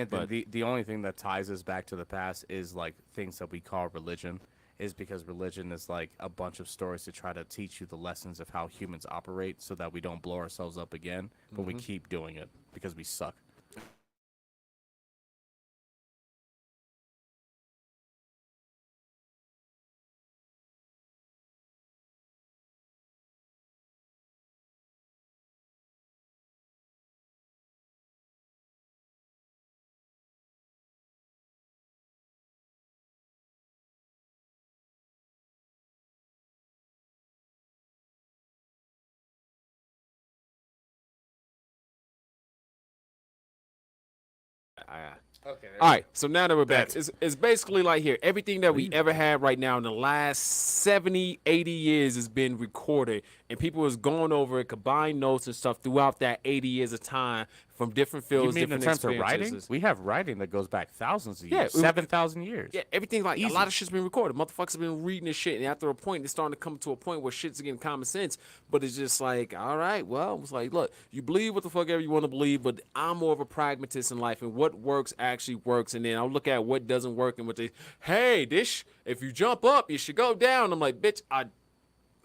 Speaker 1: But-
Speaker 2: the only thing that ties us back to the past is like things that we call religion, is because religion is like a bunch of stories to try to teach you the lessons of how humans operate so that we don't blow ourselves up again, but we keep doing it because we suck.
Speaker 1: Okay. All right. So now that we're back, it's basically like here. Everything that we ever had right now in the last 70, 80 years has been recorded, and people is going over it, combined notes and stuff throughout that 80 years of time from different
Speaker 2: You
Speaker 1: fields,
Speaker 2: mean in
Speaker 1: different
Speaker 2: terms of writing?
Speaker 1: experiences.
Speaker 2: We have writing that goes back thousands of
Speaker 1: Yeah,
Speaker 2: years,
Speaker 1: we-
Speaker 2: 7,000 years.
Speaker 1: Yeah, everything, like, a
Speaker 2: Easy.
Speaker 1: lot of shit's been recorded. Motherfuckers have been reading this shit, and after a point, it's starting to come to a point where shit's getting common sense. But it's just like, all right, well, it's like, look, you believe what the fuck ever you want to believe, but I'm more of a pragmatist in life, and what works actually works. And then I'll look at what doesn't work and what they, hey, this, if you jump up, you should go down. I'm like, bitch,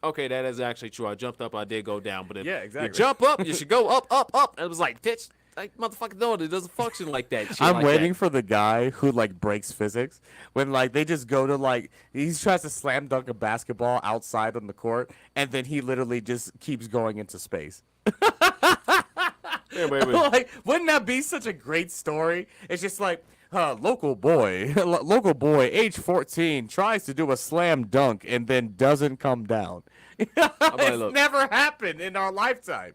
Speaker 1: okay, that is actually true. I jumped up, I did go down. But if
Speaker 2: Yeah,
Speaker 1: you
Speaker 2: exactly.
Speaker 1: jump up, you should go up, up, up. And it was like, bitch, like, motherfucker, no, it doesn't function like that. Shit
Speaker 2: I'm
Speaker 1: like
Speaker 2: waiting
Speaker 1: that.
Speaker 2: for the guy who like breaks physics when like they just go to like he tries to slam dunk a basketball outside on the court and then he literally just keeps going into space.
Speaker 1: Yeah, wait.
Speaker 2: Like, wouldn't that be such a great story? It's just like, local boy, age 14, tries to do a slam dunk and then doesn't come down. It's
Speaker 1: look.
Speaker 2: never happened in our lifetime.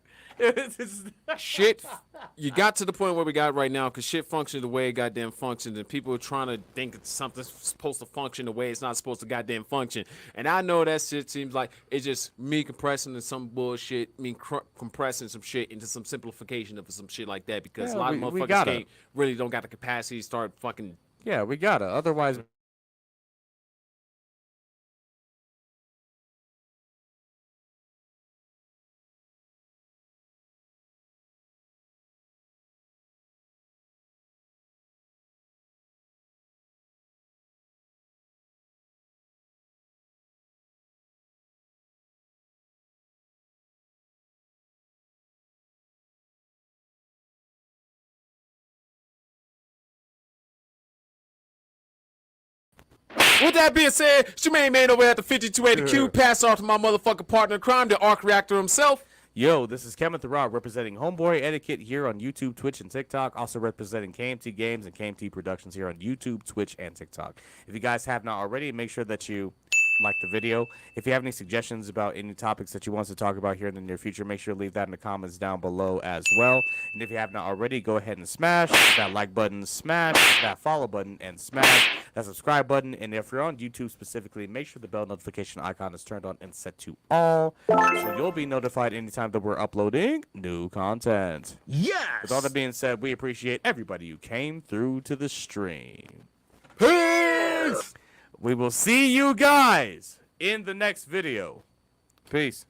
Speaker 1: Shit, you got to the point where we got right now because shit functions the way it goddamn functions, and people are trying to think it's something's supposed to function the way it's not supposed to goddamn function. And I know that shit seems like it's just me compressing into some bullshit, compressing some shit into some simplification of some shit like that, because
Speaker 2: Yeah,
Speaker 1: a lot of
Speaker 2: we
Speaker 1: motherfuckers
Speaker 2: gotta.
Speaker 1: really don't got the capacity to start fucking.
Speaker 2: Yeah, we gotta. Otherwise,
Speaker 1: With that being said, Shemaine made over at the 5280Q, pass off to my motherfucking partner in crime, the arc reactor himself.
Speaker 2: Yo, this is Kevin the Rock representing Homeboy Etiquette here on YouTube, Twitch, and TikTok. Also representing KMT Games and KMT Productions here on YouTube, Twitch, and TikTok. If you guys have not already, make sure that you like the video. If you have any suggestions about any topics that you want us to talk about here in the near future, make sure to leave that in the comments down below as well. And if you have not already, go ahead and smash that like button, smash that follow button, and smash that subscribe button. And if you're on YouTube specifically, make sure the bell notification icon is turned on and set to all, so you'll be notified anytime that we're uploading new content.
Speaker 5: Yes!
Speaker 2: With all that being said, we appreciate everybody who came through to the stream.
Speaker 5: Peace!
Speaker 2: We will see you guys in the next video. Peace.